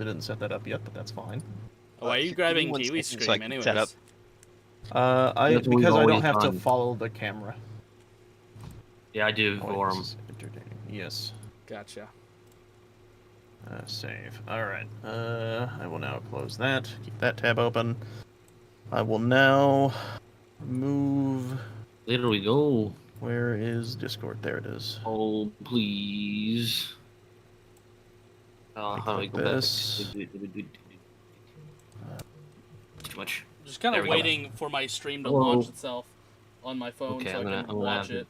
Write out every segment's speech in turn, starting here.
I didn't set that up yet, but that's fine. Oh, why are you grabbing Kely's screen, like, anyways? set up. Because I don't have to follow the camera. Yeah, I do for him. Yes. Gotcha. Save. Alright. I will now close that. Keep that tab open. I will now move... There we go. Where is Discord? There it is. Oh, please. How do we go this. back? Too much. I'm just kind of waiting for my stream to launch itself on my phone so I can watch it.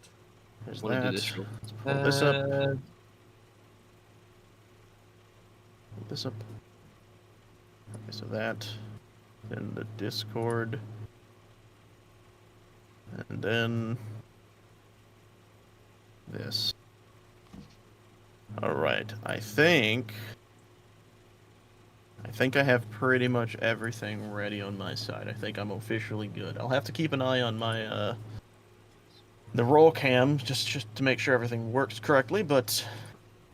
There's that. Let's pull this up. Pull this up. Okay, so that. Then the Discord. And then this. Alright, I think I have pretty much everything ready on my side. I think I'm officially good. I'll have to keep an eye on my the roll cam just to make sure everything works correctly, but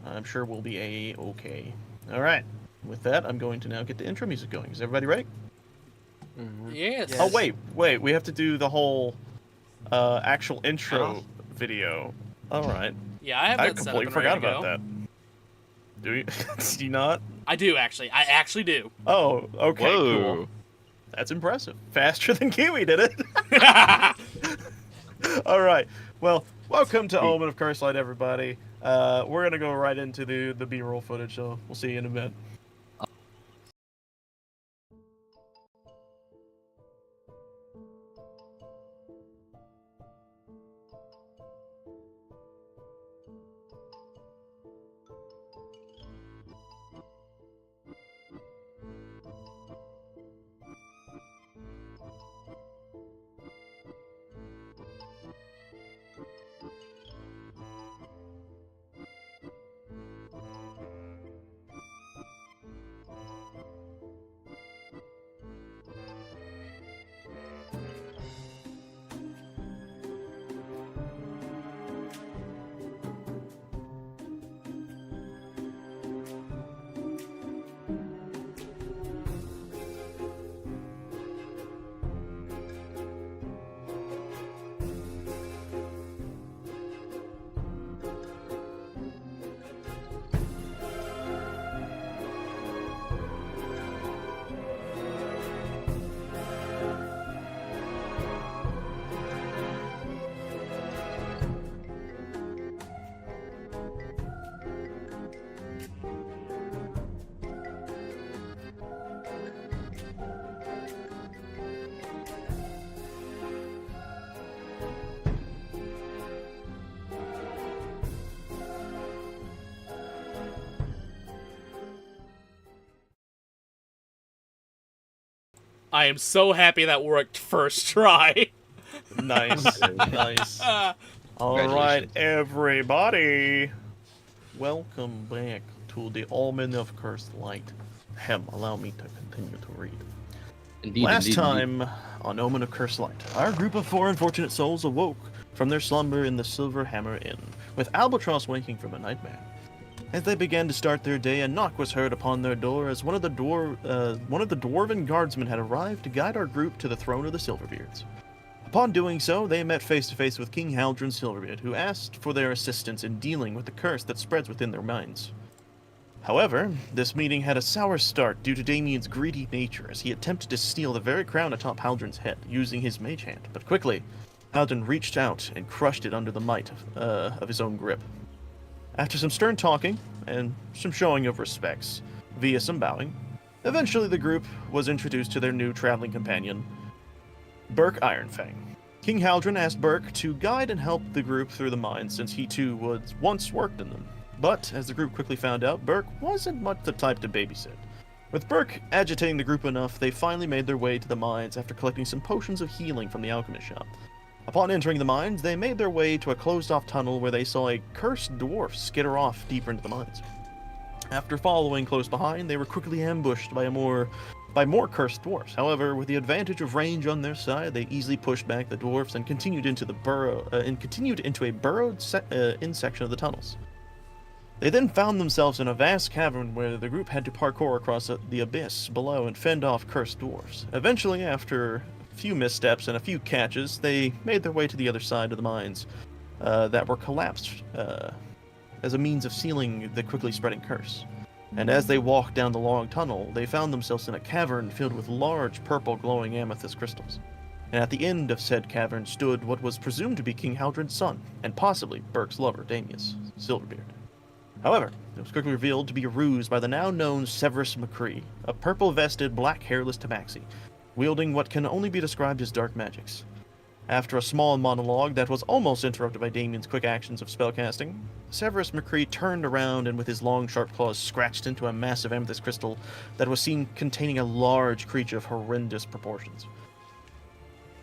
I'm sure we'll be a-okay. Alright, with that, I'm going to now get the intro music going. Is everybody ready? Mm-hmm. Yes. Oh, wait, we have to do the whole actual intro video. Alright. Yeah, I have that set up and completely forgot ready to about go. that. Do you? Do you not? I do, actually. I actually do. Oh, okay, Whoa. cool. That's impressive. Faster than Kiwi did it. Alright, well, welcome to Omen of Curselight, everybody. We're going to go right into the B-roll footage, so we'll see you in a bit. I am so happy that worked first try. Nice, nice. Alright, everybody. Welcome back to the Omen of Curselight. Allow me to continue to read. Last time on Omen of Curselight, our group of 4 unfortunate souls awoke from their slumber in the Silver Hammer Inn, with Albatross waking from a nightmare. As they began to start their day, a knock was heard upon their door as one of the dwarven guardsmen had arrived to guide our group to the throne of the Silverbeards. Upon doing so, they met face to face with King Haldron Silverbeard, who asked for their assistance in dealing with the curse that spreads within their minds. However, this meeting had a sour start due to Damien's greedy nature as he attempted to steal the very crown atop Haldron's head using his mage hand, but quickly, Haldron reached out and crushed it under the might of his own grip. After some stern talking and some showing of respects via some bowing, eventually the group was introduced to their new traveling companion, Burke Ironfang. King Haldron asked Burke to guide and help the group through the mines since he too was once worked in them. But, as the group quickly found out, Burke wasn't much the type to babysit. With Burke agitating the group enough, they finally made their way to the mines after collecting some potions of healing from the alchemist shop. Upon entering the mines, they made their way to a closed-off tunnel where they saw a cursed dwarf skitter off deeper into the mines. After following close behind, they were quickly ambushed by more cursed dwarfs. However, with the advantage of range on their side, they easily pushed back the dwarfs and continued into a burrowed in section of the tunnels. They then found themselves in a vast cavern where the group had to parkour across the abyss below and fend off cursed dwarves. Eventually, after a few missteps and a few catches, they made their way to the other side of the mines that were collapsed as a means of sealing the quickly spreading curse. And as they walked down the long tunnel, they found themselves in a cavern filled with large purple glowing amethyst crystals. And at the end of said cavern stood what was presumed to be King Haldred's son, and possibly Burke's lover, Damius Silverbeard. However, it was quickly revealed to be a ruse by the now-known Severus McCree, a purple-vested, black hairless tabaxi, wielding what can only be described as dark magics. After a small monologue that was almost interrupted by Damien's quick actions of spellcasting, Severus McCree turned around and with his long, sharp claws scratched into a massive amethyst crystal that was seen containing a large creature of horrendous proportions.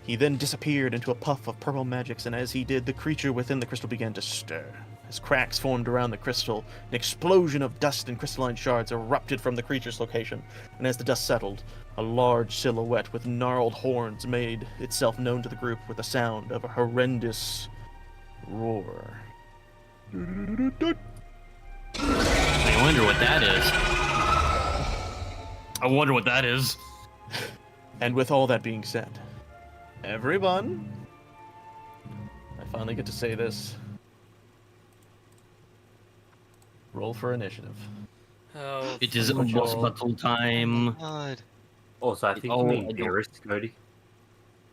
He then disappeared into a puff of purple magics, and as he did, the creature within the crystal began to stir. As cracks formed around the crystal, an explosion of dust and crystalline shards erupted from the creature's location, and as the dust settled, a large silhouette with gnarled horns made itself known to the group with the sound of a horrendous roar. I wonder what that is. And with all that being said, everyone, I finally get to say this. Roll for initiative. Oh, It is almost battle time. God. Also, I think Oh, you I mean don't- dearest, Cody.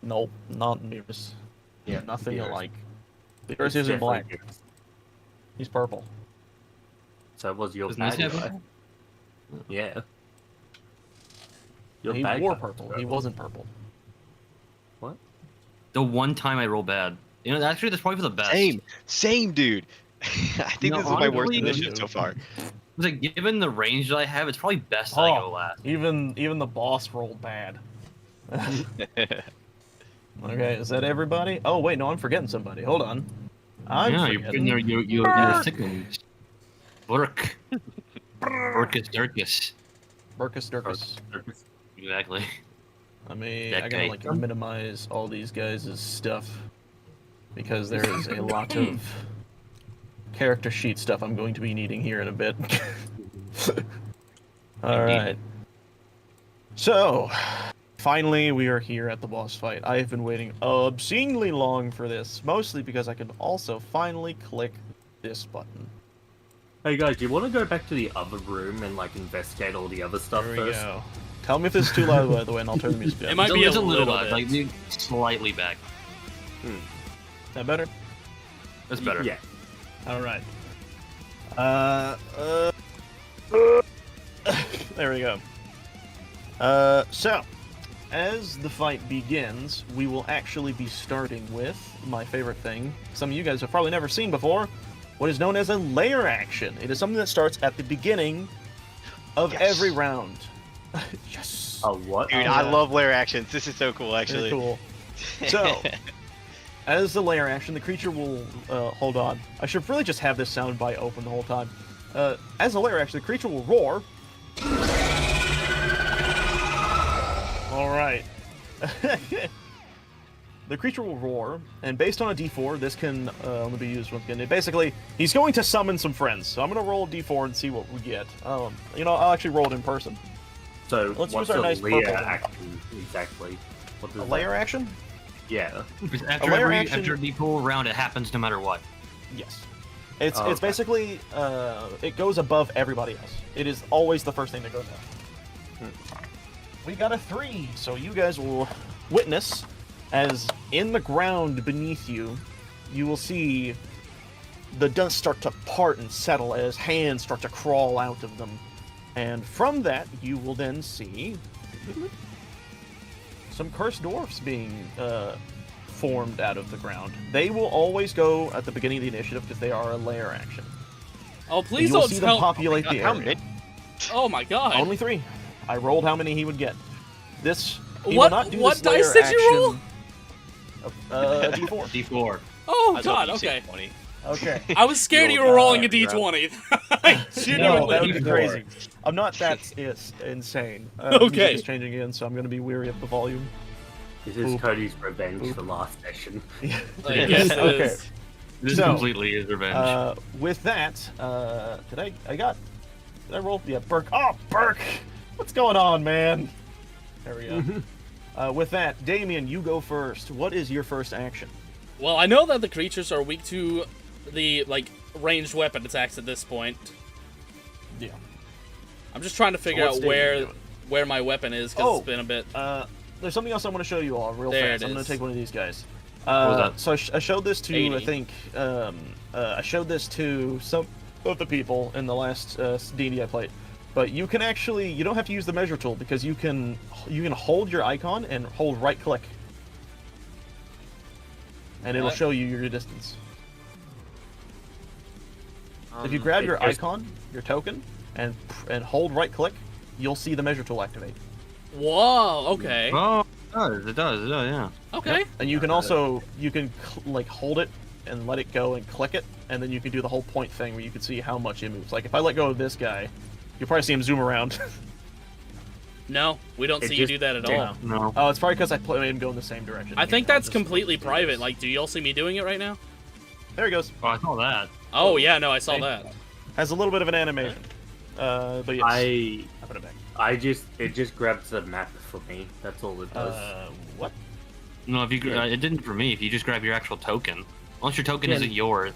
Nope, not Nearest. Yeah, Nothing Dearest. alike. It's Nearest isn't definitely black. Dearest. He's purple. So it was your Doesn't this bad have- guy. Yeah. Your He bad wore guy. purple. He wasn't purple. The one time I roll bad. You know, actually, that's probably for the best. Same, dude. I think No, this is my worst honestly, initiative so far. Like, given the range that I have, it's probably best that I go last. Even the boss rolled bad. Okay, is that everybody? Oh wait, no, I'm forgetting somebody. Hold on. I'm Yeah, you're putting your thick ones. Burk. Burkus Durkus. Burkus Durkus. Exactly. I mean, That I gotta guy. like minimize all these guys' stuff because there is a lot of character sheet stuff I'm going to be needing here in a bit. All right. So, finally, we are here at the boss fight. I have been waiting obscenely long for this, mostly because I can also finally click this button. Hey guys, do you want to go back to the other room and like investigate all the other stuff Here we first? go. Tell me if this is too loud, by the way, and I'll turn the music down. It might It's be it's a little little loud, bit. like maybe slightly back. Is that better? That's better. Yeah. All right. There we go. So, as the fight begins, we will actually be starting with my favorite thing. Some of you guys have probably never seen before. What is known as a layer action. It is something that starts at the beginning of Yes. every round. Yes. Oh, what? Dude, Oh, I yeah. love layer actions. This is so cool, Very actually. cool. So, as the layer action, the creature will hold on. I should really just have this sound bite open the whole time. As a layer action, the creature will roar. All right. The creature will roar, and based on a d4, this can only be used once again. Basically, he's going to summon some friends. So I'm going to roll a d4 and see what we get. You know, I'll actually roll it in person. So, Let's what's use our a nice layer purple one. action exactly? What does A layer that- action? Yeah. After layer every action- after the pull round, it happens no matter what. Yes. It's Oh, it's okay. basically it goes above everybody else. It is always the first thing that goes down. We got a 3, so you guys will witness as in the ground beneath you, you will see the dust start to part and settle as hands start to crawl out of them. And from that, you will then see some cursed dwarfs being formed out of the ground. They will always go at the beginning of the initiative because they are a layer action. Oh, And please you'll don't see them tell. populate the How area. many? Oh my god. Only 3. I rolled how many he would get. This he What- will not do what this layer dice did you roll? action. D4. D4. Oh I god. thought you said Okay. 20. Okay. I was scared you were rolling a d20. No, Genuinely. that would be D4. crazy. I'm not that insane. Okay. Music is changing again, so I'm going to be weary of the volume. This is Oop. Cody's revenge Oop. for last session. I guess it Okay. is. This So, completely is revenge. With that, did I roll? Yeah, Burke. Oh, Burke! What's going on, man? There we go. With that, Damien, you go first. What is your first action? Well, I know that the creatures are weak to the, like, ranged weapon attacks at this point. Yeah. I'm just trying to figure what's out Damien doing? where my weapon is, because it's been a bit... There's something else I want to show you all real There fast. it I'm going is. to take one of these guys. was that? So I showed this to, 80. I think, I showed this to some of the people in the last D&D I played. But you can actually, you don't have to use the measure tool, because you can hold your icon and hold right click. And it'll What? show you your distance. If you grab your icon, your token, and hold right click, you'll see the measure tool activate. Whoa, okay. Oh, it does, yeah. Okay. And you can also, like hold it and let it go and click it, and then you can do the whole point thing where you can see how much it moves. Like if I let go of this guy, you'll probably see him zoom around. No, we don't see you do that at all. No. Oh, it's probably because I made him go in the same direction. I think Here, I'll that's just completely do private. this. Like, do y'all see me doing it right now? There he goes. Oh, I saw that. Oh, yeah, no, I saw Okay. that. Has a little bit of an animation. But yes, I put it back. It just grabs the map for me. That's all it does. What? No, if you it didn't for me. If you just grab your actual token, once your token isn't yours,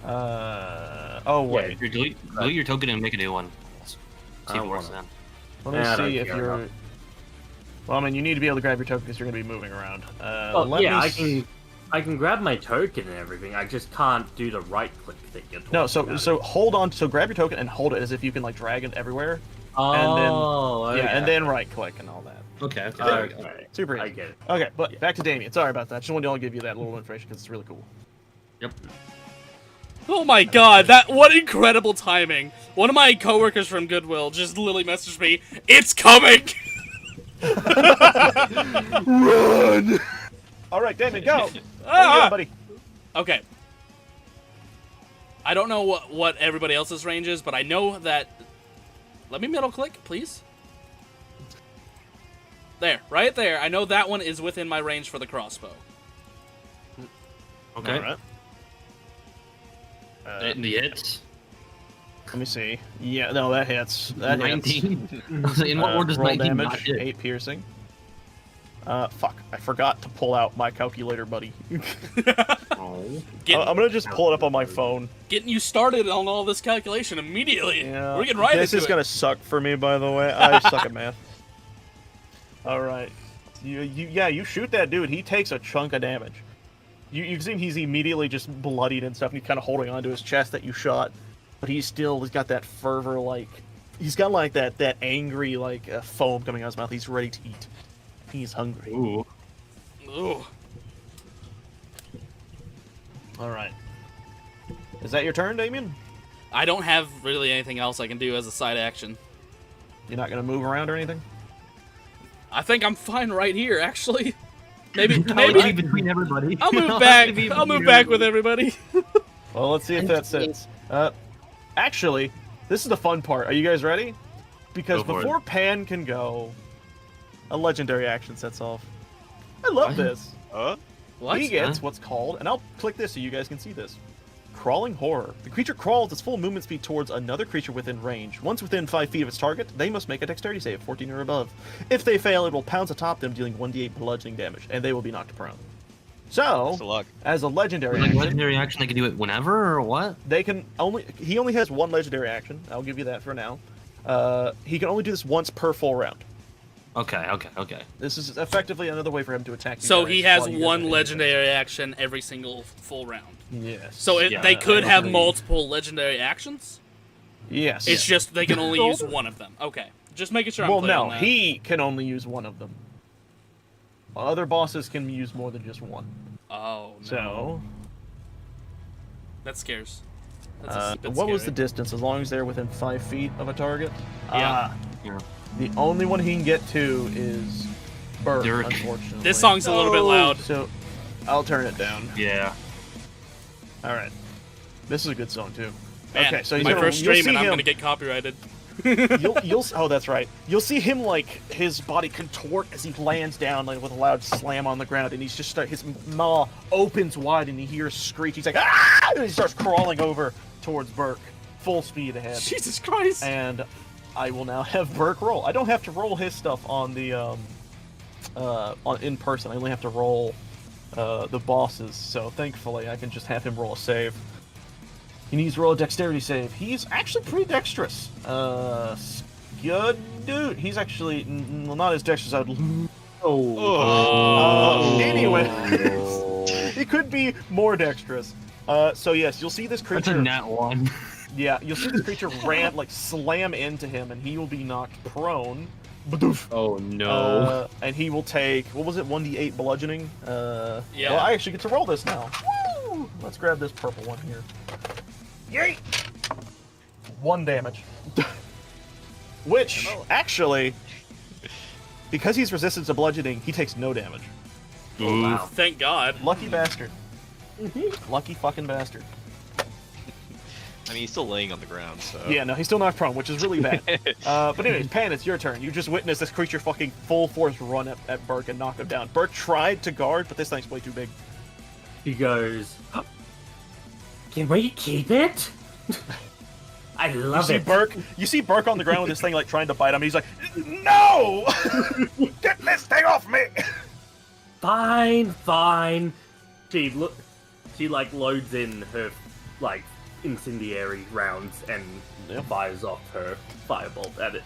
Oh wait. if you delete your token and make a new one. See I if don't it works wanna. then. Let me Yeah, I don't see if care you're. enough. Well, I mean, you need to be able to grab your token because you're going to be moving around. Oh, let yeah, me I can grab my token and everything. I just can't do the right click thing. you're No, talking so about. hold on. So grab your token and hold it as if you can like drag it everywhere. Oh, and then, okay. yeah, and then right click and all that. Okay. Okay. Super I easy. get it. Okay, but back to Damien. Sorry about that. Just wanted to give you that little information because it's really cool. Yep. Oh my god, what incredible timing. One of my coworkers from Goodwill just literally messaged me, "It's coming!" Run! All right, Damien, go. What are you doing, buddy? Okay. I don't know what everybody else's range is, but I know that... Let me middle click, please. There, right there. I know that one is within my range for the crossbow. Okay. All right. And the hits. Let me see. Yeah, no, that hits. That hits. 19. In what order does roll 19 not damage, hit? 8 piercing. Fuck. I forgot to pull out my calculator, buddy. Oh. I'm gonna just pull it up on my phone. Getting you started on all this calculation immediately. Yeah. We're getting right This into is it. gonna suck for me, by the way. I suck at math. All right. You shoot that dude. He takes a chunk of damage. You can see he's immediately just bloodied and stuff, and he's kind of holding onto his chest that you shot, but he's got that fervor, like he's got like that angry like foam coming out of his mouth. He's ready to eat. He's hungry. Ooh. Ooh. All right. Is that your turn, Damien? I don't have really anything else I can do as a side action. You're not gonna move around or anything? I think I'm fine right here, actually. Maybe I'll be between everybody. I'll move back. I'll move back with everybody. Well, let's see if that sits. Actually, this is the fun part. Are you guys ready? Because Go for it. before Pan can go, a legendary action sets off. I love this. What? He gets what's called, and I'll click this so you guys can see this. Crawling Horror. The creature crawls its full movement speed towards another creature within range. Once within 5 feet of its target, they must make a dexterity save, 14 or above. If they fail, it will pounce atop them, dealing 1d8 bludgeoning damage, and they will be knocked prone. So, That's a luck. as a legendary Like action, legendary action, they can do it whenever or what? he only has one legendary action. I'll give you that for now. He can only do this once per full round. Okay. This is effectively another way for him to attack you. So guys he has while you guys are one doing legendary action every single full round. it. Yes. So Yeah, they could have actually- multiple legendary actions. Yes. It's just they can only use one of them. Okay, just making sure I'm Well, clear no, on that. he can only use one of them. Other bosses can use more than just one. Oh no, So, that scares. That's a bit what was the scary. distance? As long as they're within 5 feet of a target. Yeah. Yeah. The only one he can get to is Burke, Dirk. unfortunately. This song's a little bit loud. So, I'll turn it down. Yeah. All right. This is a good song too. Man, okay, so he's my gonna, first you'll stream see and I'm him- gonna get copyrighted. Oh, that's right. You'll see him like his body contort as he lands down like with a loud slam on the ground, and he's just his maw opens wide, and he hears screech. He's like, ah! And he starts crawling over towards Burke, full speed ahead. Jesus Christ! And I will now have Burke roll. I don't have to roll his stuff on the in person. I only have to roll the bosses. So thankfully, I can just have him roll a save. He needs to roll a dexterity save. He's actually pretty dexterous. Good dude. He's actually not as dexterous as I'd. Anyway, he could be more dexterous. So yes, you'll see this creature. That's a nat 1. Yeah, you'll see this creature slam into him, and he will be knocked prone. Oh no. And he will take, what was it, 1d8 bludgeoning? Yeah. Well, I actually get to roll this now. Woo! Let's grab this purple one here. Yay! 1 damage. Which, actually, because he's resistant to bludgeoning, he takes no damage. Oh, wow. Thank God. Lucky bastard. Lucky fucking bastard. I mean, he's still laying on the ground, so. Yeah, no, he's still knocked prone, which is really bad. But anyways, Pan, it's your turn. You just witnessed this creature fucking full force run at Burke and knock him down. Burke tried to guard, but this thing's way too big. He goes, can we keep it? I love it. You see Burke on the ground with this thing like trying to bite him. He's like, no! Get this thing off me! Fine. She like loads in her like incendiary rounds and fires off her firebolt at it.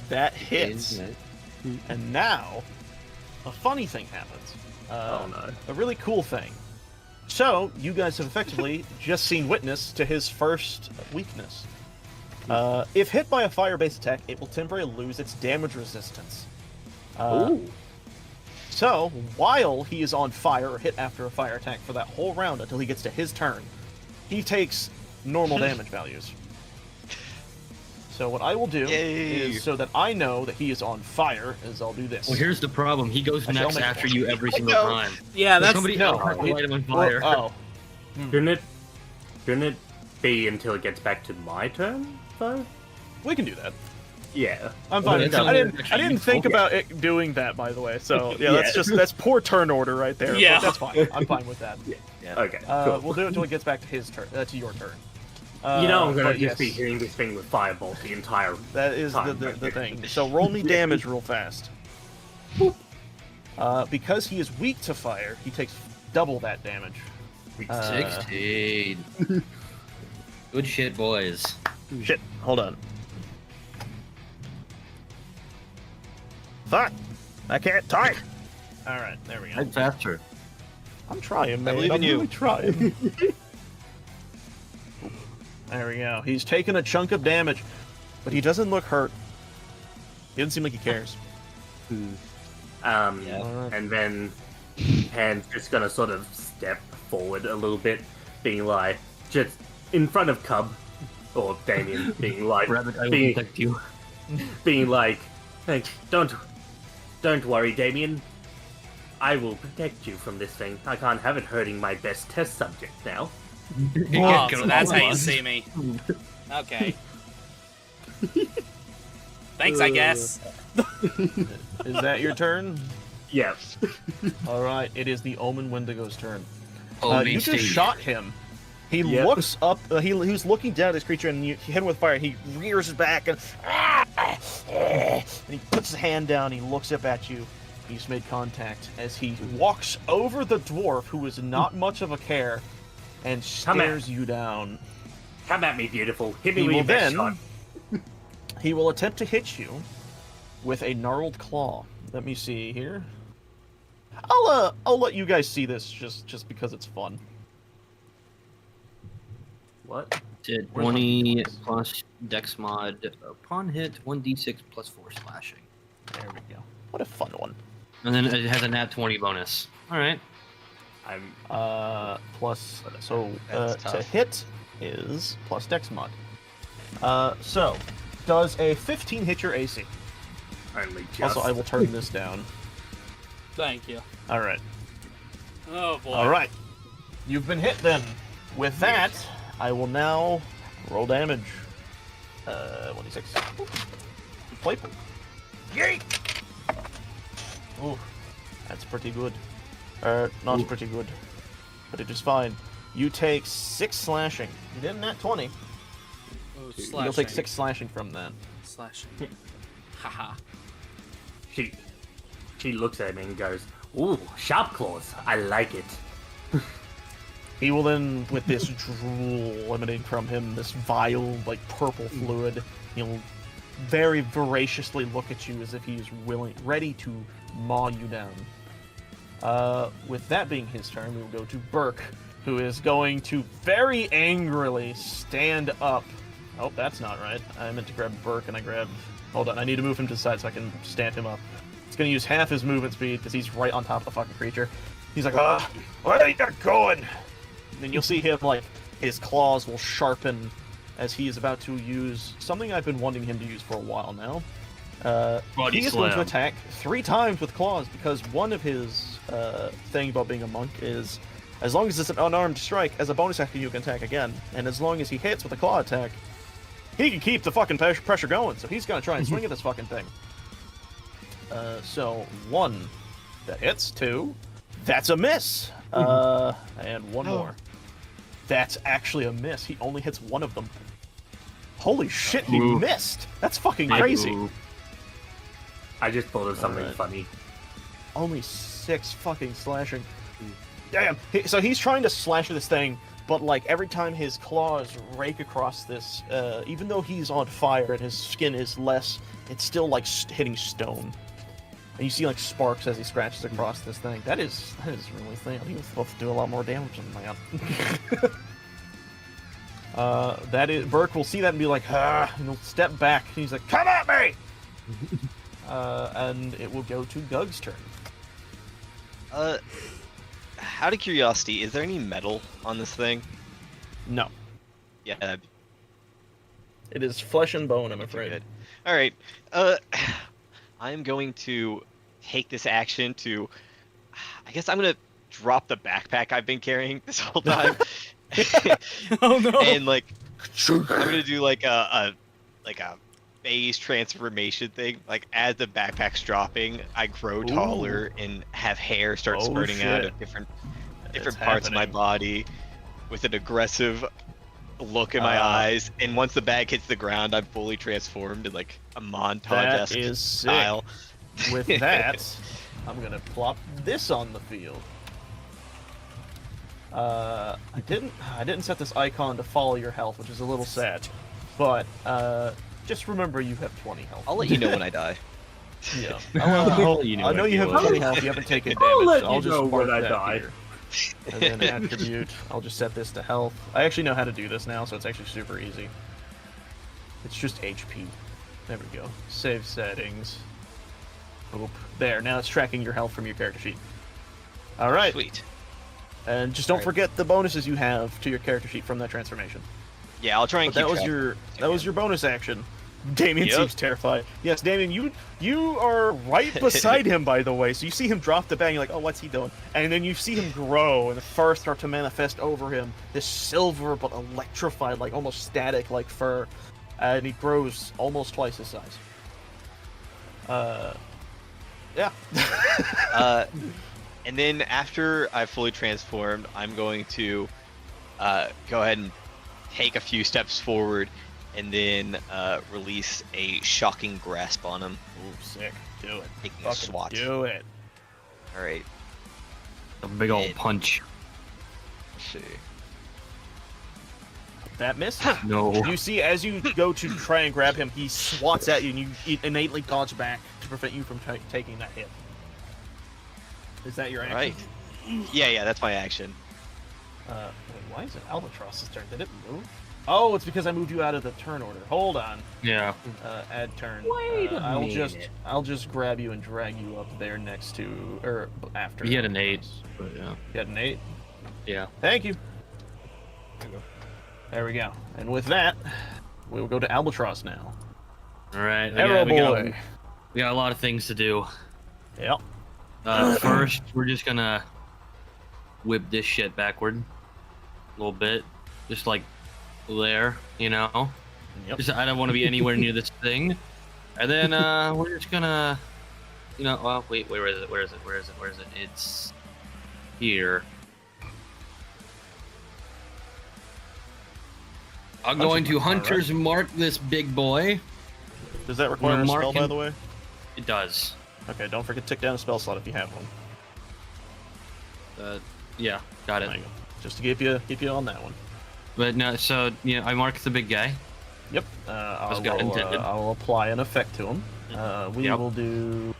That hits. And now, a funny thing happens. Oh no. A really cool thing. So, you guys have effectively just seen witness to his first weakness. If hit by a fire-based attack, it will temporarily lose its damage resistance. Ooh. So, while he is on fire or hit after a fire attack for that whole round until he gets to his turn, he takes normal damage values. So what I will do is, so that I know that he is on fire, is I'll do this. Well, here's the problem. He goes Actually, next I'll make after it. you every single time. Yeah, that's Somebody else has to light him on fire. Shouldn't it be until it gets back to my turn, though? We can do that. Yeah. I'm fine. that's I didn't actually think useful. about it doing that, by the way. So yeah, Yeah. that's poor turn order right there. Yeah. But that's fine. I'm fine with that. Okay. Cool. We'll do it until it gets back to his turn. To your turn. You know I'm gonna but just be yes, hitting this thing with firebolt the entire. that is time, the right? thing. So roll me damage real fast. Because he is weak to fire, he takes double that damage. 16. Good shit, boys. Shit, hold on. Fuck! I can't type! Alright, there we go. Type faster. I'm trying, man. believe in I'm you. really trying. There we go. He's taken a chunk of damage, but he doesn't look hurt. He doesn't seem like he cares. And then Pan's just gonna sort of step forward a little bit, being like, just in front of Cub, or Damien, being like, Rabbit, I will being, protect you. being like, hey, don't worry, Damien. I will protect you from this thing. I can't have it hurting my best test subject now. Oh, so that's how you see me. Okay. Thanks, I guess. Is that your turn? Yeah. Alright, it is the Omen Wendigo's turn. Oh, You just shot him. He Yep. looks up, he's looking down at this creature, and you hit him with fire. He rears back, and he puts his hand down, he looks up at you. He's made contact as he walks over the dwarf, who is not much of a care, and stares you down. Come at me, beautiful. Hit me He with will your best then, shot. he will attempt to hit you with a gnarled claw. Let me see here. I'll let you guys see this just because it's fun. What? Did Where's my 20 dice? plus dex mod upon hit, 1d6 plus 4 slashing. There we go. What a fun one. And then it has a nat 20 bonus. Alright. I'm Plus, so That's to tough. hit is plus dex mod. So does a 15 hit your AC? only just. Also, I will turn this down. Thank you. All right. Oh boy. All right. You've been hit then. With that, I will now roll damage. 1d6. Playful. Yay! Ooh, that's pretty good. Not pretty good, but it is fine. You take 6 slashing. You did nat 20. Oh, You'll take 6 slashing from that. Slashing. Haha. She looks at me and goes, "Ooh, sharp claws. I like it." He will then, with this drool emanating from him, this vile, like, purple fluid, he'll very voraciously look at you as if he is ready to maw you down. With that being his turn, we will go to Burke, who is going to very angrily stand up. Oh, that's not right. I meant to grab Burke, and I grabbed... Hold on, I need to move him to the side so I can stand him up. He's going to use half his movement speed, because he's right on top of the fucking creature. He's like, where are you going? And then you'll see him, like, his claws will sharpen as he is about to use something I've been wanting him to use for a while now. Body He is going to slam. attack 3 times with claws, because one of his thing about being a monk is, as long as it's an unarmed strike, as a bonus action you can attack again, and as long as he hits with a claw attack, he can keep the fucking pressure going, so he's going to try and swing at this fucking thing. So, 1, that hits. 2, that's a miss. And 1 more. That's actually a miss. He only hits 1 of them. Holy shit, he Ooh. missed! That's fucking crazy. Ooh. I just thought of something Alright. funny. Only 6 fucking slashing. Damn. So he's trying to slash at this thing, but like every time his claws rake across this, even though he's on fire and his skin is less, it's still like hitting stone. And you see like sparks as he scratches across this thing. That is really thin. He was supposed to do a lot more damage than that. That is Burke will see that and be like, and he'll step back. And he's like, come at me! And it will go to Gug's turn. Out of curiosity, is there any metal on this thing? No, Yeah, that'd be it is flesh and bone. I'm afraid. good. All right. I'm going to take this action to. I guess I'm gonna drop the backpack I've been carrying this whole time, Oh no! and like I'm gonna do like a phase transformation thing. Like as the backpack's dropping, I grow taller and have hair start Oh, spurting out shit. of different It's parts of my happening. body, with an aggressive look in my eyes. And once the bag hits the ground, I'm fully transformed in like a montage-esque That is sick. style. With that, I'm gonna plop this on the field. I didn't set this icon to follow your health, which is a little sad. But just remember you have 20 health. I'll let you know when I die. Yeah. I'll let you know I know when you have you 20 are. health. You haven't taken I'll damage. let So I'll you just know when mark I that die. here. And then attribute. I'll just set this to health. I actually know how to do this now, so it's actually super easy. It's just HP. There we go. Save settings. Oop. There. Now it's tracking your health from your character sheet. All right. Sweet. And just don't Alright. forget the bonuses you have to your character sheet from that transformation. Yeah, I'll try and But keep that was track. your bonus action. Damien Yep. seems terrified. Yes, Damien, you are right beside him, by the way. So you see him drop the bag, you're like, oh, what's he doing? And then you see him grow, and the fur start to manifest over him. This silver but electrified, like almost static, like fur, and he grows almost twice his size. Yeah. And then after I've fully transformed, I'm going to go ahead and take a few steps forward and then release a shocking grasp on him. Ooh, sick. Do it. Taking a Fucking swat. do it. Alright, A big old It- punch. let's see. That miss. No. You see, as you go to try and grab him, he swats at you, and you innately dodge back to prevent you from taking that hit. Is that your action? Alright. Yeah, that's my action. Wait, why is it Albatross's turn? Did it move? Oh, it's because I moved you out of the turn order. Hold on. Yeah. Add turn. Wait a I'll minute. just grab you and drag you up there next to, or after. He had an 8. But yeah. You had an 8? Yeah. Thank you. There we go. And with that, we will go to Albatross now. All right. Arrow we got, boy. we got a lot of things to do. Yep. First, we're just gonna whip this shit backward a little bit, just like there, you know. Yep. Just, I don't want to be anywhere near this thing. And then we're just gonna, well, wait, where is it? Where is it? Where is it? Where is it? It's here. I'm going to Hunter's Mark this big boy. Does that require a spell, by the way? It does. Okay, don't forget to tick down a spell slot if you have one. Yeah, got it. There you go. Just to keep you on that one. But no, so I marked the big guy. Yep. I'll apply an effect to him. We will do.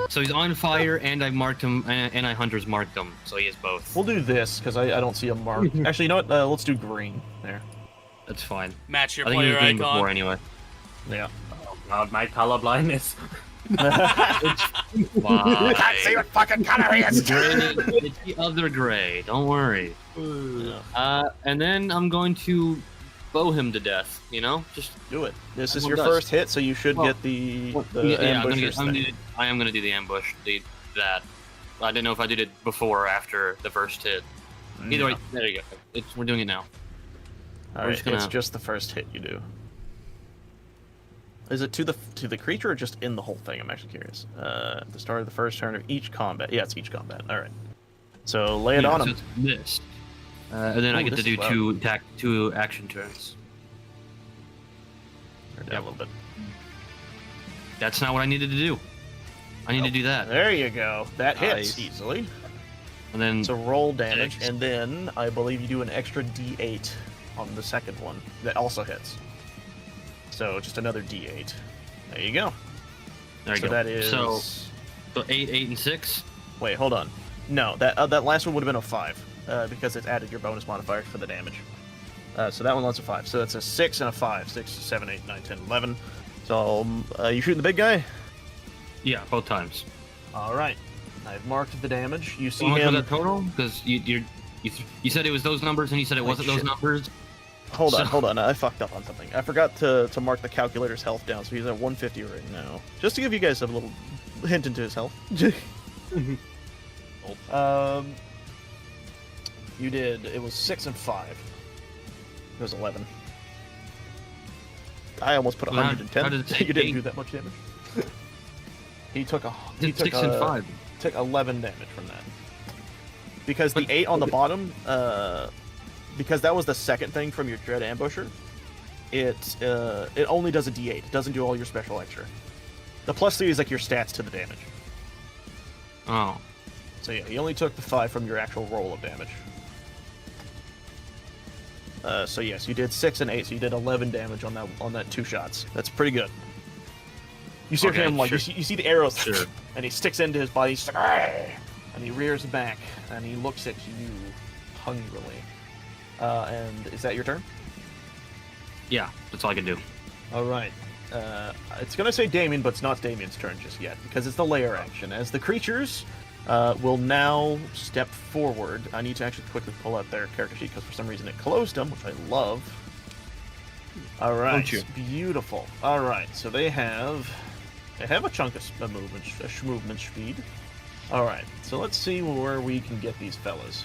So he's on fire, and I marked him, and I Hunter's marked him, so he has both. We'll do this because I don't see a mark. Actually, you know what? Let's do green there. That's fine. Match your I think he player was green icon. before anyway. Yeah. Oh god, my color blindness. Why? Can't see what fucking color he is. It's the other gray. Don't worry. And then I'm going to bow him to death. Just Do it. This is Everyone your does. first hit, so you should get the ambushers thing. I am gonna do the ambush. That. I didn't know if I did it before or after the first hit. Either way, there you go. We're doing it now. All right, it's just the first hit you do. Is it to the creature or just in the whole thing? I'm actually curious. At the start of the first turn of each combat. Yeah, it's each combat. All right. So lay it on so him. it's this. And then I get to do two action turns. Turn down a little bit. That's not what I needed to do. I need to do that. There you go. That hits Nice. easily. And then So roll damage, Six. and then I believe you do an extra D8 on the second one that also hits. So just another D8. There you go. there you So go. that is. So 8, 8, and 6. Wait, hold on. No, that last one would have been a 5 because it's added your bonus modifier for the damage. So that one was a 5. So it's a 6 and a 5. 6, 7, 8, 9, 10, 11. So you shooting the big guy? Yeah, both times. All right. I've marked the damage. You see How much was him. that total? Because you said it was those numbers, and you said it wasn't those shit. numbers. Hold on. I fucked up on something. I forgot to mark the calculator's health down, so he's at 150 right now. Just to give you guys a little hint into his health. You did. It was 6 and 5. It was 11. I almost put Well, how 110. did it say You didn't 8? do that much damage. He took It's 6 and 5. Took 11 damage from that. Because the 8 on the bottom, because that was the second thing from your Dread Ambusher, it only does a D8. It doesn't do all your special extra. The +3 is like your stats to the damage. Oh. So yeah, he only took the 5 from your actual roll of damage. So yes, you did 6 and 8, so you did 11 damage on that 2 shots. That's pretty good. You see him like sure. you see the arrows, Sure. and he sticks into his body. He's like, "Argh!" And he rears back, and he looks at you hungrily. And is that your turn? Yeah, that's all I can do. All right. It's gonna say Damien, but it's not Damien's turn just yet because it's the layer action. As the creatures will now step forward. I need to actually quickly pull out their character sheet because for some reason it closed them, which I love. All right, Don't you? beautiful. All right, so they have a chunk of movement speed. All right, so let's see where we can get these fellas.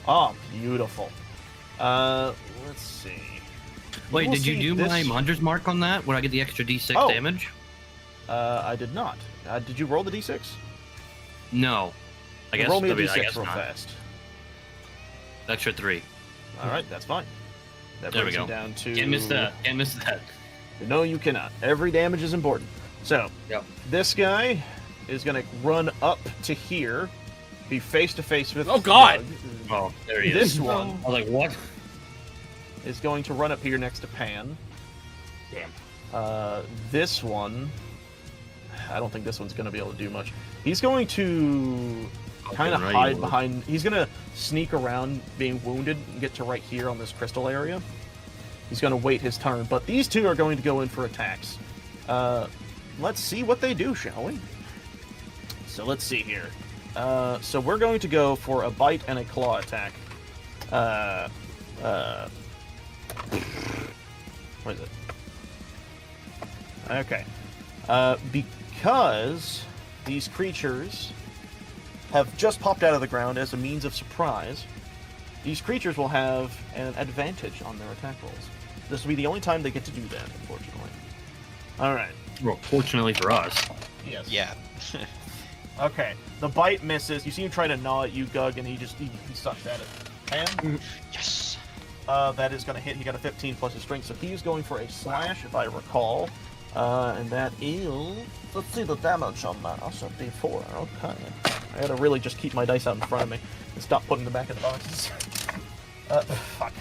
Oh, beautiful. Let's see. Wait, will did you see do this- my Hunter's Mark on that? Where I get the extra D6 Oh. damage? I did not. Did you roll the d6? No. I guess, roll me a I mean, d6 I guess real not. fast. Extra 3. All right, that's fine. That There we brings go. you down to. Can't miss that. Can't miss that. No, you cannot. Every damage is important. So, Yep. this guy is going to run up to here, be face to face with. Oh, God! Doug. Oh, there he This is. one I was like, what? is going to run up here next to Pan. Damn. This one, I don't think this one's going to be able to do much. He's going to kind of right, hide you would. behind. He's going to sneak around being wounded and get to right here on this crystal area. He's going to wait his turn, but these two are going to go in for attacks. Let's see what they do, shall we? So let's see here. So we're going to go for a bite and a claw attack. What is it? Okay. Because these creatures have just popped out of the ground as a means of surprise, these creatures will have an advantage on their attack rolls. This will be the only time they get to do that, unfortunately. All right. Well, fortunately for us. Yes. Yeah. Okay. The bite misses. You see him try to gnaw at you, Gug, and he sucks at it. And Yes. that is going to hit. He got a 15 plus his strength, so he's going for a slash, if I recall. And that is... Let's see the damage on that. Also, D4. Okay. I gotta really just keep my dice out in front of me and stop putting them back in the boxes. Fuck.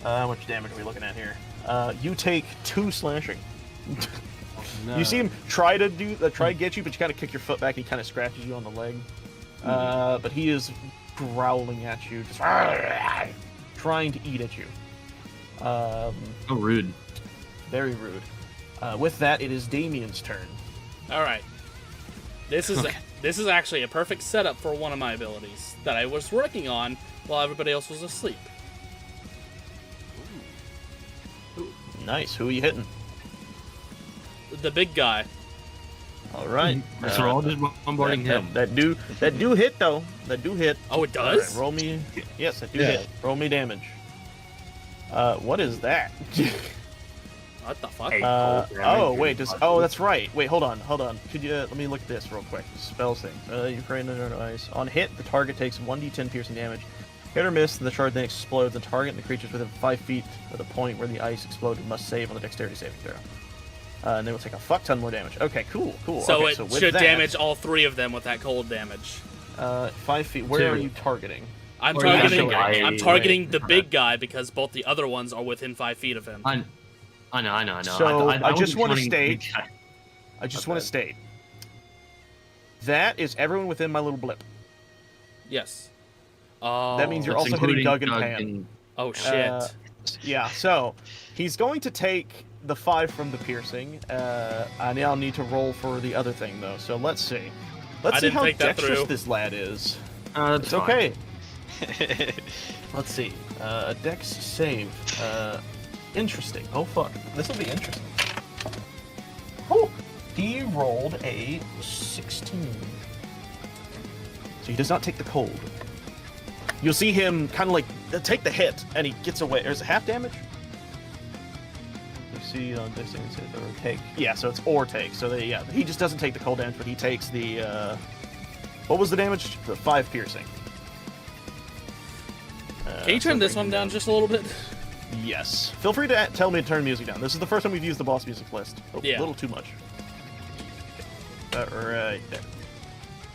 How much damage are we looking at here? You take 2 slashing. No. You see him try to get you, but you kind of kick your foot back. He kind of scratches you on the leg. But he is growling at you, just trying to eat at you. Oh, rude. Very rude. With that, it is Damien's turn. All right. This is actually a perfect setup for one of my abilities that I was working on while everybody else was asleep. Nice. Who are you hitting? The big guy. All right. So we're all just bombarding him. That do hit though. That do hit. Oh, it All does? right, roll me. Yes, that do hit. Roll me damage. What is that? What the fuck? Hey. Oh wait, that's right. Wait, hold on. Could you let me look at this real quick? Spells thing. You create an ice. On hit, the target takes 1d10 piercing damage. Hit or miss, the shard then explodes. The target and the creatures within 5 feet of the point where the ice exploded must save on the dexterity saving throw. And they will take a fuck ton more damage. Okay, cool. So okay, it with should that, damage all 3 of them with that cold damage. 5 feet. Where 2. are you targeting? I'm Or targeting. actually, I'm targeting the big guy because both the other ones are within 5 feet of him. I know. So, I just want wanna state- I just want to state that is everyone within my little blip. Yes. Oh. That means you're also hitting Doug and Pam. Oh shit. Yeah, so he's going to take the 5 from the piercing. I now need to roll for the other thing though. So let's see. Let's I see didn't how think that dexterous through. this lad is. That's It's fine. okay. Let's see. A dex save. Interesting. Oh fuck. This will be interesting. Oh, he rolled a 16. So he does not take the cold. You'll see him kind of like take the hit, and he gets away. There's a half damage. You see on this thing it says or take. Yeah, so it's or take. So yeah, he just doesn't take the cold damage, but he takes the. What was the damage? The 5 piercing. Can you turn this one down just a little bit? Yes. Feel free to tell me to turn music down. This is the first time we've used the boss music list. Oh, Yeah. A little too much. Right there.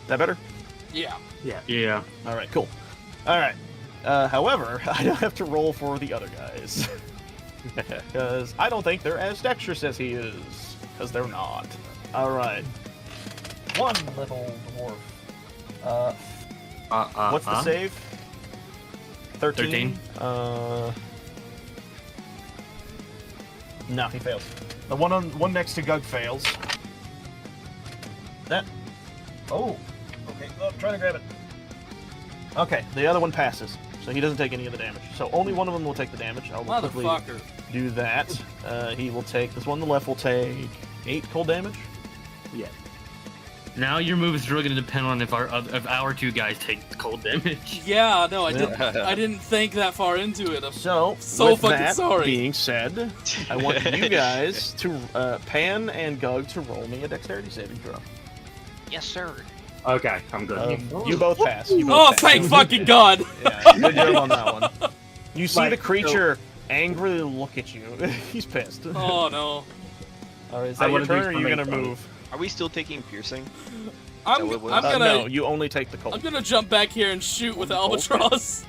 That better? Yeah. Yeah. All right, cool. All right. However, I don't have to roll for the other guys. Because I don't think they're as dexterous as he is. Because they're not. All right. One little dwarf. What's the save? 13? 13. No, he fails. The one next to Gug fails. That. Oh. Okay. Oh, I'm trying to grab it. Okay, the other one passes, so he doesn't take any of the damage. So only one of them will take the damage. I'll quickly Motherfucker. do that. He will take. This one on the left will take 8 cold damage. Yeah. Now your move is really going to depend on if our 2 guys take cold damage. Yeah, no, I didn't think that far into it. I'm So, so with fucking that sorry. being said, I want you guys to Pan and Gug to roll me a dexterity saving throw. Yes, sir. Okay, I'm good. You both pass. You both Oh, pass. thank fucking God! Yeah, good job on that one. You see Like, the creature angrily look at you. He's pissed. Oh no. All right, is I that your wanna do turn, or are you something gonna funny. move? Are we still taking piercing? I'm what- gonna No, you only take the cold. I'm gonna jump back here and shoot with Albatross.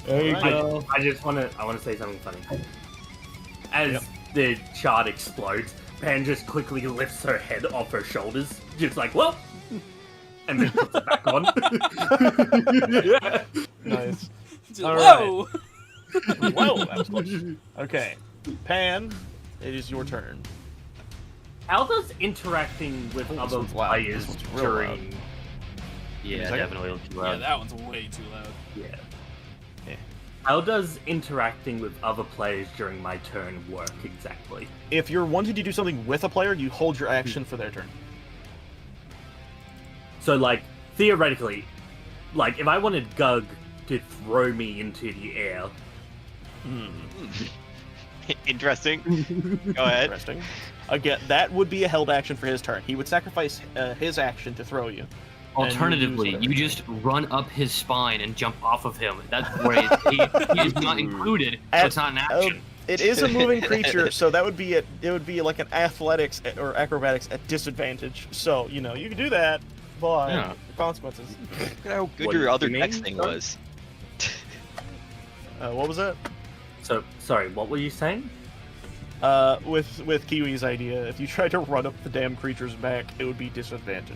There you go. I just want to say something funny. As the shard explodes, Pan just quickly lifts her head off her shoulders, just like, well, and then puts it back on. Nice. Just, All whoa! Whoa, that was close. Okay, Pan, it is your turn. How does interacting with Oh, this other one's loud. players This one's real during... Yeah, Second? definitely. Too Yeah, loud. that one's way too loud. Yeah. Yeah. How does interacting with other players during my turn work exactly? If you're wanting to do something with a player, you hold your action for their turn. So, like, theoretically, like, if I wanted Gug to throw me into the air. Interesting. Go ahead. Interesting. Again, that would be a held action for his turn. He would sacrifice his action to throw you. Alternatively, you just run up his spine and jump off of him. That's where he is not included, so it's not an action. It is a moving creature, so that would be it would be like an athletics or acrobatics at disadvantage. So, you know, you can do that, but Yeah. consequences. Look at how good What your do other you mean, next thing son? was. What was that? So, sorry, what were you saying? With Kiwi's idea, if you tried to run up the damn creature's back, it would be disadvantage.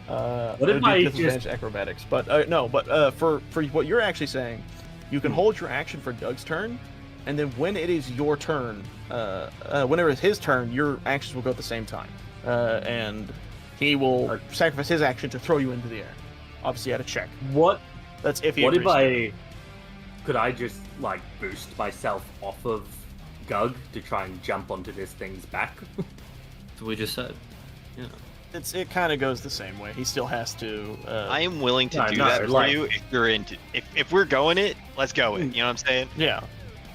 What it would if be I disadvantage just... acrobatics? But no, but for what you're actually saying, you can hold your action for Doug's turn, and then when it is your turn, whenever it's his turn, your actions will go at the same time, and he will sacrifice his action to throw you into the air. Obviously, at a check. What That's if he What if agrees. could I just like boost myself off of Gug to try and jump onto this thing's back? That's what we just said. Yeah. It kind of goes the same way. He still has to. I am willing to No, do no, that for like- you if you're into. If we're going it, let's go it. You know what I'm saying? Yeah.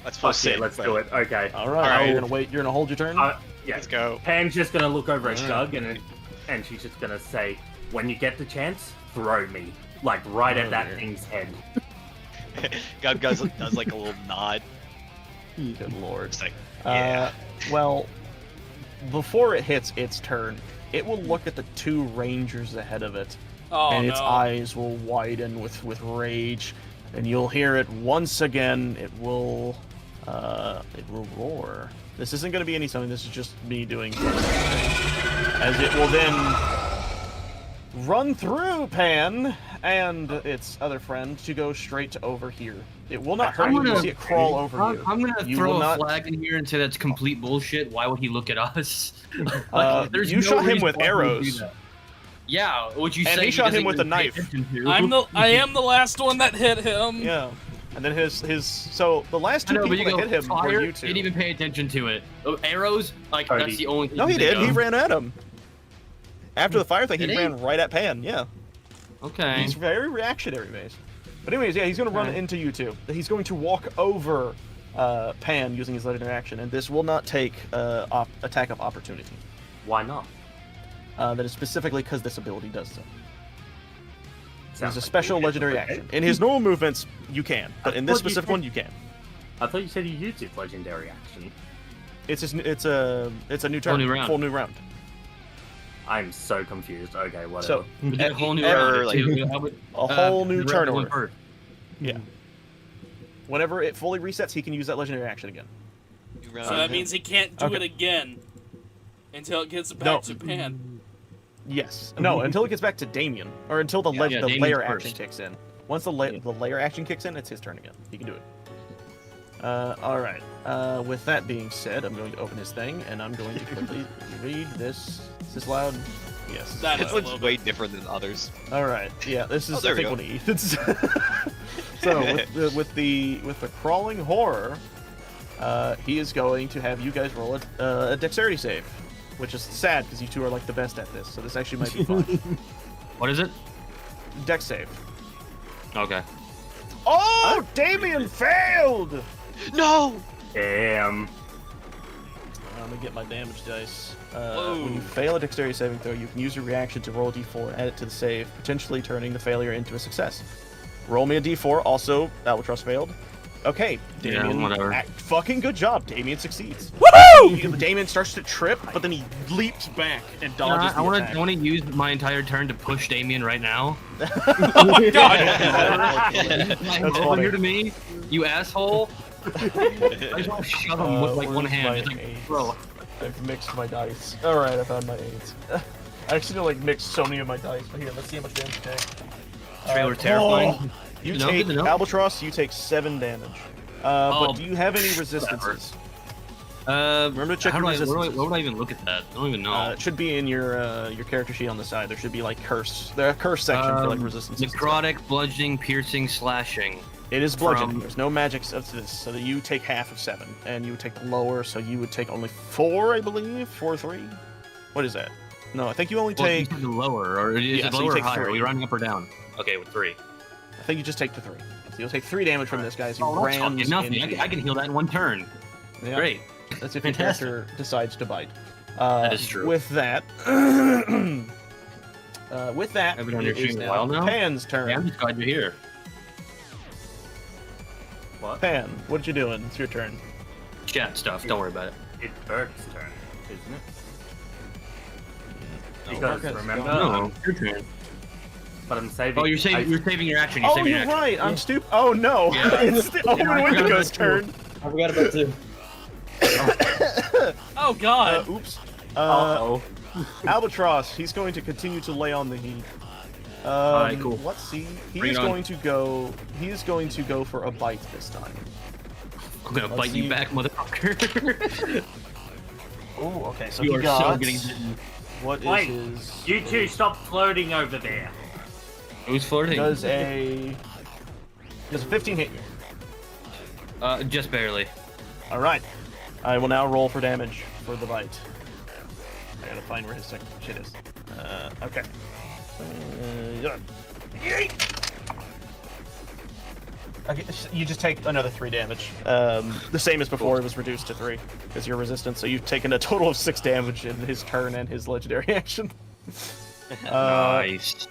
Let's full Okay, sit. let's do it. Okay. All right. Alright. You're gonna wait. You're gonna hold your turn. Yeah. Let's go. Pan's just gonna look over at Alright. Gug and she's just gonna say, "When you get the chance, throw me." Like right at that dear. thing's head. Gug does like a little nod. Good lord. It's like, yeah. Well, before it hits its turn, it will look at the two rangers ahead of it, Oh and its no. eyes will widen with rage, and you'll hear it once again. It will roar. This isn't going to be any something. This is just me doing as it will then run through Pan and its other friend to go straight to over here. It will not hurt you. You'll see it crawl over you. I'm gonna You throw will a not- flag in here and say that's complete bullshit. Why would he look at us? There's You no shot him reason with why he would do arrows. that. Yeah, what you And say he shot him doesn't with a even pay knife. attention to. I am the last one that hit him. Yeah. And then so the last I two know, but you people go that hit him fire, were you two. didn't even pay attention to it. Oh, arrows, like Cody. that's the only thing. No, he you think did. He of. ran at him. After the fire thing, he Did he? ran right at Pan. Yeah. Okay. He's very reactionary based. But anyways, yeah, he's going to run Okay. into you two. He's going to walk over Pan using his legendary action, and this will not take attack of opportunity. Why not? That is specifically because this ability does so. Sounds It's a like special bullshit, legendary okay. action. In his normal movements, you can, but in this thought you specific said- one, you can. I thought you said you used its legendary action. It's a new turn, new round. full new round. I'm so confused. Okay, whatever. So We did a whole new Or, round. like, too. How would- a whole new the turn round one order. first. Yeah. Whenever it fully resets, he can use that legendary action again. You run So on that him. means he can't do Okay. it again until it gets back No. to Pan. Yes. No, until it gets back to Damien, or until the Yeah, the Damien's layer first. action kicks in. Once the layer action kicks in, it's his turn again. He can do it. All right. With that being said, I'm going to open his thing, and I'm going to quickly read this. Is this loud? Yes. That is This a one's little way bit. different than others. All right. Yeah. This is Oh, there I we think go. one of Ethan's. So with the crawling horror, he is going to have you guys roll a dexterity save, which is sad because you two are like the best at this. So this actually might be fun. What is it? Dex save. Okay. Oh, Damien failed. No. Damn. I'm gonna get my damage dice. Whoa. When you fail a dexterity saving throw, you can use your reaction to roll a d4 and add it to the save, potentially turning the failure into a success. Roll me a d4. Also, Albatross failed. Okay, Yeah, Damien. whatever. Fucking good job. Damien succeeds. Woohoo! Damien starts to trip, but then he leaps back and dodges I the want attack. to use my entire turn to push Damien right now. Oh my god! That's Over funny. here to me, you asshole. I just want to shove him with like one where's hand. my Just like, eights? bro. I've mixed my dice. All right, I found my 8s. I actually like mixed so many of my dice. But here, let's see how much damage you take. Trailer terrifying. Oh, you Good to know, take good to know. Albatross. You take 7 damage. Oh, But do you have any resistances? Remember to check how your do I, resistances. where would I even look at that? I don't even know. It should be in your character sheet on the side. There should be like curse. There's a curse section for like resistances. Necrotic, bludgeoning, piercing, slashing. It is bludgeoning. from- There's no magics up to this, so that you take half of 7, and you would take the lower, so you would take only 4, I believe. 4 or 3. What is that? No, I think you only Well, you take. said the lower, or is Yeah, it so you lower or take higher? 3. Are we rounding up or down? Okay, with 3. I think you just take the 3. So you'll take 3 damage from this guy as he Oh, that's rams fucking nothing. into I can heal that in 1 turn. Yeah. Great. That's if your Fantastic. character decides to bite. That is true. With that, I've been on your it is stream a while now. Pan's turn. Yeah, I'm just glad you're here. What? Pan, what you doing? It's your turn. Chat stuff. Don't worry about it. It's Bert's turn, isn't it? No, Because Mark has remember, gone. No, your turn. but I'm saving. Oh, you're saving. You're saving your action. You're Oh, saving you're your action. right. I'm stupid. Oh no, Yeah. it's the Omen I forgot Wendigo's about turn. I forgot about two. Oh god. Oops. Uh-oh. Albatross. He's going to continue to lay on the heat. Alright, cool. Let's see. Bring He's it on. going to go. He is going to go for a bite this time. I'm gonna Let's bite you see. back, motherfucker. Oh, okay. So You he are got. so getting bitten. What is Wait, his? you two stop flirting over there. Who's flirting? Does a 15 hit you? Just barely. All right. I will now roll for damage for the bite. I gotta find where his second shit is. Okay. Yeah. Okay, you just take another 3 damage. The same as before, it was reduced to 3 because you're resistant. So you've taken a total of 6 damage in his turn and his legendary action. Nice.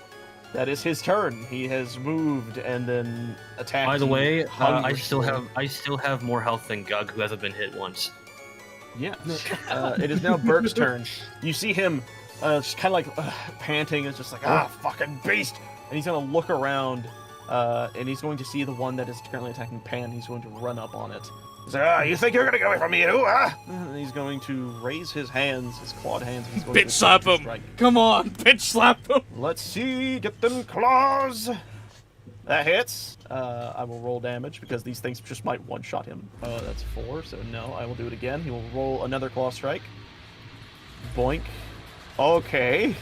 That is his turn. He has moved and then attacked. By the you way, I still hungrily. have more health than Gug, who hasn't been hit once. Yeah. It is now Burke's turn. You see him just kind of like panting. It's just like, fucking beast. And he's going to look around and he's going to see the one that is currently attacking Pan. He's going to run up on it. He's like, you think you're going to get away from me, you? And he's going to raise his hands, his clawed hands. And he's going Bitch to slap him. strike. Come on, bitch slap him. Let's see. Get them claws. That hits. I will roll damage because these things just might one-shot him. That's 4, so no, I will do it again. He will roll another claw strike. Boink. Okay.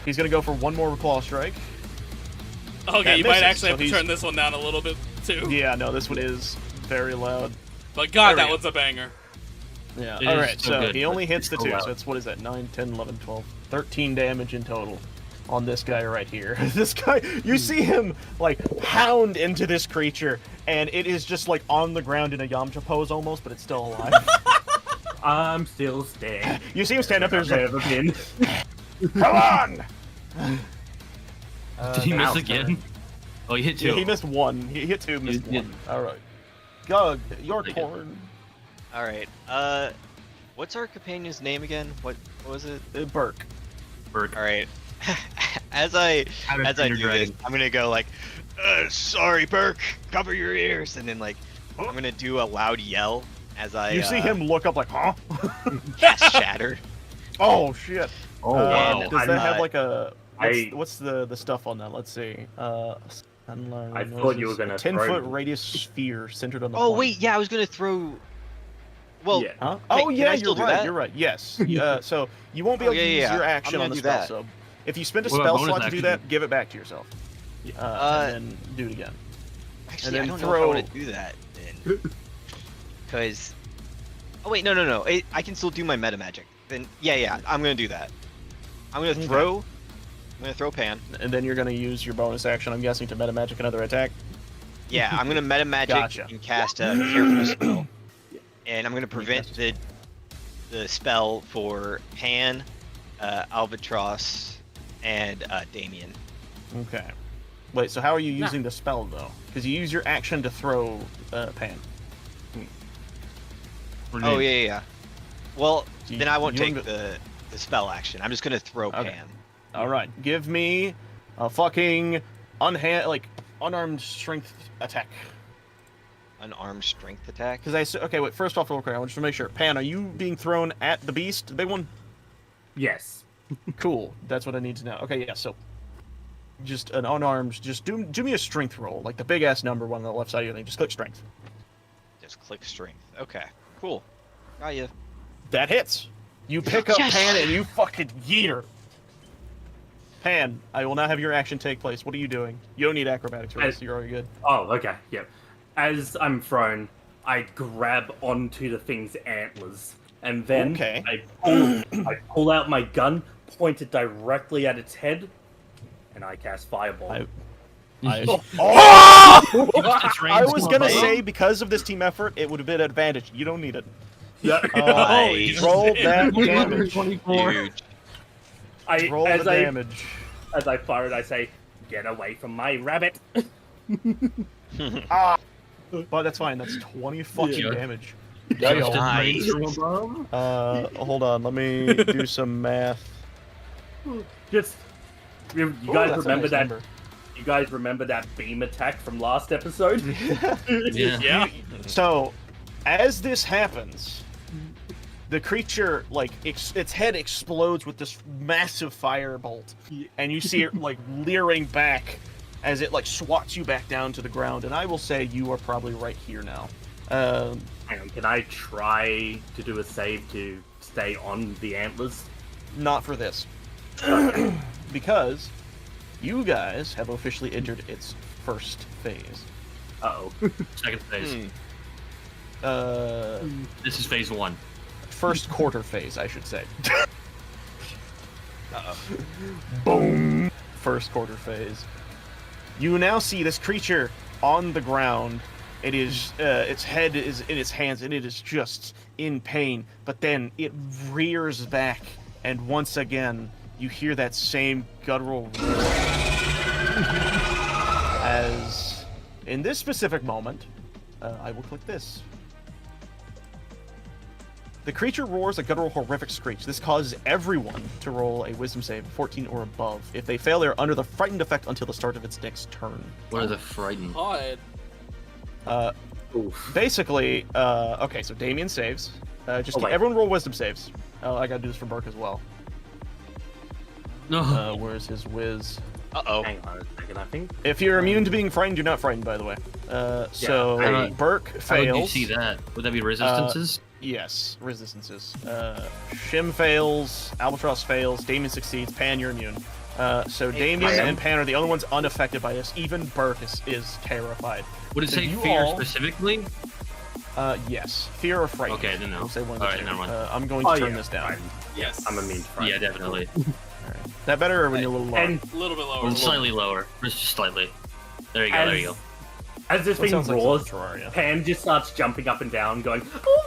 He's gonna go for one more claw strike. Okay, That you might misses, actually have so to turn he's- this one down a little bit too. Yeah, no, this one is very loud. But god, There we that go. one's a banger. Yeah. It All is right, so so good, he but only hits it's the so 2, loud. so it's, what is that? 9, 10, 11, 12, 13 damage in total on this guy right here. This guy, you see him like pound into this creature, and it is just like on the ground in a Yamcha pose almost, but it's still alive. I'm still staying. You see him stand up there, I've just never been. like, come on! Did he miss Al's again? turn. Oh, he hit 2. Yeah, he missed 1. He hit 2, missed He 1. did. All right. Gug, your Pretty good. turn. All right. What's our companion's name again? What was it? Burke. Bird. All right. as I How did do this, Dragon- I'm gonna go like, "Sorry, Burke, cover your ears," and then like, I'm gonna do a loud yell as I. You see him look up like, huh? cast Shatter. Oh, shit. Oh, wow. And Does that have like a... I- What's the stuff on that? Let's see. I thought you were gonna 10-foot throw- radius sphere centered on the Oh point. wait, yeah, I was gonna throw. Well, Yeah. Huh? Hey, Oh can yeah, I still you're do right. that? You're right. Yes. So you won't be Oh, able to yeah, use yeah. your I'm action gonna on the do spell that. sub. If you spend a What about spell bonus slot to do action? that, give it back to yourself. And then do it again. actually, I then don't know if I want to do that then, because. Oh wait, no. I can still do my meta magic. Then yeah, I'm gonna do that. I'm gonna Okay. throw. I'm gonna throw Pan. And then you're gonna use your bonus action. I'm guessing to meta magic another attack. Yeah, I'm gonna meta magic Gotcha. and cast a careful spell, and I'm gonna cast prevent a the spell for Pan, Albatross, and Damien. Okay. Wait. So how are you using the spell though? Because you use your action to throw Pan. Oh yeah. Well, So then I won't you take don't the spell action. I'm just gonna throw Okay. Pan. All right. Give me a fucking unarmed strength attack. An armed strength attack. Because okay, wait. First off, real quick, I want to make sure. Pan, are you being thrown at the beast, the big one? Yes. Cool. That's what I need to know. Okay, yeah. So, just an unarmed. Just do me a strength roll, like the big ass number one on the left side of your thing. Just click strength. Just click strength. Okay. Cool. Got you. That hits. You pick up Yes! Pan and you fucking yeet her. Pan, I will now have your action take place. What are you doing? You don't need acrobatics, right? So you're already good. Oh, okay. Yep. As I'm thrown, I grab onto the thing's antlers, and then Okay. I pull out my gun, point it directly at its head, and I cast Fireball. I was gonna say because of this team effort, it would have been an advantage. You don't need it. Yeah. Nice. Roll that damage. 24. Huge. Roll the damage. As I fire it, I say, "Get away from my rabbit." But that's fine. That's 20 fucking Yeah. damage. Just Nice. from above. Hold on. Let me do some math. Just you Ooh, guys that's a remember nice that? number. You guys remember that beam attack from last episode? Yeah. Yeah. So, as this happens, the creature, like, its head explodes with this massive firebolt, and you see it, like, leering back as it, like, swats you back down to the ground, and I will say you are probably right here now. Hang on, can I try to do a save to stay on the antlers? Not for this. Because you guys have officially entered its first phase. Uh-oh. Second phase. Hmm. This is phase 1. First quarter phase, I should say. Uh-oh. Boom! First quarter phase. You now see this creature on the ground. It is, its head is in its hands, and it is just in pain. But then it rears back, and once again, you hear that same guttural roar. As, in this specific moment, I will click this. The creature roars a guttural, horrific screech. This causes everyone to roll a wisdom save, 14 or above. If they fail, they are under the frightened effect until the start of its next turn. What are the frightened? God. Basically, okay, so Damien saves. wait. Everyone roll wisdom saves. Oh, I gotta do this for Burke as well. No. Where's his whiz? Uh-oh. Hang on a second, I think. If you're immune to being frightened, you're not frightened, by the way. So Burke How would you fails. see that? Would that be resistances? Yes, resistances. Shim fails, Albatross fails, Damien succeeds, Pan, you're immune. So Damien Pan. and Pan are the only ones unaffected by this. Even Burke is terrified. Would it so say you fear all- specifically? Yes. Fear or frightened. Okay, then no. We'll say one of the Alright, two. never mind. I'm going to turn yeah, this down. fine. Yes. I'm immune to fright. Yeah, definitely. Alright. That better or when you're a little lower? And A little bit lower. Or slightly lower. Just slightly. There you go, there you go. as this That thing sounds like roars, some Terraria. Pan just starts jumping up and down, going,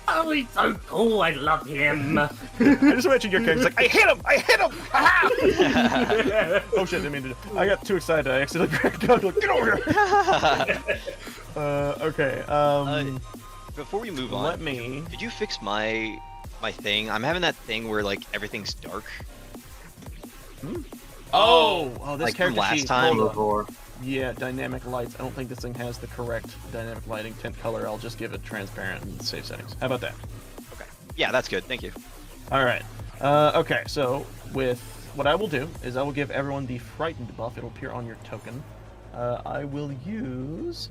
"Oh, he's so cool! I love him!" I just mentioned your character's like, I hit him! I hit him! Aha! Oh shit, I mean, I got too excited. I accidentally grabbed the gun. Like, get over here! Okay, Before we move on, let me... could you fix my thing? I'm having that thing where like everything's dark. Oh, this Like from character last sheet. time? Hold on. Roar. Yeah, dynamic lights. I don't think this thing has the correct dynamic lighting tint color. I'll just give it transparent and save settings. How about that? Okay. Yeah, that's good. Thank you. All right. Okay, so with what I will do is I will give everyone the frightened buff. It'll appear on your token. I will use.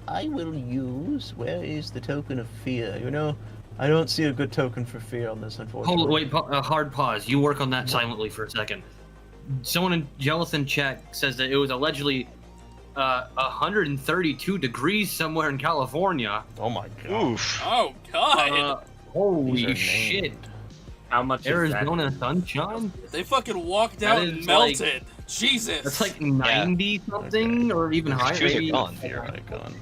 Where is the token of fear? You know, I don't see a good token for fear on this, unfortunately. Hold, wait, hard pause. You work on that silently for a second. Someone in Jelithan chat says that it was allegedly 132 degrees somewhere in California. Oh my god. Oof. Oh God. These are Holy shit. named. How much Arizona sunshine? They fucking walked That out is and like- melted. Jesus. That's like 90 something or even Your higher. shoes are Maybe. gone. Fear icon.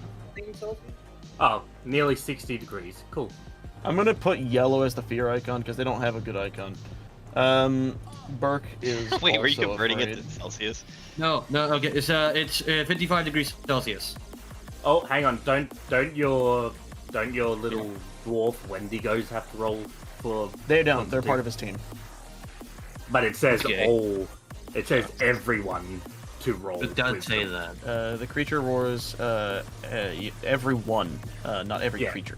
Oh, nearly 60 degrees. Cool. I'm gonna put yellow as the fear icon because they don't have a good icon. Burke is. Wait, were you also converting afraid. it to Celsius? No, okay. It's 55 degrees Celsius. Oh, hang on. Don't your little dwarf Wendigos have to roll for? They don't. They're part of his team. But it says Okay. all. It says everyone to roll. It does with say them. that. The creature roars. Every one, not every Yeah. creature.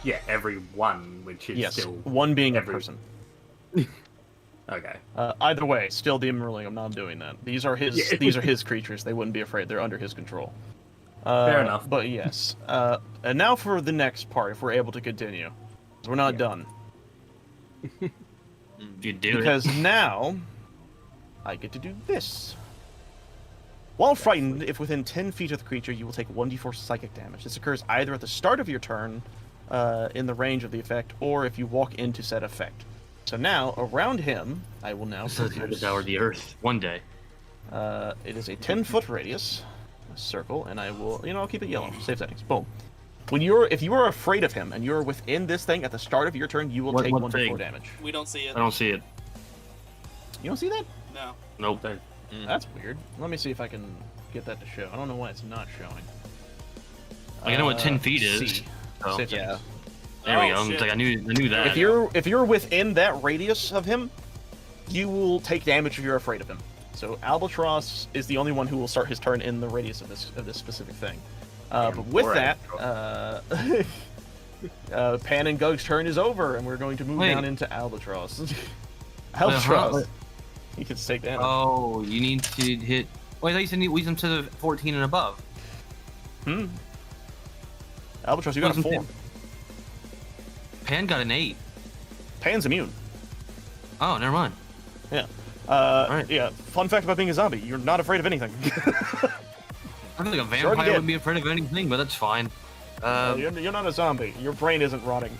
Yeah, everyone, which is Yes, still one being every- a person. okay. Either way, still demon ruling. I'm not doing that. These are his. Yeah. These are his creatures. They wouldn't be afraid. They're under his control. Fair enough. But yes. And now for the next part, if we're able to continue, 'cause we're not done. You do Because now, I get to do this. While frightened, if within 10 feet of the creature, you will take 1d4 psychic damage. This occurs either at the start of your turn, in the range of the effect, or if you walk into said effect. So now, around him, I will now it. So to produce... devour the earth one day. It is a 10-foot radius. circle, and I will, I'll keep it yellow. Save settings. Boom. If you are afraid of him and you're within this thing at the start of your turn, you will take 1d4 damage. We don't see it. I don't see it. You don't see that? No. Nope. That's weird. Let me see if I can get that to show. I don't know why it's not showing. I know what 10 feet is. C. Oh. Save Yeah. settings. There we Oh, go. shit. It's like I knew that. If you're within that radius of him, you will take damage if you're afraid of him. So Albatross is the only one who will start his turn in the radius of this specific thing. But with that, Pan and Gug's turn is over, and we're going to move down into Albatross. Albatross, he can take damage. Oh, you need to hit. Wait, I thought you said wisdom to the 14 and above. Albatross, you got a 4. Pan got an 8. Pan's immune. Oh, never mind. Yeah. Alright. Yeah. Fun fact about being a zombie: you're not afraid of anything. I feel like a vampire wouldn't be afraid of anything, but that's fine. You're not a zombie. Your brain isn't rotting.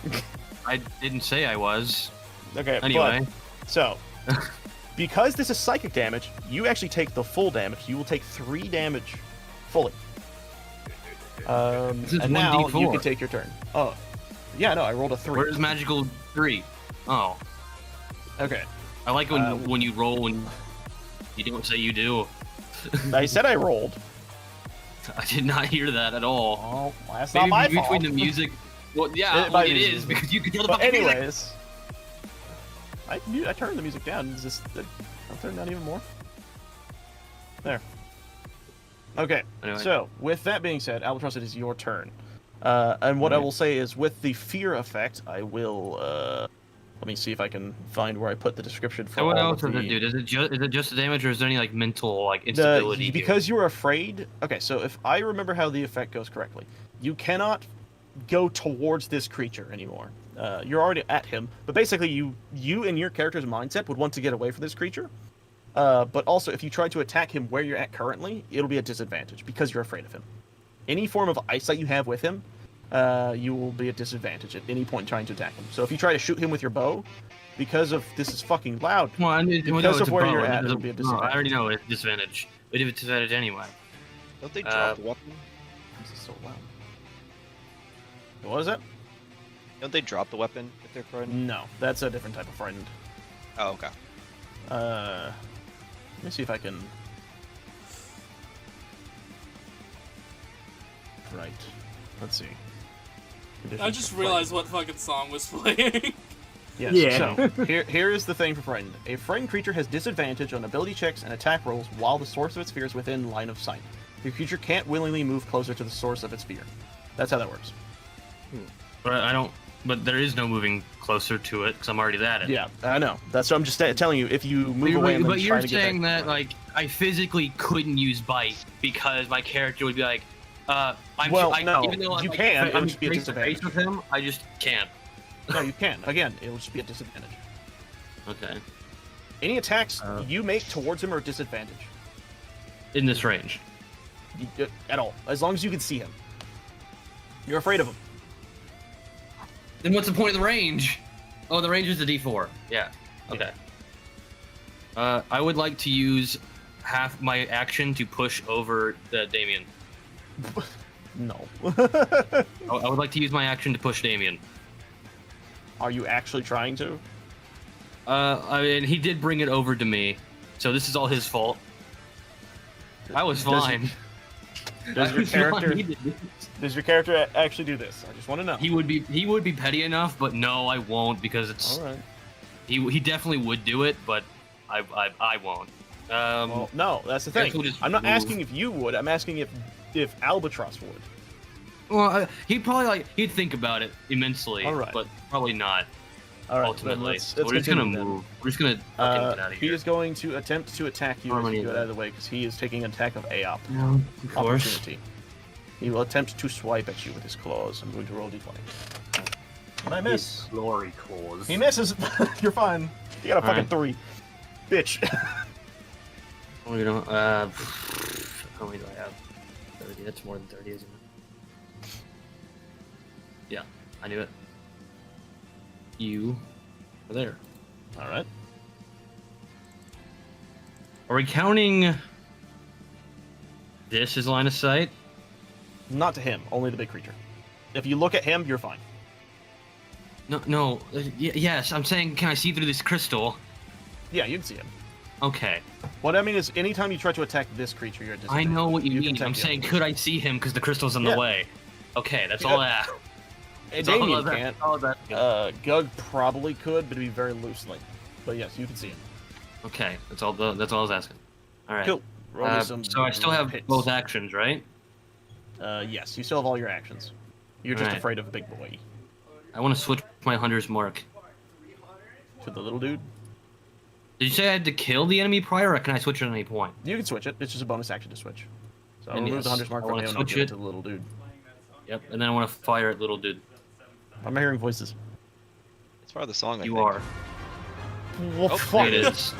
I didn't say I was. Okay. Anyway. So, because this is psychic damage, you actually take the full damage. You will take 3 damage fully. This is And now 1d4. you can take your turn. Oh, yeah, no, I rolled a 3. Where's magical 3? Oh, Okay. I like when you roll and you don't say you do. I said I rolled. I did not hear that at all. Oh, that's Maybe not my between fault. the music. Well, yeah, It well, might it be. is because you control the But fucking music. anyways, I turned the music down. Is this? I'll turn it down even more. There. Okay. Anyway. So with that being said, Albatross, it is your turn. And what I will say is, with the fear effect, I will. Let me see if I can find where I put the description for So what all else of does the... it do? Is it just the damage, or is there any like mental like instability? Because you're afraid. Okay, so if I remember how the effect goes correctly, you cannot go towards this creature anymore. You're already at him, but basically you in your character's mindset would want to get away from this creature. But also, if you try to attack him where you're at currently, it'll be a disadvantage because you're afraid of him. Any form of eyesight you have with him, you will be at disadvantage at any point trying to attack him. So if you try to shoot him with your bow, because of this is fucking loud. Well, I mean, Because of where you're at, it'll be a I disadvantage. already know it's disadvantage. But if it's disadvantage anyway. Don't they drop the weapon? This is so loud. What is that? Don't they drop the weapon if they're frightened? No, that's a different type of frightened. Oh, okay. Let me see if I can. Right. Let's see. I just realized what fucking song was playing. Yes. Yeah. So here is the thing for frightened. A frightened creature has disadvantage on ability checks and attack rolls while the source of its fear is within line of sight. The creature can't willingly move closer to the source of its fear. That's how that works. But I don't. But there is no moving closer to it because I'm already at it. Yeah, I know. That's what I'm just telling you. If you move away, and then But try you're to get saying back, that like I physically couldn't use bite because my character would be like, Well, no, no, even though you I'm, can, Like, it'll I'm just be a face to face disadvantage. with him, I just can't. no, you can. Again, it'll just be a disadvantage. Okay. Any attacks you make towards him are disadvantage. In this range. At all, as long as you can see him. You're afraid of him. Then what's the point of the range? Oh, the range is the D4. Yeah. Okay. I would like to use half my action to push over the Damien. No. I would like to use my action to push Damien. Are you actually trying to? I mean, he did bring it over to me, so this is all his fault. I was fine. Does I your was fine. character He did this. does your character actually do this? I just want to know. He would be petty enough, but no, I won't because it's. All right. He definitely would do it, but I won't. Well, no, that's the guess thing. we'll just I'm not move. asking if you would. I'm asking if Albatross would. Well, he'd probably he'd think about it immensely, All right. but probably not. All right. Ultimately, then let's So we're just gonna continue then. move. We're just gonna fucking get out of He here. is going to attempt to attack you How as many you of get out them? of the way because he is taking an attack of AOP. Of course. Opportunity. He will attempt to swipe at you with his claws. I'm going to roll d20. And I miss. His glory claws. He misses. You're fine. You got a fucking 3. Bitch. Oh, you know, how many do I have? 30. That's more than 30, isn't it? Yeah, I knew it. You are there. All right. Are we counting this is line of sight? Not to him, only the big creature. If you look at him, you're fine. No. Yes, I'm saying, can I see through this crystal? Yeah, you can see him. Okay. What I mean is, anytime you try to attack this creature, you're at I disadvantage. know what you mean. can I'm take saying, the could I see him because the crystal's in the Yeah. way? Okay, that's Yeah. all I ask. And That's all Damien I- can't. all that- Gug probably could, but it'd be very loosely. But yes, you can see him. Okay, that's all I was asking. All right. Cool. Roll me some So I still have hits. both actions, right? Yes, you still have all your actions. You're just Alright. afraid of a big boy. I want to switch my hunter's mark. To the little dude. Did you say I had to kill the enemy prior, or can I switch at any point? You can switch it. It's just a bonus action to switch. So I'll And remove yes, the hunter's mark I from wanna him and I'll switch give it it. to the little dude. Yep, and then I want to fire at little dude. I'm hearing voices. It's part of the song. I You think. are. Well, Oh, fuck It is.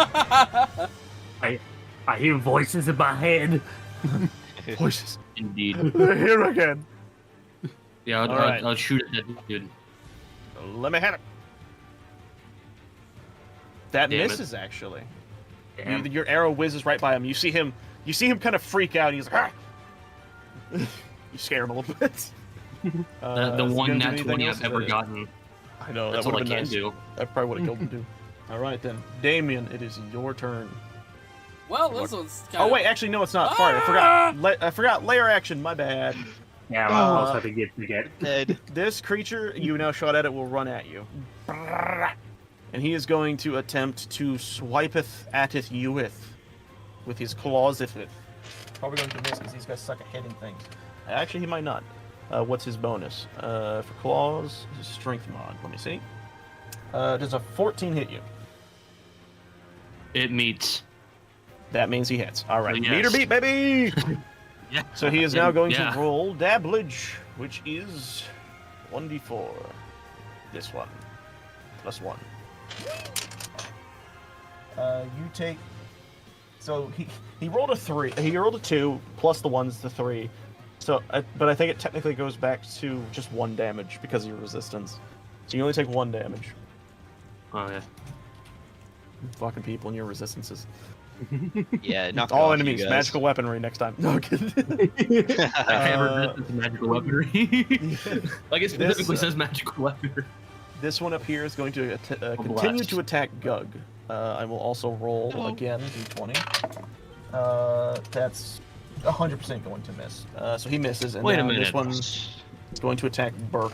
I hear voices in my head. Voices. Indeed. They're here again. Yeah, All right. I'll shoot at that dude. Let me hit it. That Damn it. misses actually. Damn. Your arrow whizzes right by him. You see him kind of freak out. He's like, ah! You scare him a little bit. The is he one gonna do nat anything 20 else? I've ever gotten. I know That's that all I would have can been nice. do. That probably would have killed him too. All right then, Damien, it is your turn. Well, this one's kind Oh of... wait, actually no, it's not. Sorry, I Ah! forgot. I forgot layer action. My bad. Yeah, I almost had to get. Dead. This creature you now shot at it will run at you, and he is going to attempt to swipeth at it you with his claws if it. Probably going to miss because these guys suck at hitting things. Actually, he might not. What's his bonus? For claws, his strength mod. Let me see. Does a 14 hit you? It meets. That means he hits. All right, Yes. meter beat, baby. Yeah. So he is now going Yeah. to roll dabblage, which is 1d4. This one. Plus 1. You take... So he rolled a 3. He rolled a 2, plus the 1's the 3. So, but I think it technically goes back to just 1 damage because of your resistance. So you only take 1 damage. Oh yeah. Fucking people and your resistances. Yeah, knock it All off, enemies, you guys. magical weaponry next time. No, I'm kidding. I ever resistance to magical weaponry. Like it specifically This, says magical weaponry. This one up here is going to continue to attack Gug. I will also roll again, d20. That's 100% going to miss. So he misses, and Wait a now minute. this one's going to attack Burke.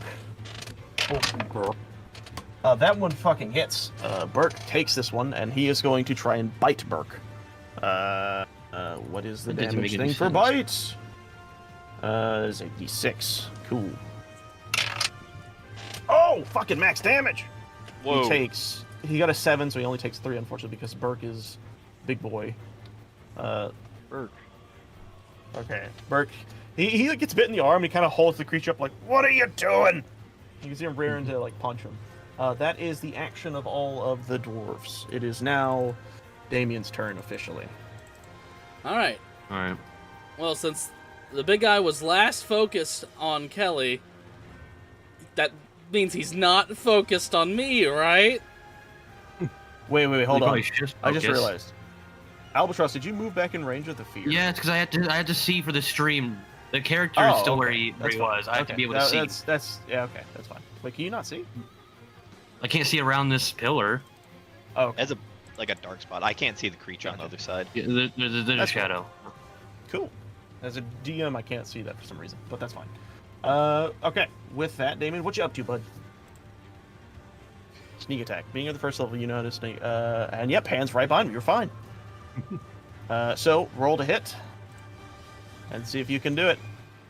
That one fucking hits. Burke takes this one, and he is going to try and bite Burke. What is the That doesn't damage make any thing for sense. bite? Is a d6. Cool. Oh, fucking max damage! Whoa. He got a 7, so he only takes 3, unfortunately, because Burke is big boy. Burke. Okay. Burke, he gets bit in the arm, and he kind of holds the creature up like, what are you doing? You can see him rearing to, like, punch him. That is the action of all of the dwarves. It is now Damien's turn, officially. All right. All right. Well, since the big guy was last focused on Kely, that means he's not focused on me, right? Wait, hold on. Probably should I just focus. realized. Albatross, did you move back in range of the fear? Yeah, it's because I had to see for the stream. The character is still where he That's fine. was. I have to be able to see. That's yeah, okay, that's fine. Wait, can you not see? I can't see around this pillar. Oh, okay. As a dark spot. I can't see the creature on the other side. Yeah, there's a That's shadow. Cool. As a DM, I can't see that for some reason, but that's fine. Okay. With that, Damien, what you up to, bud? Sneak attack. Being at the first level, you know how to sneak. And yep, hands right behind me. You're fine. So roll to hit, and see if you can do it.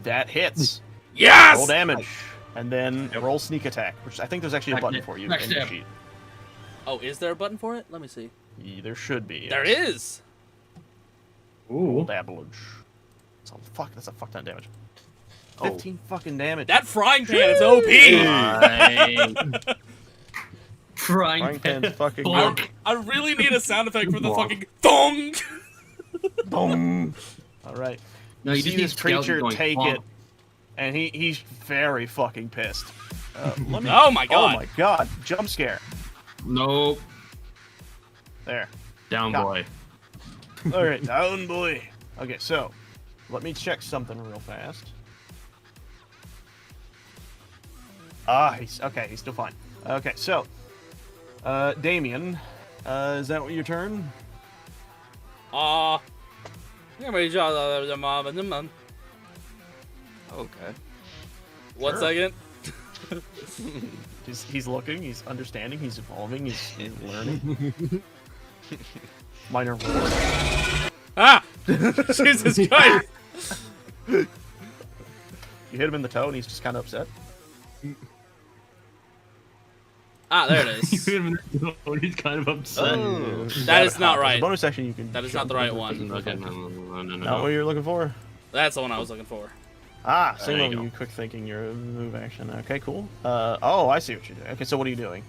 That hits. Yes! Roll damage, and then roll sneak attack, which I think there's actually a button for you in Next your step. sheet. Oh, is there a button for it? Let me see. Yeah, there should be. There yes. is. Roll Ooh. dabblage. That's a fuck ton of damage. Oh. 15 fucking damage. That frying pan is OP. Frying Frying pan. pan's fucking Bonk. good. I really need a sound effect for the Bonk. fucking thong. Boom. All right. No, you you see just need this creature skeleton going take bonk. it, and he's very fucking pissed. Let me, Oh my god. Oh my god! Jump scare. Nope. There. Down Got boy. All right, down boy. Okay, so let me check something real fast. Ah, he's okay. He's still fine. Okay, so, Damien, is that your turn? Okay. One Sure. second. He's looking. He's understanding. He's evolving. He's learning. Minor role. Ah! Jesus Christ! You hit him in the toe, and he's just kind of upset. Ah, there it is. He's kind of upset. Oh. That is not As a right. bonus action, you can. That is not jump the right into one. thinking Okay, effective. no. Not what you're looking for. That's the one I was looking for. Ah, same There one. you go. You quick thinking your move action. Okay, cool. Oh, I see what you're doing. Okay, so what are you doing?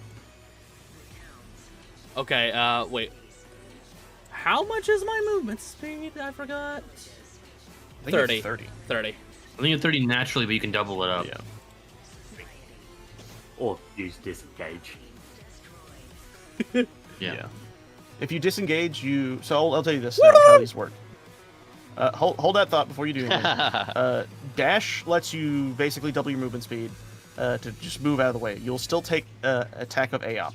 Okay, wait. How much is my movement speed? I forgot. I think 30. it's 30. 30. I think it's 30 naturally, but you can double it up. Yeah. Or use disengage. Yeah. If you disengage, you. So I'll tell you this how these work. Hold that thought before you do anything. Dash lets you basically double your movement speed to just move out of the way. You'll still take attack of AOP.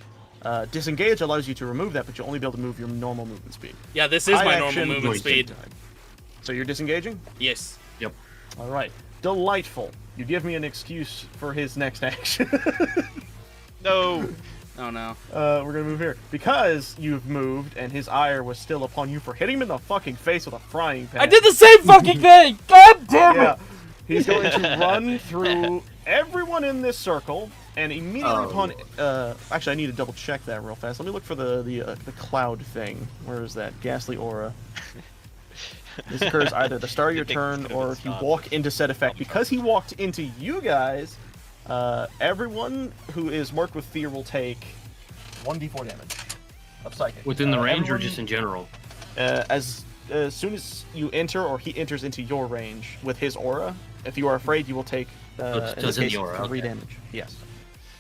Disengage allows you to remove that, but you'll only be able to move your normal movement speed. Yeah, this is High my normal action, movement voice speed. time. So you're disengaging? Yes. Yep. All right. Delightful. You give me an excuse for his next action. No. Oh no. We're gonna move here because you've moved, and his ire was still upon you for hitting him in the fucking face with a frying pan. I did the same fucking thing! God damn it! Yeah. He's going to run through everyone in this circle, and immediately upon. Actually, I need to double check that real fast. Let me look for the cloud thing. Where is that? Ghastly aura. This occurs either at the start of your turn or if you walk into said effect. Because he walked into you guys, everyone who is marked with fear will take 1d4 damage of psychic. Within the range or everyone- just in general? as soon as you enter or he enters into your range with his aura, if you are afraid, you will take it's in still this in case, the aura, 3 okay. damage. Yes.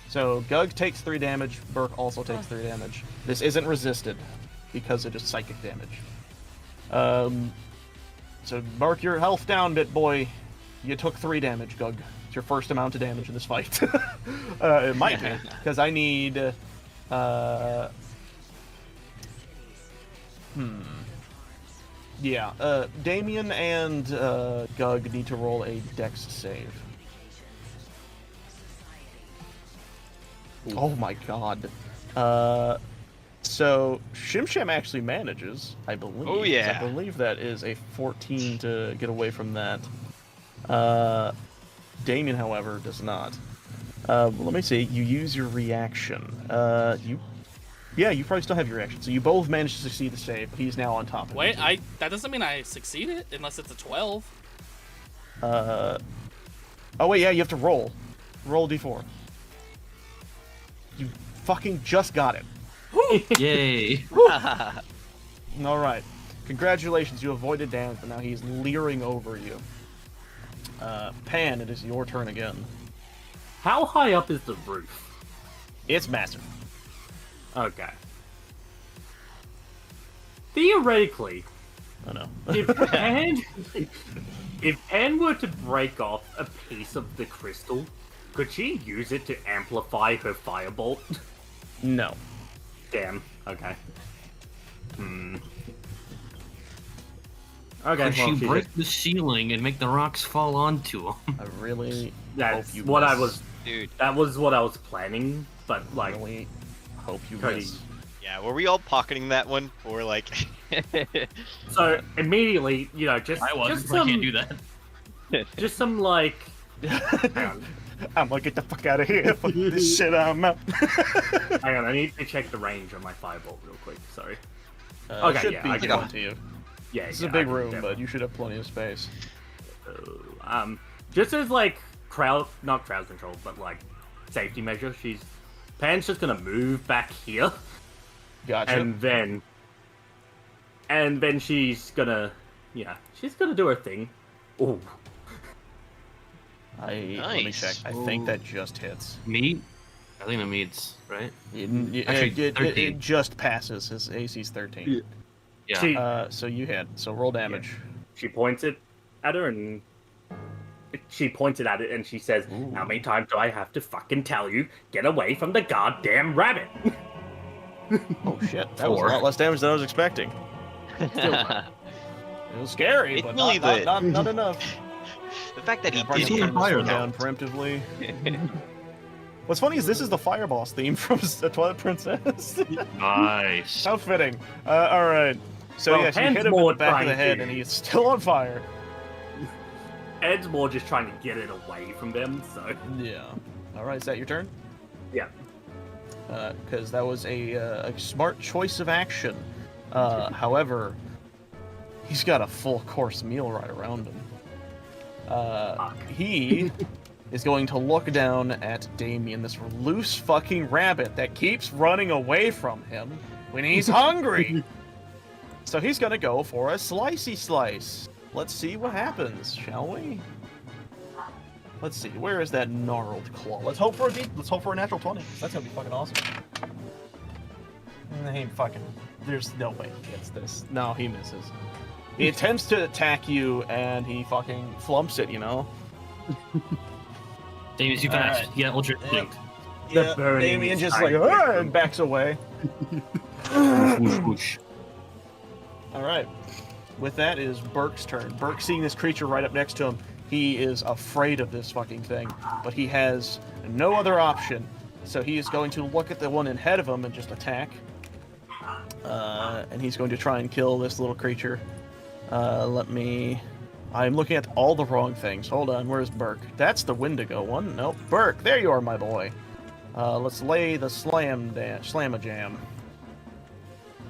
So Gug takes 3 damage. Burke also takes 3 damage. This isn't resisted because it is psychic damage. So mark your health down, bit boy. You took 3 damage, Gug. It's your first amount of damage in this fight. It might be because I need. Yeah, Damien and Gug need to roll a dex save. Oh my god. So Shimsham actually manages, I believe. Oh, yeah. I believe that is a 14 to get away from that. Damien, however, does not. Let me see. You use your reaction. Yeah, you probably still have your reaction. So you both managed to succeed the save, but he's now on top of you. Wait, that doesn't mean I succeeded unless it's a 12. Oh wait, yeah, you have to roll. Roll d4. You fucking just got it. Yay. All right. Congratulations, you avoided damage, but now he's leering over you. Pan, it is your turn again. How high up is the roof? It's massive. Okay. Theoretically, I know. if Pan were to break off a piece of the crystal, could she use it to amplify her firebolt? No. Damn. Okay. Okay. Could well, she she break just- the ceiling and make the rocks fall onto him? I really That's hope you what miss. I was. Dude. That was what I was planning, but like, Really hope you Cody. miss. Yeah, were we all pocketing that one? Or like... so immediately, just I was. just I some, can't do that. just some like. Hang on. I'm gonna get the fuck out of here. Fuck this shit, I'm out. Hang on, I need to check the range on my firebolt real quick. Sorry. Okay, should yeah, be I given got- to you. Yeah, This is yeah, a big I can room, but definitely- you should have plenty of space. Just as like not crowd control, but like safety measure, Pan's just gonna move back here, Gotcha. and then she's gonna do her thing. Oh, Let me Nice. check. I think that just hits. Meat? I think that meats, right? Actually, It 13. just passes. His AC's 13. Yeah. She So you hit. So roll damage. she points it at her, and she pointed at it, and she says, "How many times do I have to fucking tell you? Get away from the goddamn rabbit!" Oh shit, that was a 4. lot less damage than I was expecting. It was scary, It's but really not enough. The fact that he Probably did turn it. this one down preemptively. What's funny is this is the fire boss theme from the Twilight Princess. Nice. How fitting. All right. So Well, yeah, she Pen's hit him in more the back of trying the head, to- and he's still on fire. Ed's more just trying to get it away from them, so Yeah. All right, is that your turn? yeah. Because that was a smart choice of action. However, he's got a full course meal right around him. He is going to look down at Damien, this loose fucking rabbit that keeps running away from him when he's hungry. So he's gonna go for a slicey slice. Let's see what happens, shall we? Let's see, where is that gnarled claw? Let's hope for a natural 20. That's gonna be fucking awesome. He fucking, there's no way he gets this. No, he misses. He attempts to attack you, and he fucking flumps it, you know? Damien's too fast. Alright. Yeah, ultra Yep. The Yeah, burning Damien is just tight. like, "Ah," and backs away. whoosh, whoosh. Alright. With that is Burke's turn. Burke, seeing this creature right up next to him, he is afraid of this fucking thing, but he has no other option. So he is going to look at the one ahead of him and just attack. And he's going to try and kill this little creature. I'm looking at all the wrong things. Hold on, where's Burke? That's the Wendigo one. Nope. Burke, there you are, my boy. Let's lay the slam-a-jam.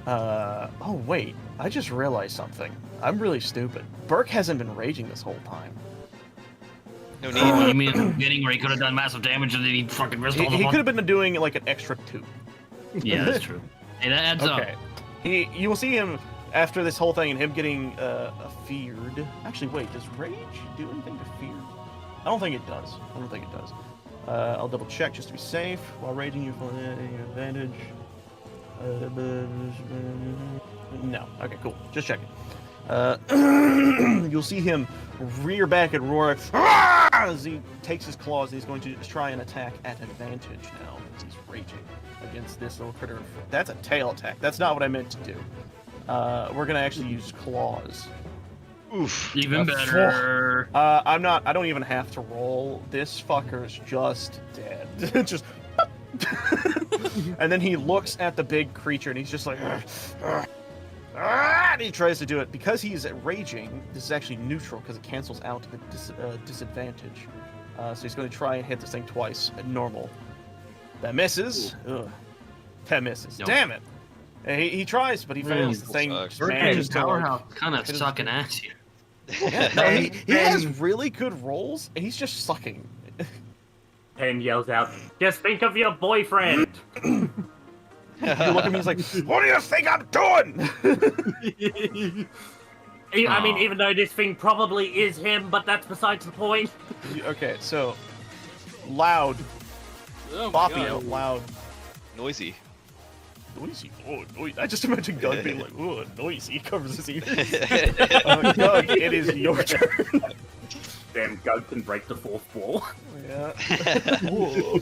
Oh wait, I just realized something. I'm really stupid. Burke hasn't been raging this whole time. No Oh, need. you mean at the beginning where he could have done massive damage and then he fucking risked all the He fun? could have been doing like an extra 2. Yeah, that's true. Hey, that adds Okay. up. You will see him after this whole thing and him getting feared. Actually, wait, does rage do anything to fear? I don't think it does. I'll double check just to be safe. While raging, you find your advantage. No. Okay, cool. Just checking. You'll see him rear back and roar as he takes his claws. He's going to try and attack at advantage now. He's raging against this little critter. That's a tail attack. That's not what I meant to do. We're gonna actually use claws. Oof. Even better. I don't even have to roll. This fucker's just dead. Just. And then he looks at the big creature and he's just like, and he tries to do it. Because he's raging, this is actually neutral because it cancels out the disadvantage. So he's going to try and hit this thing twice at normal. That misses. Ugh. That misses. Nope. Damn it. He tries, but he fails. The thing sucks. manages to, like, Powerhouse kind of hit his- sucking ass here. Yeah, no, he has really good rolls, and he's just sucking. Pen yells out, "Just think of your boyfriend!" You look at me, he's like, "What do you think I'm doing?" I mean, even though this thing probably is him, but that's besides the point. Okay, so loud, Oh my boppy God. out loud, Noisy. noisy. Oh, noisy. I just imagine Doug being like, "Oh, noisy," covers his ears. Doug, it is your turn. Damn, Goat can break the fourth wall. Yeah. Whoa.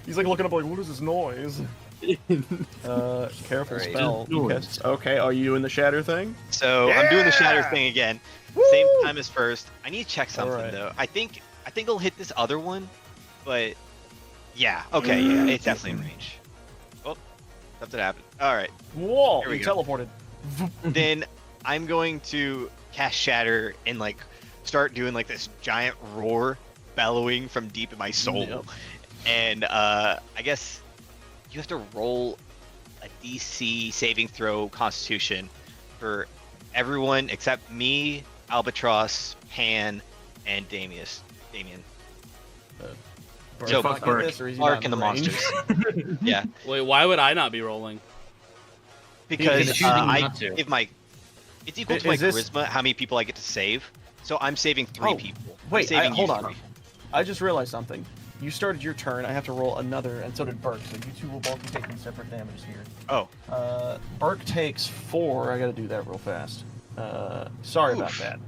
He's like looking up, like, "What is this noise?" Careful Alright. spell. Noise. Yes. Okay, are you in the shatter thing? So I'm doing the shatter Yeah! thing again. Woo! Same time as first. I need to check something Alright. though. I think it'll hit this other one, but yeah. Okay, yeah, it's definitely in range. Oh, something happened. All right. Whoa! Here we He go. teleported. Then I'm going to cast Shatter and like start doing like this giant roar bellowing from deep in my soul. Yep. And I guess you have to roll a DC saving throw Constitution for everyone except me, Albatross, Pan, and Damien. So, Burke Burke. this, or is he Ark not and the in range? monsters. Yeah, Wait, why would I not be rolling? because choosing I not to. give my it's equal to my Is this- charisma, how many people I get to save. So I'm saving 3 Oh, people. I'm wait, saving hold you on. 3. I just realized something. You started your turn. I have to roll another, and so did Burke. So you two will both be taking separate damage here. Oh, Burke takes 4. I gotta do that real fast. Sorry about Oof. that.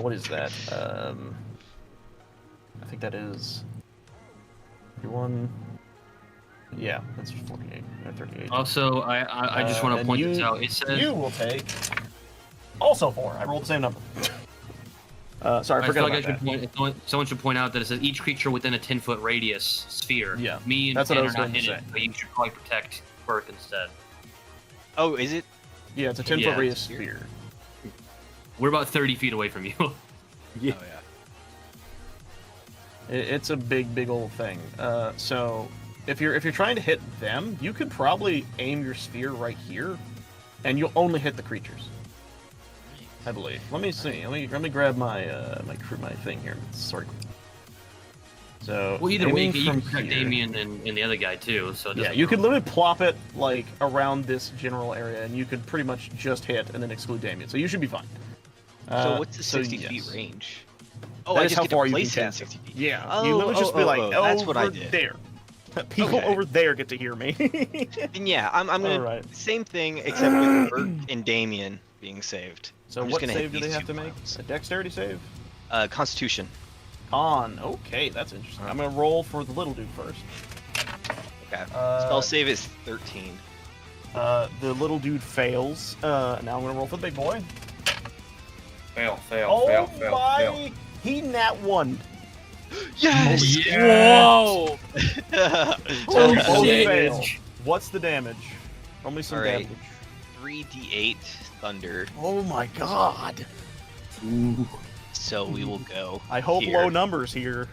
What is that? I think that is 41. Yeah, that's 48 or 38. Also, I just want to and point you, this out. It says you will take also 4. I rolled the same number. Sorry, I I feel forgot like about that. someone should point out that it says each creature within a 10-foot radius sphere. Yeah, Me and that's what I Pan was are not going to hidden, say. but you should probably protect Burke instead. Oh, is it? Yeah, it's a 10-foot Yeah. radius sphere. We're about 30 feet away from you. Yeah. Oh, yeah. It's a big old thing. So if you're trying to hit them, you could probably aim your spear right here, and you'll only hit the creatures. I believe. Let me see. Let me grab my my thing here. Sorry. So Well, either way, aiming you can from protect here- Damien and the other guy too. So it Yeah, doesn't you could really- literally plop it like around this general area, and you could pretty much just hit and then exclude Damien. So you should be fine. So what's the so 60 feet yes. range? Oh, That I is just how get to far you place can it at cast it. 60 feet. Yeah, Oh, you literally just be like, that's what I over did. there. People Okay. over there get to hear me. And yeah, I'm gonna Alright. same thing except with Burke and Damien being saved. So I'm just what gonna save hit do they these have to two make? clowns. A dexterity save? Constitution. On. Okay, that's interesting. I'm gonna roll for the little dude first. Okay. Uh, Spell save is 13. The little dude fails. Now I'm gonna roll for the big boy. Fail, fail, Oh fail, fail, my! fail. He nat one. Yes! Whoa! So Oh, both shit. fail. What's the damage? Roll me some Alright. damage. 3d8 thunder. Oh my god! Ooh. So we will go. I hope here. low numbers here.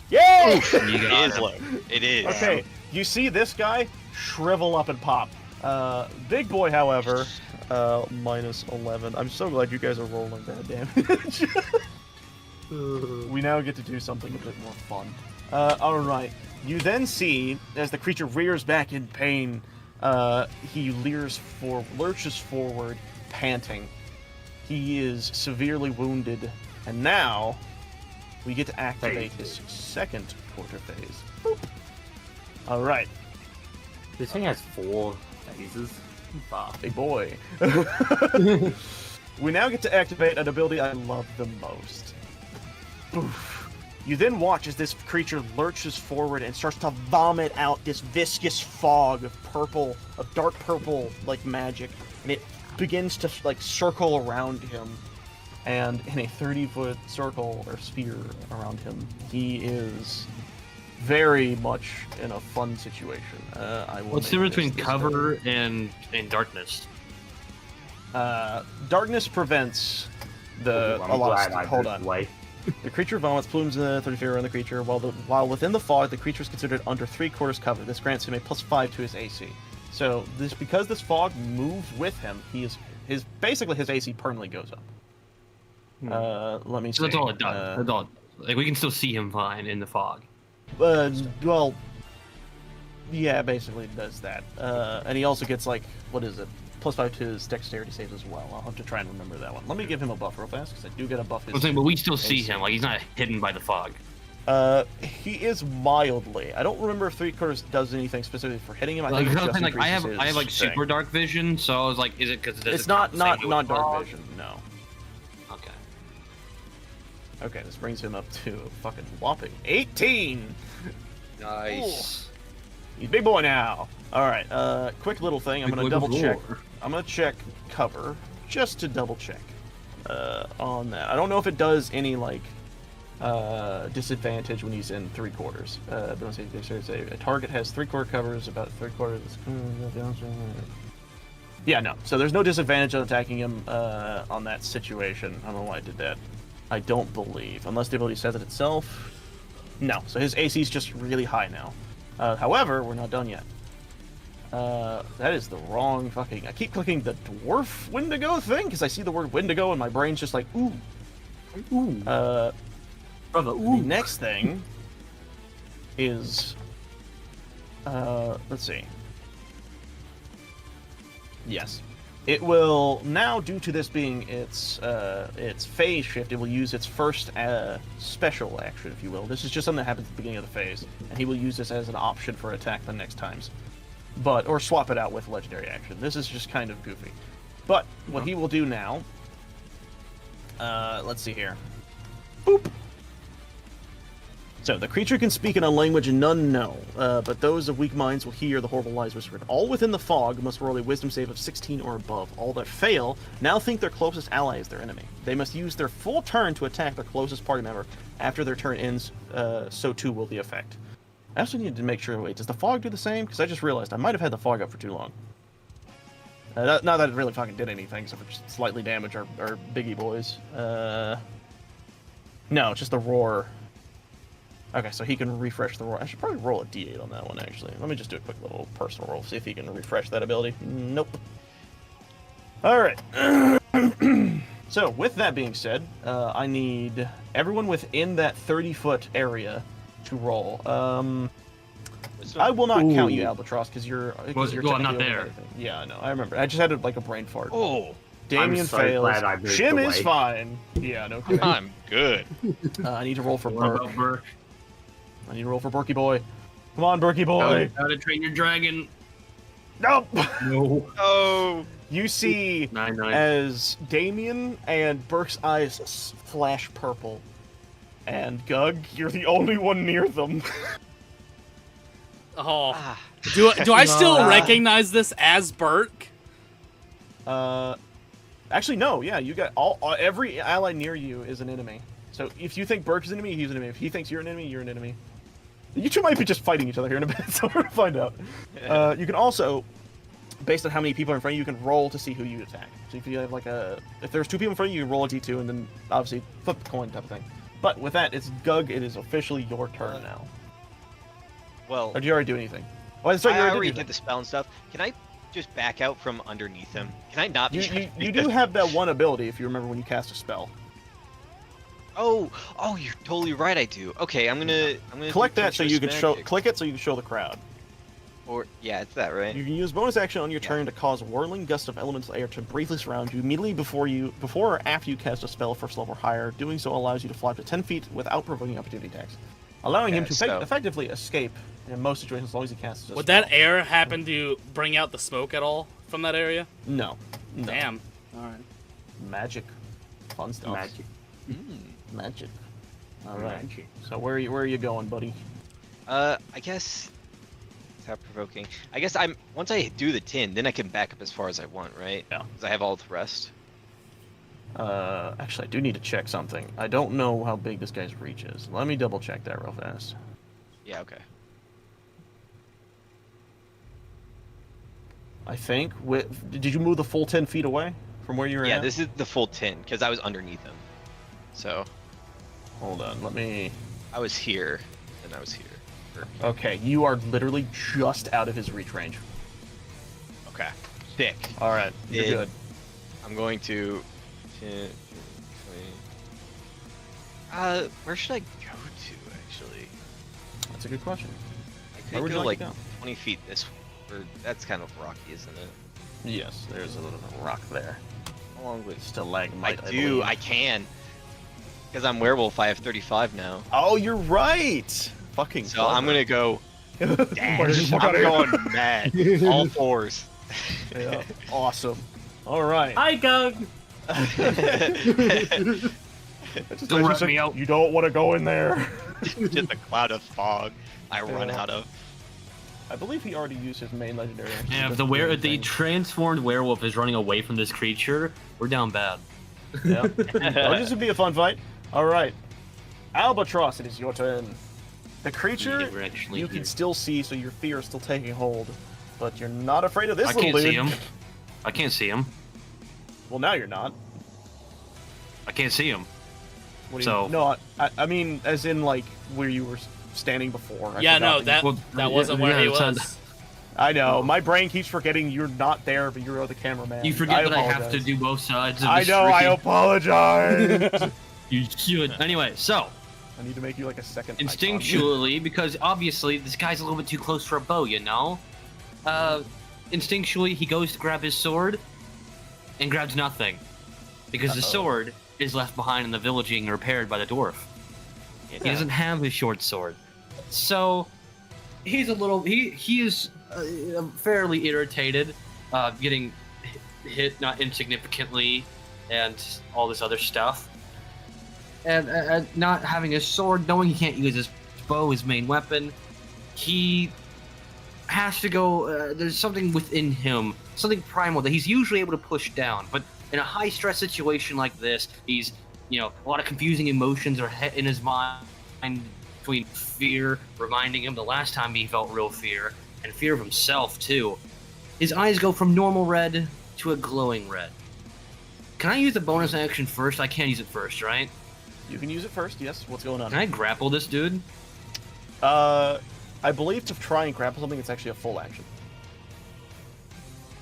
Yay! You It got is him. low. It is. Okay, you see this guy shrivel up and pop. Big boy, however, minus 11. I'm so glad you guys are rolling that damage. We now get to do something a bit more fun. Alright. You then see, as the creature rears back in pain, he lurches forward, panting. He is severely wounded, and now we get to activate his second quarter phase. Boop. Alright, This thing has 4 phases. Fuck. big boy. We now get to activate an ability I love the most. Boof. You then watch as this creature lurches forward and starts to vomit out this viscous fog of purple, of dark purple, like magic, and it begins to like circle around him. And in a 30-foot circle or sphere around him, he is very much in a fun situation. I will What's the make difference between this cover and darkness? darkness prevents the I'm a lot glad of I hold moved on. away. The creature vomits plumes 30 feet around the creature. While within the fog, the creature is considered under 3/4 cover. This grants him a +5 to his AC. So because this fog moves with him, basically his AC permanently goes up. Let me see. So that's all it does. That's all. Like we can still see him fine in the fog. Well, yeah, basically it does that. And he also gets like, what is it? +5 to his dexterity saves as well. I'll have to try and remember that one. Let me give him a buff real fast, because I do get a buff. I'm saying, but we still see AC. him. Like he's not hidden by the fog. He is mildly. I don't remember if 3/4 does anything specifically for hitting him. I Like, think it just like I have increases like his super thing. dark vision, so I was like, is it because It's not dark vision. No. Okay. Okay, this brings him up to a fucking whopping 18. Nice. He's big boy now. All right. Quick little thing. I'm Big gonna boy double check. galore. I'm gonna check cover just to double check on that. I don't know if it does any like disadvantage when he's in 3/4. Don't say a target has 3/4 covers, about 3/4. Yeah, no. So there's no disadvantage on attacking him on that situation. I don't know why I did that. I don't believe, unless the ability says it itself. No. So his AC is just really high now. However, we're not done yet. That is the wrong fucking... I keep clicking the dwarf Wendigo thing, because I see the word Wendigo and my brain's just like, ooh. Ooh. Brother, The ooh. next thing is... let's see. Yes. It will, now due to this being its phase shift, it will use its first special action, if you will. This is just something that happens at the beginning of the phase, and he will use this as an option for attack the next times. Or swap it out with legendary action. This is just kind of goofy. But what he will do now Let's see here. Boop. So, the creature can speak in a language none know, but those of weak minds will hear the horrible lies whispered. All within the fog must roll a wisdom save of 16 or above. All that fail now think their closest ally is their enemy. They must use their full turn to attack their closest party member. After their turn ends, so too will the effect. I also need to make sure, wait, does the fog do the same? Because I just realized I might have had the fog up for too long. Not that it really fucking did anything, except for just slightly damage our biggie boys. No, just the roar. Okay, so he can refresh the roar. I should probably roll a d8 on that one, actually. Let me just do a quick little personal roll, see if he can refresh that ability. Nope. Alright. So, with that being said, I need everyone within that 30-foot area to roll. I will not count you, Albatross, because you're I'm not there. Everything. Yeah, I know. I remember. I just had like a brain fart. Oh, Damien I'm so fails. glad I moved Shim is away. fine. Yeah, no kidding. I'm good. I need to roll for What Burke. about Burke? I need to roll for Berkey boy. Come on, Berkey boy. How to Train Your Dragon. Nope. No. Oh, You see 9-9. as Damien and Burke's eyes flash purple. And Gug, you're the only one near them. Oh, ah. do I still recognize this as Burke? Actually, no. Yeah, you got every ally near you is an enemy. So if you think Burke is an enemy, he's an enemy. If he thinks you're an enemy, you're an enemy. You two might be just fighting each other here in a bit, so we're gonna find out. You can also, based on how many people are in front of you, you can roll to see who you attack. So if you have if there's 2 people in front of you, you can roll a d2 and then obviously flip the coin type of thing. But with that, it's Gug. It is officially your turn now. Well, Or did you already do anything? Oh, sorry, you I already already did did the spell and stuff. Can I just back out from underneath him? Can I not be? You do have that one ability if you remember when you cast a spell. Oh, you're totally right. I do. Okay, I'm gonna Collect do that so you can Control show. Magic. Click it so you can show the crowd. Or yeah, it's that right. You can use bonus action on your Yeah. turn to cause a whirling gust of elemental air to briefly surround you immediately before or after you cast a spell first level or higher. Doing so allows you to fly up to 10 feet without provoking opportunity attacks, allowing him Yeah, to so- effectively escape in most situations as long as he casts a Would spell. that air happen to bring out the smoke at all from that area? No. Damn. All right. Magic. Fun stuff. Magic. Magic. All right. Magic. So where are you going, buddy? I guess. Without provoking. I guess once I do the 10, then I can back up as far as I want, right? Yeah. Because I have all the rest. Actually, I do need to check something. I don't know how big this guy's reach is. Let me double check that real fast. Yeah. Okay. I think. Did you move the full 10 feet away from where you were Yeah, at? this is the full 10 because I was underneath him. So Hold on, let me... I was here, and I was here. Okay, you are literally just out of his reach range. Okay. Thick. Alright, you're Yeah. good. I'm going to. 10, 20. Where should I go to actually? That's a good question. I Where could would go you like like to go? 20 feet this way. Or that's kind of rocky, isn't it? Yes, there's a little rock there. How long would Stalagmite, I believe. I can. Because I'm werewolf, I have 35 now. Oh, you're right! Fucking So I'm gonna go. Dash. I'm going mad. All fours. Yeah, awesome. Alright. Hi, Gug. Don't rat me out. You don't want to go in there. Just a cloud of fog I run Yeah. out of. I believe he already used his main legendary action. And if Doesn't do the anything. transformed werewolf is running away from this creature, we're down bad. Yeah. Oh, this would be a fun fight. Alright. Albatross, it is your turn. The creature We're actually you here. can still see, so your fear is still taking hold. But you're not afraid of this I little can't dude. see him. I can't see him. Well, now you're not. I can't see him. What do So- you, no, I mean, as in, like, where you were standing before. I Yeah, forgot no, you- that Well, that wasn't yeah, where he it's on- was. I know. My brain keeps forgetting you're not there, but you're the cameraman. You forget that I have to apologize. do both sides of I the know, I stream. apologize. You should. Anyway, so I need to make you like a second icon. instinctually, because obviously this guy's a little bit too close for a bow, you know. Instinctually, he goes to grab his sword, and grabs nothing, because the sword is left behind in the village being repaired by the dwarf. He doesn't have his short sword, so he's a little. He is fairly irritated, getting hit not insignificantly, and all this other stuff. not having his sword, knowing he can't use his bow, his main weapon, he has to go. There's something within him, something primal that he's usually able to push down. But in a high stress situation like this, he's, a lot of confusing emotions are in his mind between fear, reminding him the last time he felt real fear, and fear of himself too. His eyes go from normal red to a glowing red. Can I use the bonus action first? I can't use it first, right? You can use it first, yes. What's going on? Can I grapple this dude? I believe to try and grapple something, it's actually a full action.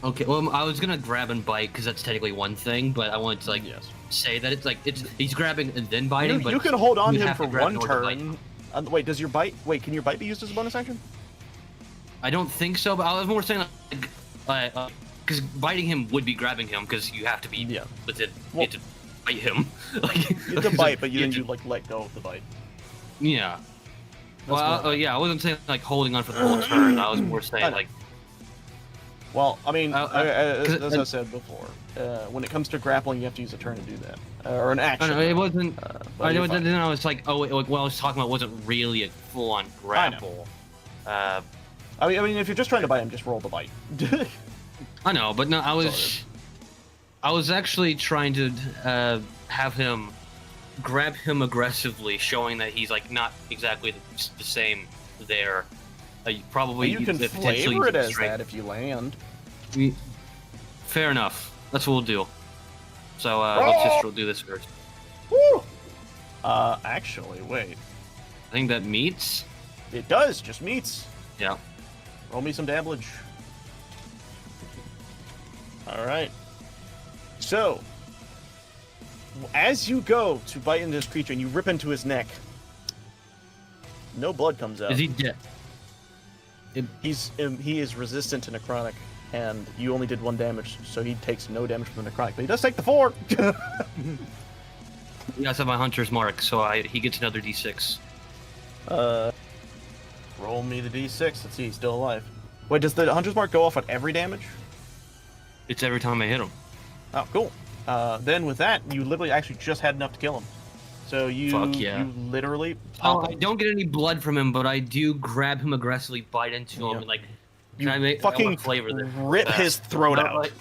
Okay, well, I was gonna grab and bite because that's technically one thing, but I wanted to Yes. say that he's grabbing and then biting. You can hold on you to him have for to grab one in order to bite. turn. Wait, does your bite? Wait, can your bite be used as a bonus action? I don't think so, but I was more saying because biting him would be grabbing him because you have to be within. Well, you have to bite him. Like, You have to bite, but you have to- let go of the bite. Yeah. That's Well, more- yeah, I wasn't saying like holding on for the whole turn. I was more saying like. Well, I mean, as I I- said before, when it comes to grappling, you have to use a turn to do that, or an I action. don't know, it wasn't. But you're fine. Then I was like, oh, what I was talking about wasn't really a full-on grapple. I mean, if you're just trying to bite him, just roll the bite. I know, but no, Sorry. I was actually trying to have him grab him aggressively, showing that he's like not exactly the same there. Probably you can potentially flavor it as strength. that if you land. Fair enough. That's what we'll do. So let's just do this first. Woo! Actually, wait. I think that meets. It does, just meets. Yeah. Roll me some damage. Alright. So, as you go to bite into this creature and you rip into his neck, no blood comes out. Is he dead? He is resistant to necrotic, and you only did 1 damage, so he takes no damage from the necrotic, but he does take the 4. He does have my hunter's mark, so he gets another d6. Roll me the d6. Let's see, he's still alive. Wait, does the hunter's mark go off on every damage? It's every time I hit him. Oh, cool. Then with that, you literally actually just had enough to kill him. So you, Fuck yeah. you literally Oh, pop I him. don't get any blood from him, but I do grab him aggressively, bite into him, Yeah. and like, You can I make I fucking wanna flavor this rip fast. his throat No, out.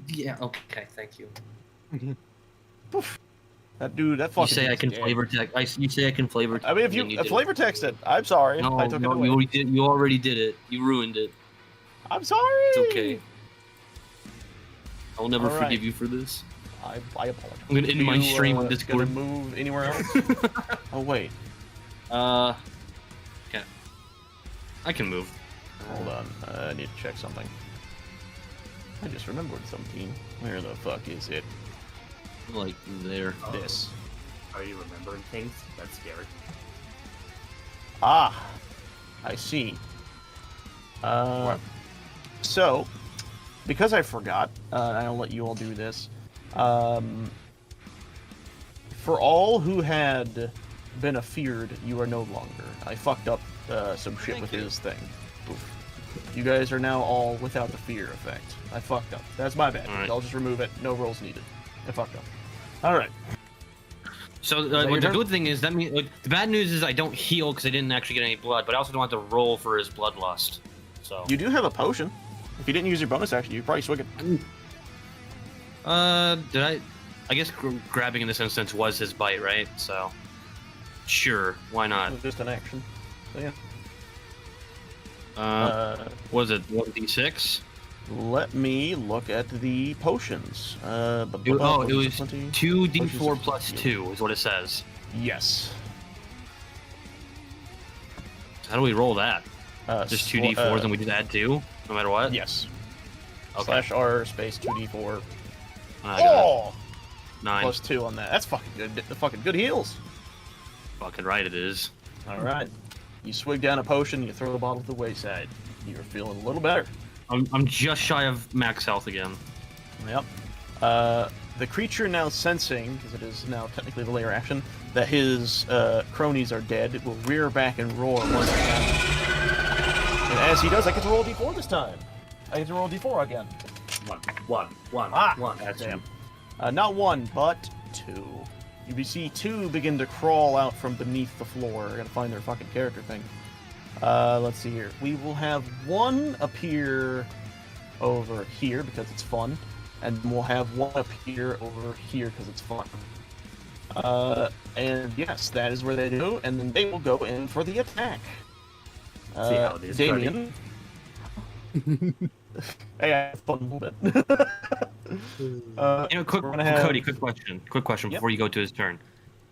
Yeah. Okay. Thank you. That dude, that You fucking. say I dude's can dead. flavor text. You say I can flavor text. I mean, if and you then did flavor text it, I'm sorry. it. No, I took it no, away. you already did it. You ruined it. I'm sorry. It's okay. I'll never All right. forgive you for this. I apologize. I'm gonna end my stream on Gonna Discord. move anywhere else? Oh wait, Okay. I can move. hold on. I need to check something. I just remembered something. Where the fuck is it? Like there. This. Are you remembering things? That's scary. Ah, I see. So, because I forgot, I'll let you all do this. For all who had been afeared, you are no longer. I fucked up some shit Thank with you. his thing. Oof. You guys are now all without the fear effect. I fucked up. That's my bad. Alright. I'll just remove it. No rolls needed. I fucked up. Alright. So that your the turn? good thing is that means the bad news is I don't heal because I didn't actually get any blood, but I also don't have to roll for his bloodlust. So You do have a potion. If you didn't use your bonus action, you could probably swig it. did I? I guess grabbing in this instance was his bite, right? So sure, why not? With just an action. So yeah. Was it 1d6? Let me look at the potions. It was 20? 2d4 plus 2 is what it says. Yes. How do we roll that? Just 2d4s and we just add 2, no matter what? Yes. Okay. /R space 2d4. I got it. Oh! 9. Plus 2 on that. That's fucking good. The fucking good heals. Fucking right it is. Alright. You swig down a potion, you throw the bottle to the wayside. You're feeling a little better. I'm just shy of max health again. Yep. The creature now sensing, because it is now technically the layer action, that his cronies are dead, it will rear back and roar once again. And as he does, I get to roll a d4 this time. I get to roll a d4 again. One. Ah! One. Damn. Not 1, but two. You see two begin to crawl out from beneath the floor. I gotta find their fucking character thing. Let's see here. We will have one appear over here because it's fun, and we'll have one appear over here because it's fun. And yes, that is where they do, and then they will go in for the attack. See how it is, Damien. Hey, I have fun a little bit. Cody, quick question Yep. before you go to his turn.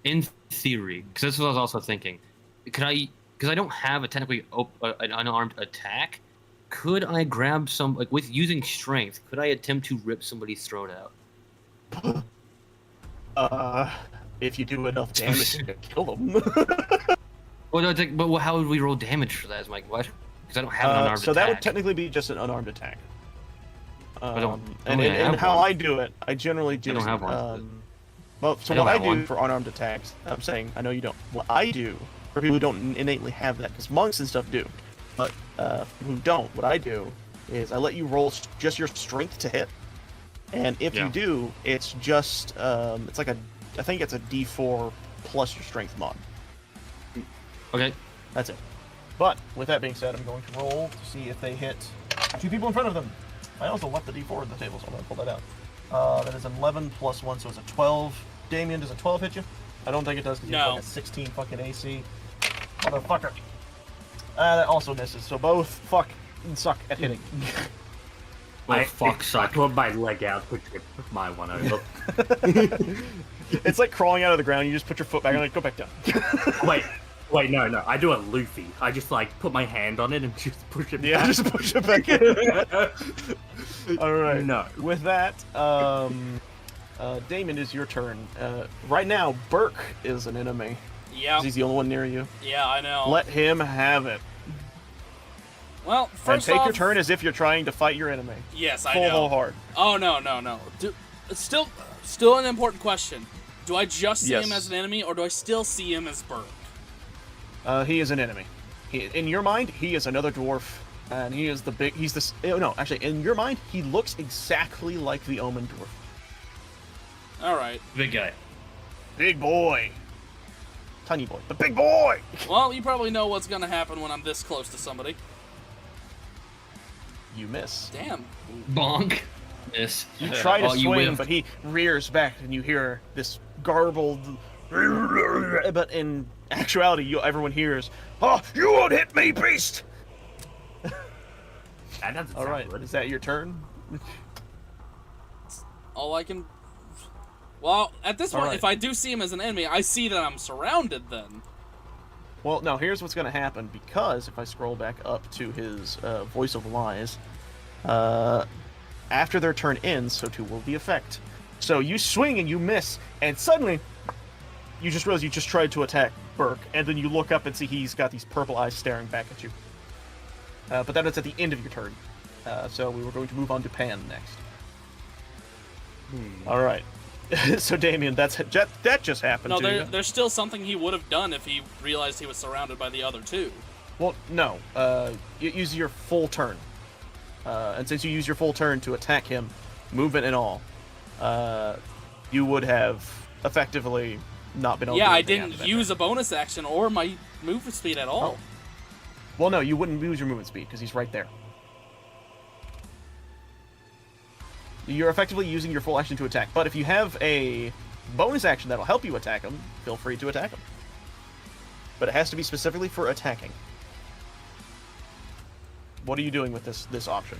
In theory, because this is what I was also thinking, could I? Because I don't have a technically an unarmed attack. Could I grab some with using strength? Could I attempt to rip somebody's throat out? If you do enough damage to kill them. Well, no, but how would we roll damage for that? Is my question. Because I don't have an unarmed so attack. that would technically be just an unarmed attack. don't And how one. I do it, I generally do. I don't have one. Well, so I don't what I have do one. for unarmed attacks, I'm saying, I know you don't. What I do for people who don't innately have that, because monks and stuff do, but who don't, what I do is I let you roll just your strength to hit, and if you do, it's just it's like I think it's a D4 plus your strength mod. Okay. That's it. But with that being said, I'm going to roll to see if they hit two people in front of them. I also left the D4 on the table, so I'm going to pull that out. That is 11 plus 1, so it's a 12. Damien, does a 12 hit you? I don't think it does because you have like a 16 fucking AC. Motherfucker. That also misses, so both fuck suck at hitting. I put my leg out, put my one over. It's like crawling out of the ground, you just put your foot back on it, go back down. Wait, no. I do a Luffy. I just put my hand on it and just push it back. Yeah, just push it back in. Alright. No. With that, Damon, is your turn. Right now, Burke is an enemy. Yeah. 'Cause he's the only one near you. Yeah, I know. Let him have it. Well, And first take off, your turn as if you're trying to fight your enemy. Yes, I Full know. whole hard. Oh no. It's still an important question. Do I just see him as an enemy, or do I still see him as Burke? He is an enemy. In your mind, he is another dwarf, and he is the big. He's this. No, actually, in your mind, he looks exactly like the Omen dwarf. All right. Big guy. Big boy. Tiny boy, but big boy. Well, you probably know what's gonna happen when I'm this close to somebody. You miss. Damn. Bonk. Miss. You try to Oh, you swing, whiffed. but he rears back, and you hear this garbled. But in actuality, everyone hears, "Oh, you won't hit me, beast!" That doesn't All sound right, good. is that your turn? All I can. Well, at this point, Alright. if I do see him as an enemy, I see that I'm surrounded. Then. Well, no. Here's what's going to happen, because if I scroll back up to his voice of lies, after their turn ends, so too will the effect. So you swing and you miss, and suddenly you just realize you just tried to attack Burke, and then you look up and see he's got these purple eyes staring back at you. But that is at the end of your turn. So we were going to move on to Pan next. All right. So Damien, that just happened No, to you. there's still something he would have done if he realized he was surrounded by the other two. Well, no. You use your full turn. And since you use your full turn to attack him, movement and all, you would have effectively not been able to do Yeah, I anything after didn't that use turn. a bonus action or my movement speed at all. Oh. Well, no, you wouldn't lose your movement speed because he's right there. You're effectively using your full action to attack. But if you have a bonus action that'll help you attack him, feel free to attack him. But it has to be specifically for attacking. What are you doing with this option?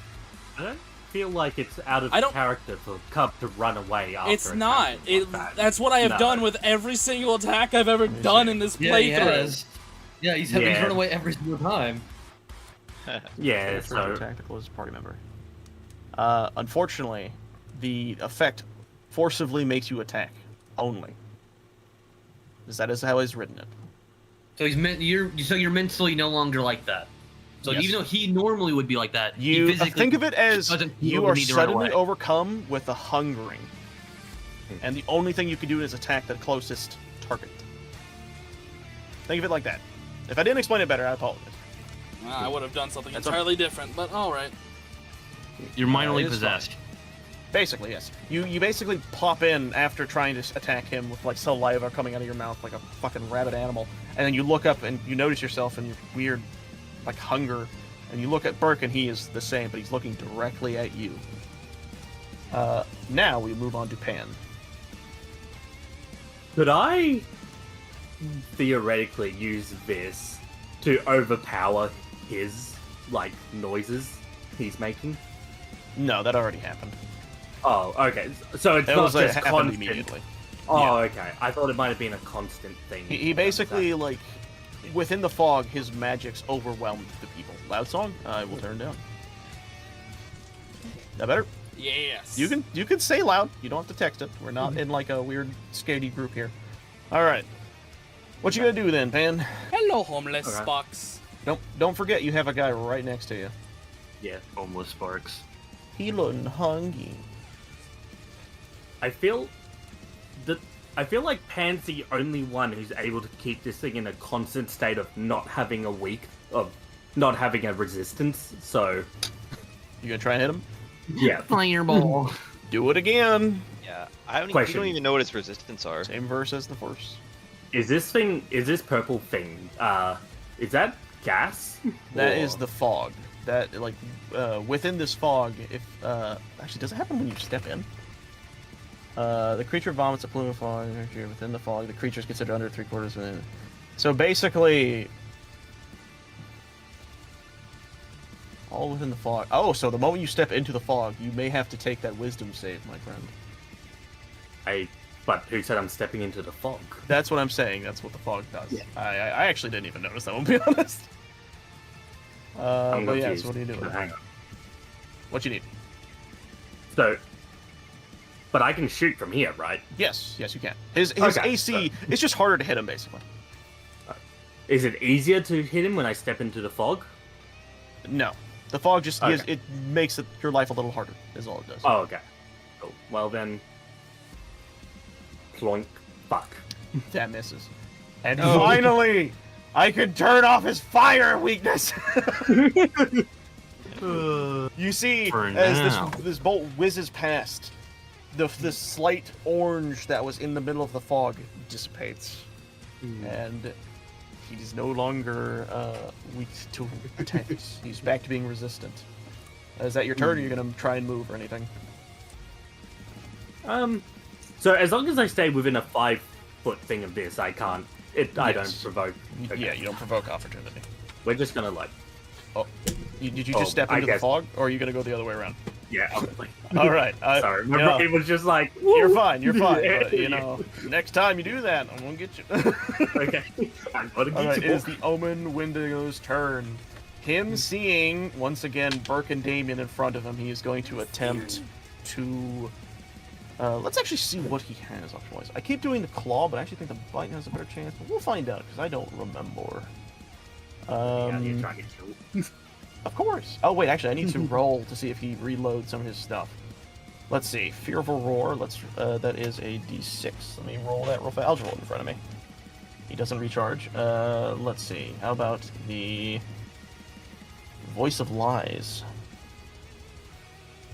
I don't feel like it's out of I don't- character for Cub to run away after It's not. attacking like that. That's what I have No. done with every single attack I've ever done in this playthrough. Yeah, he's Yeah. run away every single time. Yeah, Transfer to so tactical as a party member. Unfortunately, the effect forcibly makes you attack only. Because that is how he's written it. So you're mentally no longer like that. So Yes. even though he normally would be like that, he You physically think of it as doesn't you feel are the need to run suddenly away. overcome with a hungering, and the only thing you can do is attack the closest target. Think of it like that. If I didn't explain it better, I apologize. I would have done something That's entirely different, but all right. You're minorly That is possessed. Basically, yes. You basically pop in after trying to attack him with like saliva coming out of your mouth like a fucking rabid animal, and then you look up and you notice yourself in your weird like hunger, and you look at Burke and he is the same, but he's looking directly at you. Now we move on to Pan. Could I theoretically use this to overpower his like noises he's making? No, that already happened. Oh, okay. So it's It not was just happened constant. immediately. Oh, okay. I thought it might have been a constant thing. He basically like within the fog, his magics overwhelmed the people. Loud song, I will turn down. That better? Yes. You can say loud. You don't have to text it. We're not in like a weird skatey group here. All right. What you gonna do then, Pan? Hello, homeless Okay. Spox. Don't forget you have a guy right next to you. Yeah, homeless sparks. Healing hungry. I feel like Pan's the only one who's able to keep this thing in a constant state of not having a resistance. So You gonna try and hit him? yeah, Fireball. Do it again. Yeah, I don't. You Question. don't even know what its resistance are. Same verse as the first. is this purple thing? Is that gas? That Or- is the fog. That like within this fog, if actually does it happen when you step in? The creature vomits a plume of fog within the fog. The creature is considered under 3/4 minute. So basically, all within the fog. Oh, so the moment you step into the fog, you may have to take that wisdom save, my friend. But who said I'm stepping into the fog? That's what I'm saying. That's what the fog does. Yeah. I actually didn't even notice that. I'll be honest. I'm But yeah, confused. so what are you doing? Hang on. What you need? So, but I can shoot from here, right? Yes, you can. His Okay, AC. It's just harder to hit him, basically. Is it easier to hit him when I step into the fog? No, the fog just gives Okay. it makes your life a little harder. Is all it does. Oh, okay. Cool. Well then, ploink. Fuck. That misses. And finally, I could turn off his fire weakness. You see, For as now. this bolt whizzes past, the slight orange that was in the middle of the fog dissipates, and he's no longer weak to attacks. He's back to being resistant. Is that your turn? Or you're gonna try and move or anything? So as long as I stay within a 5-foot thing of this, I can't. I don't Yes. provoke. Okay. Yeah, you don't provoke opportunity. We're just gonna like. Oh, did you Oh, just step I into the guess- fog, or are you gonna go the other way around? Yeah. Obviously. All right. Sorry, my you know, brain was just like. You're "Woo." fine. You're fine. But, you know, next time you do that, I'm gonna get you. Okay. I'm gonna All get right. you. It is the Omen Wendigo's turn. Him seeing once again Burke and Damien in front of him, he is going to attempt to. Let's actually see what he has otherwise. I keep doing the claw, but I actually think the bite has a better chance. But we'll find out because I don't remember. Yeah, you try to kill. Of course. Oh wait, actually, I need to roll to see if he reloads some of his stuff. Let's see. Fearful Roar. Let's. That is a D6. Let me roll that real fast. I'll just roll it in front of me. He doesn't recharge. Let's see. How about the Voice of Lies?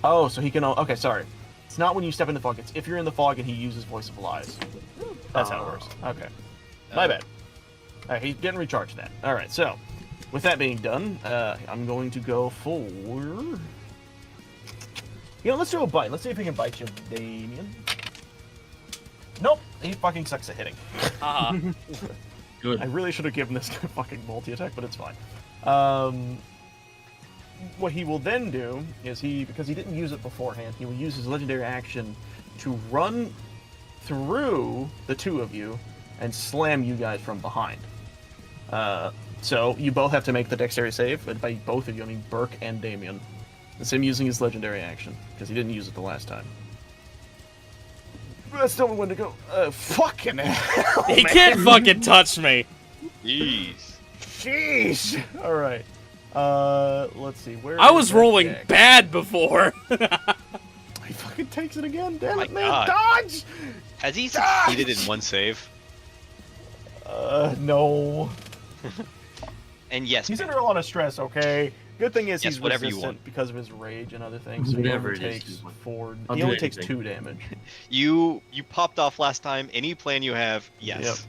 Oh, so he can. Okay, sorry. It's not when you step in the fog. It's if you're in the fog and he uses Voice of Lies. That's how it works. Okay. My bad. Alright, he didn't recharge that. Alright, so, with that being done, I'm going to go for... You know, let's do a bite. Let's see if he can bite you, Damien. Nope, he fucking sucks at hitting. Good. I really should have given this guy fucking multi-attack, but it's fine. What he will then do is because he didn't use it beforehand, he will use his legendary action to run through the two of you and slam you guys from behind. So you both have to make the dexterity save, and by both of you, I mean Burke and Damien. It's him using his legendary action, because he didn't use it the last time. That's still a Wendigo. Fucking hell, He man. can't fucking touch me. Jeez. Jeez. All right. Let's see. Where I is was that rolling deck? bad before. He fucking takes it again. Damn My it, man! God. Dodge. Has he succeeded in one save? No. And yes, He's under a lot of stress. Okay. Good thing is Yes, he's whatever you resistant want. because of his rage and other things. So he Whatever only it is takes you want. 4. I'll He do only takes anything. 2 damage. You popped off last time. Any plan you have? Yes.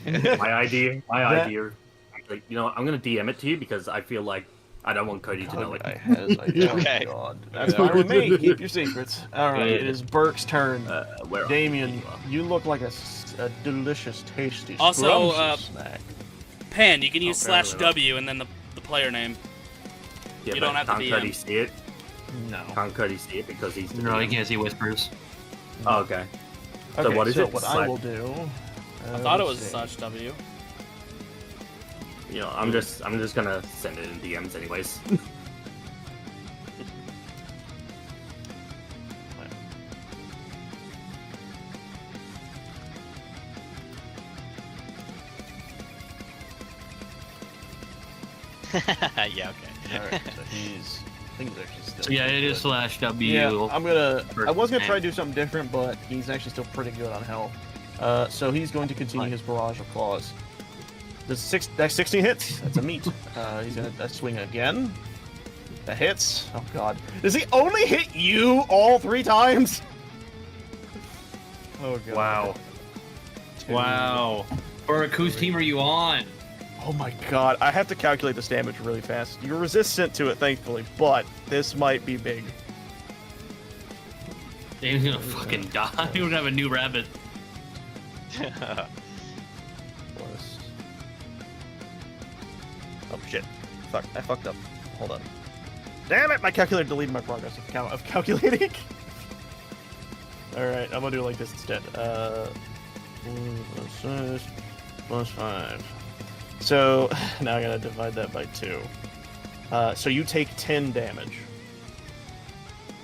My idea. That- Actually, you know, what, I'm gonna DM it to you because I feel like I don't want Cody to know it. Guy has ideas. Okay. Oh, God. That's fine with me. Keep your secrets. All right, Yeah. it is Burke's turn. Where are Damien, you? you look like a delicious, tasty, Also, scrumptious snack. Pan, you can use Okay, /W and then the player name. Yeah, You but don't have to can't DM. Cody see it? No. Can't Cody see it because he's the No, you DM? can't see whispers. Oh, okay. Okay, So what is it? What I will do? I thought it was let's see. /W. You know, I'm just gonna send it in DMs anyways. Yeah. Okay. All right, so he's. I think he's actually still. So yeah, it pretty is good. /W. Yeah, I'm gonna. I was gonna Man. try to do something different, but he's actually still pretty good on health. So he's going to continue his barrage of claws. That's 16 hits. That's a meat. He's gonna swing again. That hits. Oh God. Does he only hit you all 3 times? Oh God. Wow. 2. Wow. Or whose team are you on? Oh my God. I have to calculate this damage really fast. You're resistant to it, thankfully, but this might be big. Dame's gonna fucking die. We're gonna have a new rabbit. Plus. Oh shit. Fuck, I fucked up. Hold on. Damn it, my calculator deleted my progress of calculating. Alright, I'm gonna do it like this instead. plus 5. So, now I gotta divide that by 2. So you take 10 damage.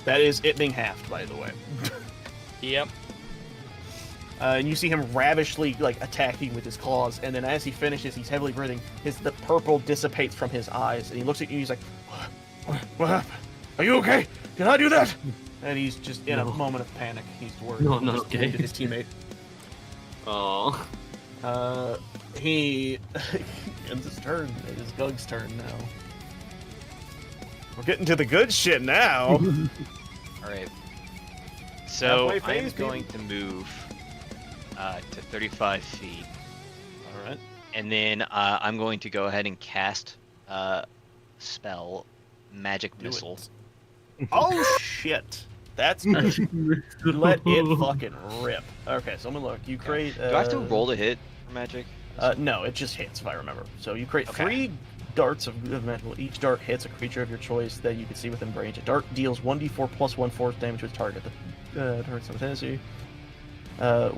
That is it being halved, by the way. Yep. And you see him ravishly attacking with his claws, and then as he finishes, he's heavily breathing. The purple dissipates from his eyes, and he looks at you. He's like, "What happened? Are you okay? Can I do that?" And he's just in a moment of panic. He's worried. No, not He's okay. wounded his teammate. Oh. He ends his turn. It is Gug's turn now. We're getting to the good shit now. All right. So Halfway I'm phase, going to move to 35 feet, All right. and then I'm going to go ahead and cast spell Magic Do Missile. it. Oh shit! That's good. Let it fucking rip. Okay, so I'm gonna look. You create. Do I have to roll to hit for magic? No, it just hits if I remember. So you create Okay. 3 darts of metal. Each dart hits a creature of your choice that you can see within range. A dart deals 1d4 plus 1 force damage to its target. The target's tendency.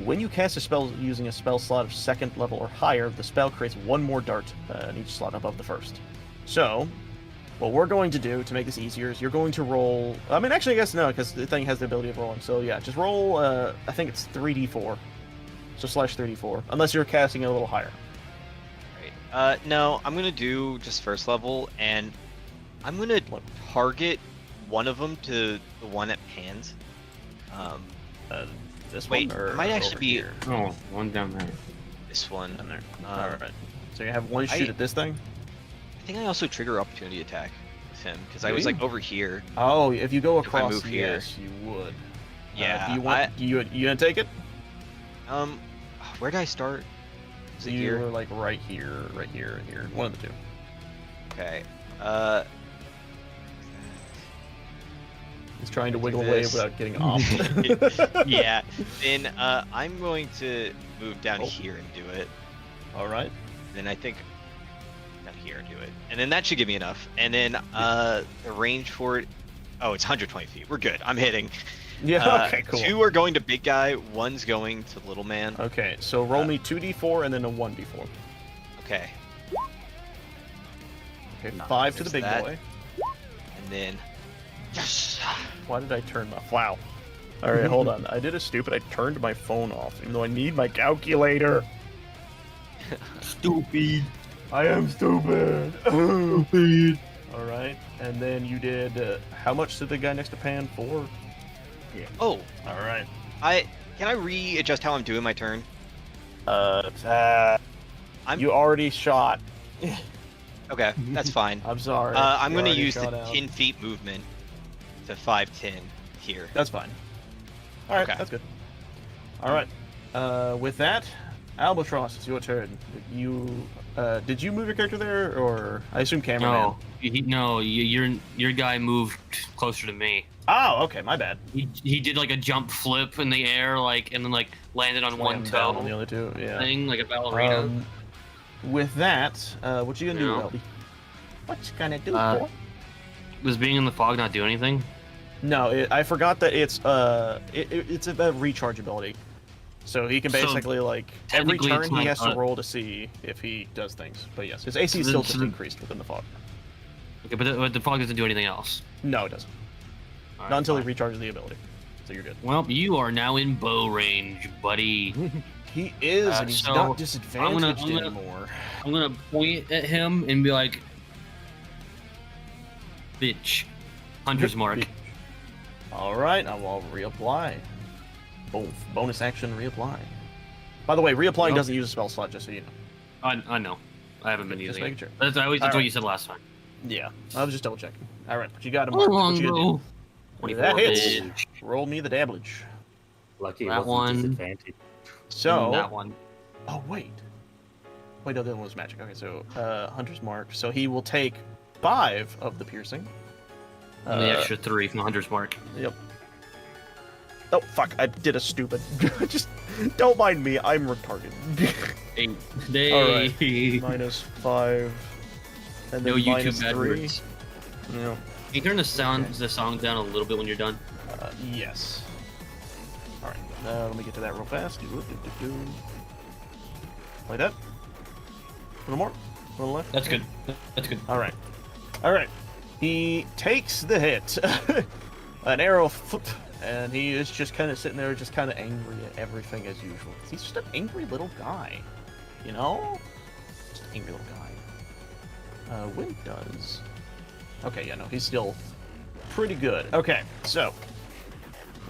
When you cast a spell using a spell slot of 2nd level or higher, the spell creates 1 more dart in each slot above the first. So, what we're going to do to make this easier is you're going to roll. I mean, actually, I guess no, because the thing has the ability of rolling. So yeah, just roll. I think it's 3d4. So /3d4, unless you're casting it a little higher. Right. No, I'm gonna do just first level, and I'm gonna target one of them to the one at Pan's. This Wait, one or it might actually over be- here? Oh, one down there. This one. Down there. Um, All right. So you have one shoot I- at this thing. I think I also trigger opportunity attack with him because I Do was you? like over here. Oh, if you go If I across, move here. yes, you would. Yeah. Do you want? You gonna take it? Where did I start? Is it You here? were like right here, right here, and here. One of the 2. Okay. He's trying to do wiggle away this. without getting off. Yeah. Then I'm going to move down Oh. here and do it. All right. Then I think down here and do it. And then that should give me enough. And then the range for it. Oh, it's 120 feet. We're good. I'm hitting. Yeah. Okay. Cool. 2 are going to big guy. 1's going to little man. Okay. So roll me 2d4 and then a 1d4. Okay. Okay. Nice. 5 to the There's big that. boy. And then. Yes. Why did I turn my? Wow. All right. Hold on. I did a stupid. I turned my phone off, even though I need my calculator. Stupid. I am stupid. Stupid. All right. And then you did. How much to the guy next to Pan? 4. Oh, All right. can I readjust how I'm doing my turn? I'm... I'm You already shot. Okay, that's fine. I'm sorry. I'm You gonna already use the shot out. 10 feet movement to 5'10" here. That's fine. All right, Okay. that's good. All right. With that, Albatross, it's your turn. Did you move your character there, or I assume cameraman? No, your guy moved closer to me. Oh, okay, my bad. He did like a jump flip in the air, and then landed on one Slammed down toe on the other two. Yeah. thing, like a ballerina. With that, what you gonna do, Yeah. Elby? What you gonna do, boy? Was being in the fog not do anything? No, I forgot that it's about rechargeability. So he can So, basically every technically turn it's he not has to good. roll to see if he does things. But yes, his AC is So still then- just increased within the fog. Okay, but the fog doesn't do anything else. No, it doesn't. All right, Not until fine. he recharges the ability. So you're good. Well, you are now in bow range, buddy. He is, and he's so not disadvantaged I'm gonna- anymore. I'm gonna point at him and be like, "Bitch, hunter's mark." All right, I will reapply. Boom. Bonus action reapply. By the way, reapplying Nope. doesn't use a spell slot, just so you know. I know. I haven't been Just using making it. sure. That's All what right. you said last time. Yeah, I was just double checking. All right, but you got him. How Mark. long What you gonna do? ago? 24 That hits. damage. Roll me the damage. Lucky it That wasn't one. disadvantage. So. That one. Oh wait. Wait, no, the other one was magic. Okay, so Hunter's Mark. So he will take 5 of the piercing. And the extra 3 from the hunter's mark. Yep. Oh fuck! I did a stupid. Just don't mind me. I'm retarded. 8. Alright. They... -5, and then No YouTube -3. AdWords. Yeah. Can you turn the sound down a little bit when you're done? Yes. All right. Let me get to that real fast. Like that. A little more. A little left. That's good. That's good. All right. All right. He takes the hit. An arrow, and he is just kind of sitting there, just kind of angry at everything as usual. He's just an angry little guy, you know? Just an angry little guy. Wind does. Okay, yeah, no, he's still pretty good. Okay, so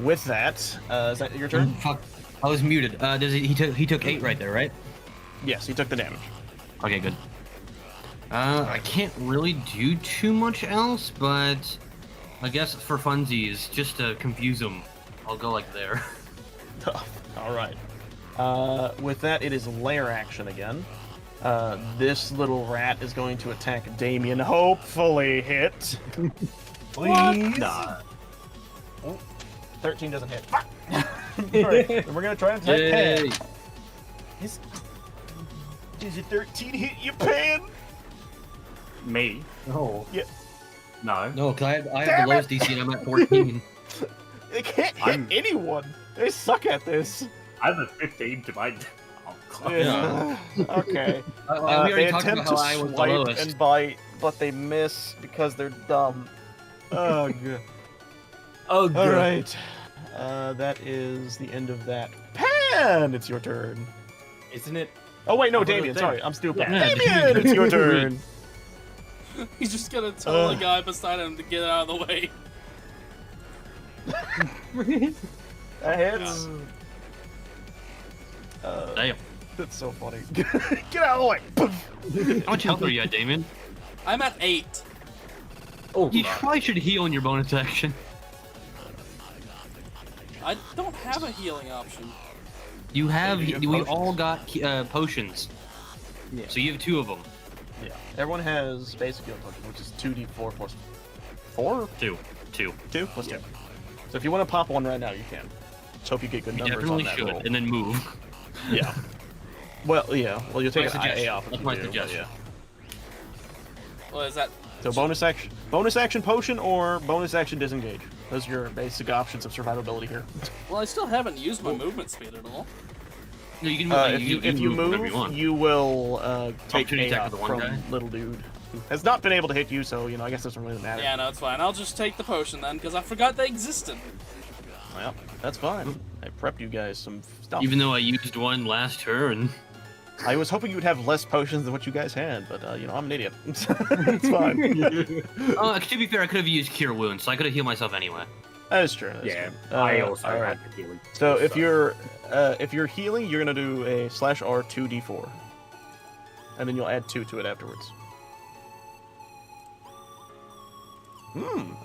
with that, is that your turn? Fuck. I was muted. He took 8 right there, right? Yes, he took the damage. Okay, good. I can't really do too much else, but I guess for funsies, just to confuse him, I'll go there. All right. With that, it is lair action again. This little rat is going to attack Damien. Hopefully hit. Please. Nah. Oh, 13 doesn't hit. Fuck. All right, and we're gonna try and attack Yay! Pan. Does a 13 hit you, Pan? Me? No. Yeah. No, because I Damn have the lowest DC and I'm at 14. They can't hit I'm- anyone. They suck at this. I have a 15 to my. Oh, close. Yeah. Okay. we They already talked attempt about to how I was the swipe lowest. and bite, but they miss because they're dumb. Oh, good. Oh, good. All right. That is the end of that. Pan, it's your turn. Isn't it? Oh wait, no, What was Damien. the Sorry, thing? I'm stupid. Yeah. Damien, it's your turn. He's just gonna tell the guy beside him to get out of the way. That hits. Damn. That's so funny. Get out of the way. Poof. How much health are you at, Damien? I'm at 8. Oh, You fuck. probably should heal in your bonus action. I don't have a healing option. You have. you have We potions. all got potions. Yeah. So you have 2 of them. Yeah. Everyone has basic healing potion, which is 2d4 plus 4. 2. 2 plus 2. So if you want to pop one right now, you can. Let's hope you get good You numbers definitely on that should, roll. and then move. Yeah. Well, yeah. Well, you'll take My an IA suggestion. off. if That's you my do, but suggestion. Yeah. Well, is that? So bonus action potion or bonus action disengage. Those are your basic options of survivability here. Well, I still haven't used my movement speed at all. No, you can move. If you move, whenever you want. you will take Opportunity a attack with the one from guy? little dude who has not been able to hit you. So I guess it doesn't really matter. Yeah, no, it's fine. I'll just take the potion then, because I forgot they existed. Well, that's fine. I prepped you guys some stuff. Even though I used one last turn. I was hoping you would have less potions than what you guys had, but I'm an idiot. It's fine. To be fair, I could have used Cure Wounds, so I could have healed myself anyway. That is true. That is Yeah, true. I also all right. had the healing. So if you're healing, you're gonna do a /R 2d4, and then you'll add 2 to it afterwards.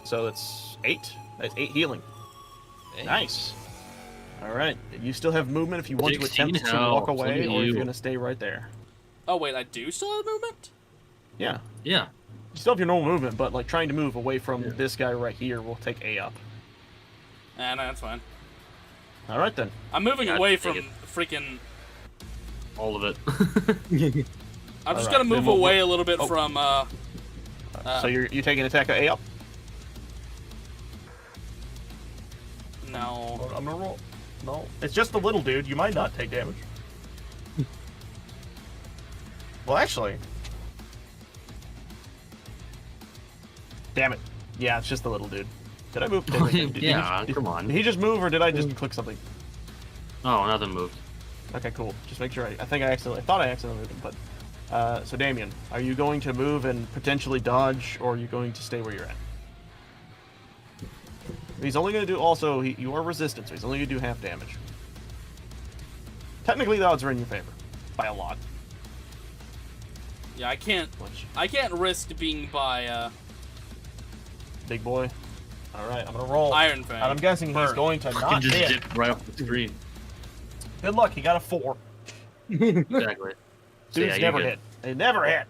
So it's 8. That's 8 healing. Hey. Nice. All right. You still have movement if you want to 16 attempt to walk health. away, Look at or if you. you're gonna stay right there. Oh wait, I do still have movement. Yeah. Yeah. You still have your normal movement, but like trying to move away from Yeah. this guy right here will take A up. No, that's fine. All right then. I'm moving Yeah, away take from it. freaking. All of it. I'm just Alright, gonna move then we'll- away a little bit oh. from. So you taking attack at A up? No. I'm gonna roll. No, it's just the little dude. You might not take damage. Well, actually. Damn it. Yeah, it's just the little dude. Did I move? Yeah, come on. Did he just move, or did I just click something? Oh, nothing moved. Okay, cool. Just make sure. I thought I accidentally moved him, but. So Damien, are you going to move and potentially dodge, or are you going to stay where you're at? He's only going to do. Also, you are resistant, so he's only going to do half damage. Technically, the odds are in your favor by a lot. Yeah, I can't. Which, I can't risk being by big boy. All right, I'm gonna roll. Iron Fang. And I'm guessing he's Burn. going to You not just hit. dipped right off the screen. Good luck. He got a 4. Exactly. So, Dudes yeah, never you're hit. They never hit.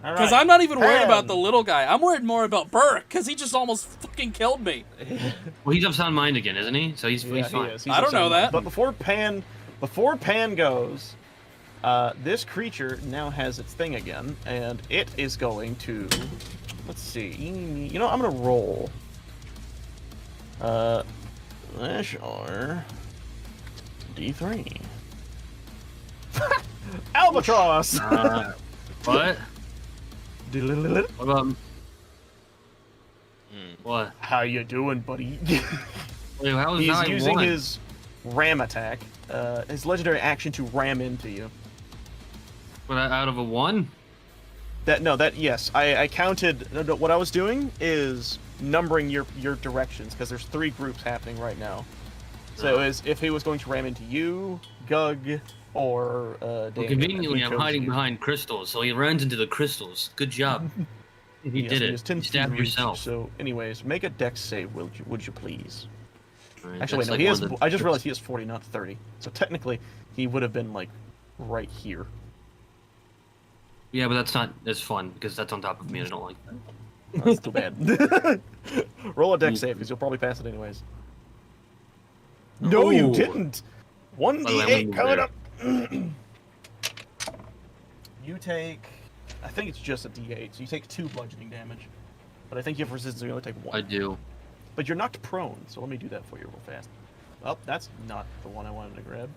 All right. Because I'm not even worried about Pan. the little guy. I'm worried more about Burke, because he just almost fucking killed me. Well, he's of sound mind again, isn't he? So he's Yeah, fine. he is. He's I don't upside know down. that. But before Pan goes, this creature now has its thing again, and it is going to. Let's see. You know, I'm gonna roll. Sure. D3. Albatross. What? Diddle-diddle-diddle. What about? Hmm. What? How you doing, buddy? Wait, how is He's that using one? his ram attack, his legendary action to ram into you. What, out of a 1? Yes, I counted. No, what I was doing is numbering your directions because there's 3 groups happening right now. So as if he was going to ram into you, Gug, or Well, Damien, conveniently, he I'm chose hiding you. behind crystals, so he runs into the crystals. Good job. You Yes, did he it. has 10 You stabbed feet reach, yourself. So, anyways, make a dex save, would you please? Alright, Actually, that's no, like he one has. of the I just tricks. realized he has 40, not 30. So technically, he would have been like right here. Yeah, but that's not as fun because that's on top of me, and I don't like that. That's too bad. Roll a Mm. dex save because you'll probably pass it anyways. No, you Ooh. didn't. By the way, 1d8 I'm coming gonna up. You take. I think it's just a d8, so you take 2 bludgeoning damage. But I think you have resistance, so you only take 1. I do. But you're knocked prone, so let me do that for you real fast. Oh, that's not the one I wanted to grab.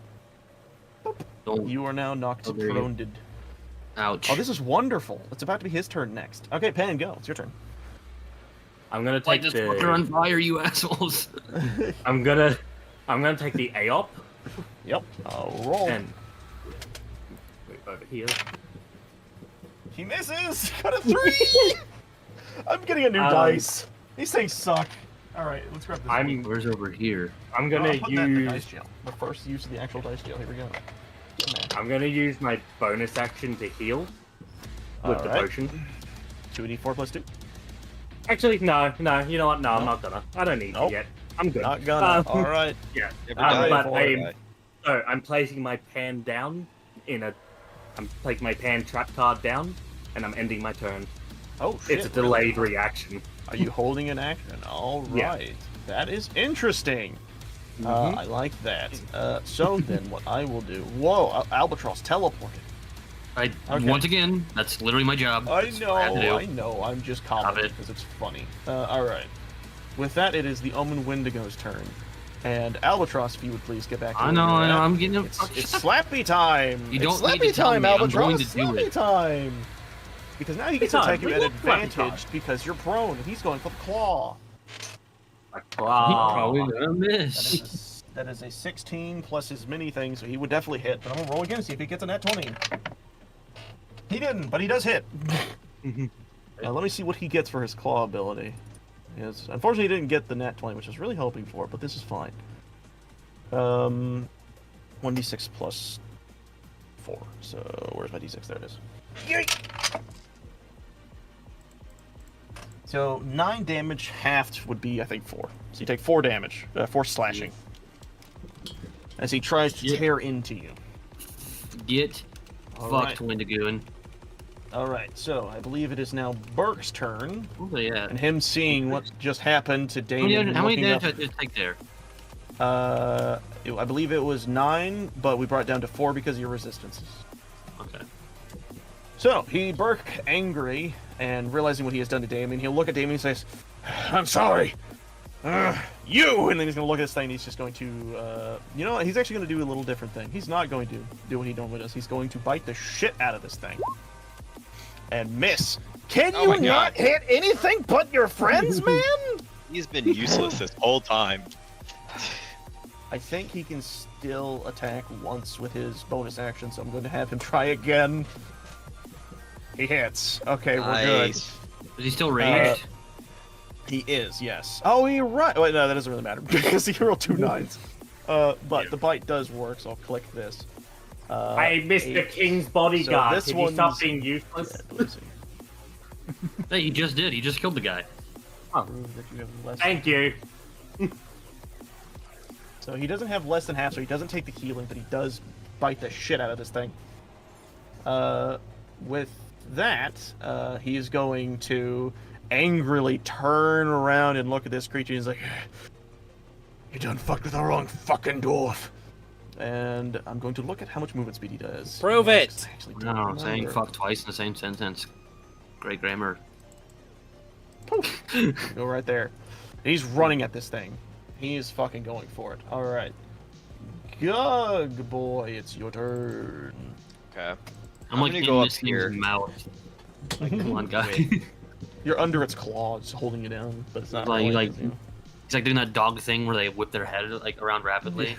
Don't. You are now knocked Oh, there you go. prone. Ouch. Oh, this is wonderful. It's about to be his turn next. Okay, Pan, go. It's your turn. I'm gonna Light take this fucker on the. fire, you assholes. I'm gonna take the AOP Yep. I'll roll. and wait over here. He misses. Got a 3. I'm getting a new dice. These things suck. All right, let's grab this. I'm Where's over here? I'm No, gonna I'll put that in the dice use jail. The first use of the actual dice jail. Here we go. I'm gonna use my bonus action to heal with the Alright. potion. 2d4 plus 2. Actually, no. You know what? No, I'm No. not gonna. I don't need Nope. to yet. I'm good. Not gonna. All right. Yeah. Never die but before. I'm placing my pan down in a. I'm taking my pan trap card down, and I'm ending my turn. Oh shit. It's a delayed reaction. Are you holding an action? All Yeah. right. That is interesting. Mhm. I like that. So then, what I will do? Whoa, Albatross teleported. Okay. Once again, that's literally my job. I That's what have to do. know. I'm just Stop commenting it. because it's funny. All right. With that, it is the Omen Wendigo's turn. And Albatross, if you would please get back to I where know, you're I know. at. I'm getting a. It's slappy time. You It's don't need slappy to tell time, me. I'm Albatross. going to do slappy it. time. Because now he gets to Slappy attack time. you at We love slappy advantage time. because you're prone, and he's going for the claw. Like, He's probably gonna That miss. is a 16 plus his many things, so he would definitely hit. But I'm gonna roll again, see if he gets a nat 20. He didn't, but he does hit. Let me see what he gets for his claw ability. Yes, unfortunately, he didn't get the nat 20, which I was really hoping for, but this is fine. 1d6 plus 4. So where's my d6? There it is. Yay! So 9 damage halved would be, I think, 4. So you take 4 damage, 4 slashing. As he tries to tear into you. Get All fucked, right. Wendigoon. Alright, so I believe it is now Burke's turn. Oh, yeah. And him seeing what just happened to Damon. How many looking damage up- did I take there? I believe it was 9, but we brought it down to 4 because of your resistances. Okay. So, Burke, angry, and realizing what he has done to Damien, he'll look at Damien and says, I'm sorry! You! And then he's going to look at this thing and he's just going to, you know what? He's actually going to do a little different thing. He's not going to do what he normally does. He's going to bite the shit out of this thing. And miss. Can Oh you my not God. hit anything but your friends, man? He's been useless this whole time. I think he can still attack once with his bonus action, so I'm going to have him try again. He hits. Okay, we're Nice. Is he still raged? good. He is, yes. Oh, you're right. Wait, no, that doesn't really matter because he rolled 2 9s. But the bite does work, so I'll click this. I missed the 8. king's bodyguard. So this Did he stop one's- being useless? Hey, he just did. He just killed the guy. Prove that you have less. Thank you. So he doesn't have less than half, so he doesn't take the healing, but he does bite the shit out of this thing. With that, he is going to angrily turn around and look at this creature. He's like, "You done fucked with the wrong fucking dwarf." And I'm going to look at how much movement speed he does. Prove Yeah, it! 'cause I actually No, don't saying remember. fuck twice in the same sentence. Great grammar. Go right there. He's running at this thing. He is fucking going for it. All right, Gug boy, it's your turn. Okay. I'm like gonna in go up this thing's here. mouth. Like, come on, guy. You're under its claws, holding you down, but it's not Like- really, like- you He's like doing that dog thing where they whip their head like around rapidly.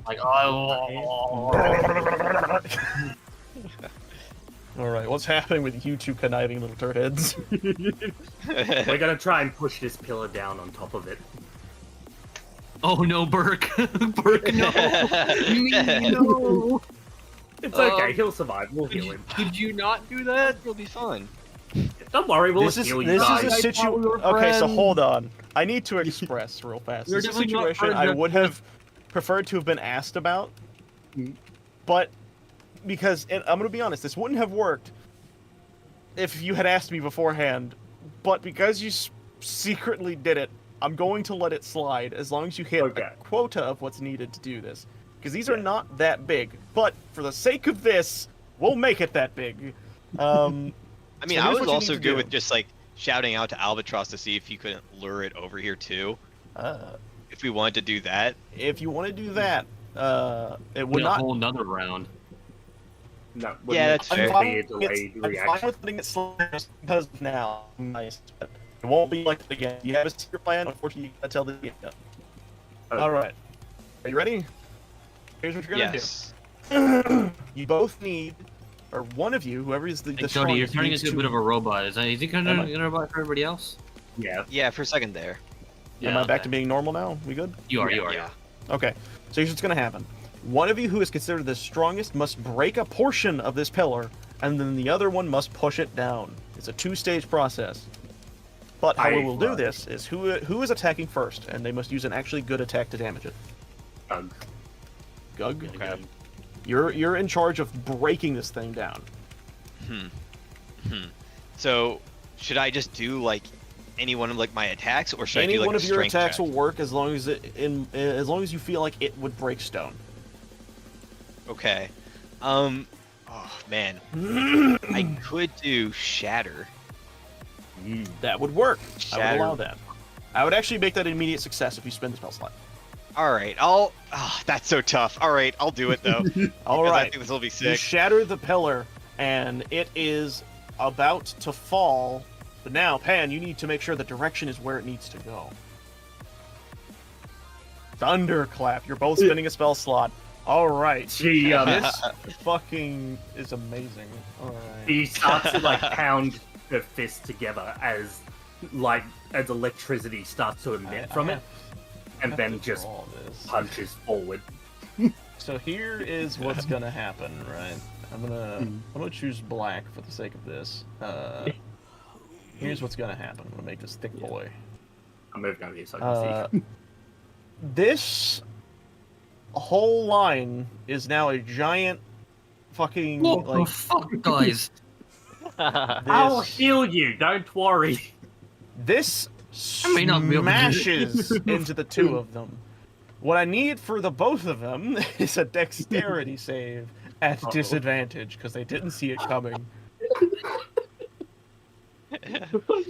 Like, oh. All right, what's happening with you two conniving little turd heads? We're gonna try and push this pillar down on top of it. Oh no, Burke! Burke, no! no! It's okay, he'll survive. We'll Could heal you, him. could you not do that? It'll be fun. Don't worry, we'll This is heal you this guys. is a I thought we were situation. Okay, so friends. hold on. I need to express real fast. We're This is a definitely not situation friends, I would have preferred to have been asked about, but because and I'm gonna be honest, this wouldn't have worked if you had asked me beforehand. But because you secretly did it, I'm going to let it slide as long as you hit Okay. a quota of what's needed to do this. Because these are not that big. But for the sake of this, we'll make it that big. I mean, So I here's was what you also need to good do. with just like shouting out to Albatross to see if he couldn't lure it over here too. If we wanted to do that. If you want to do that, it would Wait, a not. whole nother round. No, Yeah, that's wouldn't fair. it be a delayed I'm fine reaction? with letting it slide just because of now. Nice. But it won't be like that again. You have a secret plan. Unfortunately, you gotta tell the game. Okay. All right. Are you ready? Here's what you're gonna Yes. do. You both need, or one of you, whoever is the Hey, Cody, you're strongest, turning needs into a to- bit of a robot. Is he gonna Am I? be a robot for everybody else? Yeah. Yeah, for a second there. Am I back okay. to being normal now? We good? You are. Yeah. Okay. So here's what's gonna happen. One of you who is considered the strongest must break a portion of this pillar, and then the other one must push it down. It's a 2-stage process. But how we will do this is who is attacking first, and they must use an actually good attack to damage it. Gug. Okay. You're in charge of breaking this thing down. So, should I just do like any one of like my attacks, or should I Any do like one a of your strength attacks check? will work as long as as long as you feel like it would break stone. Okay. Oh man, I could do shatter. That would work. I Shatter. would allow that. I would actually make that an immediate success if you spend the spell slot. All right, I'll. Oh, that's so tough. All right, I'll do it though. All because I right. think this will be You sick. shatter the pillar, and it is about to fall. But now, Pan, you need to make sure the direction is where it needs to go. Thunderclap. You're both spinning a spell slot. All right. She This fucking is amazing. All right. he starts to like pound her fist together as electricity starts to emit from it, and have then to just draw this. punches forward. So here is what's gonna happen, right? I'm gonna choose black for the sake of this. Here's what's gonna happen. I'm gonna make this thick boy. I'm moving over here so I can see. This whole line is now a giant fucking What like the fuck, guys? I'll this, heal you. Don't worry. this may not be able to do it. smashes into the two of them. What I need for the both of them is a dexterity save at disadvantage because they didn't see it coming.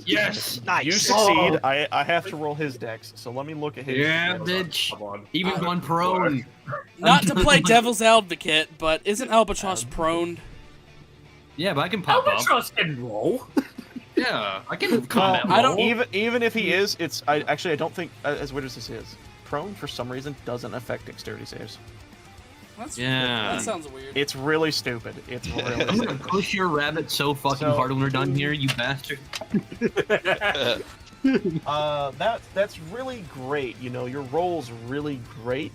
Yes! Nice. You succeed. I have to roll his dex, so let me look at his. Yeah, skills. bitch. Come on. Even gone prone. Not to play devil's advocate, but isn't Albatross prone? Yeah, but I can pop up. Albatross can roll. Yeah, I can combat I don't- roll. Even if he is, I don't think as weird as this is. Prone for some reason doesn't affect dexterity saves. That's, Yeah. That sounds weird. It's really stupid. It's really I'm gonna stupid. push your rabbit so fucking So- hard when we're done here, you bastard. That's really great. You know, your roll's really great.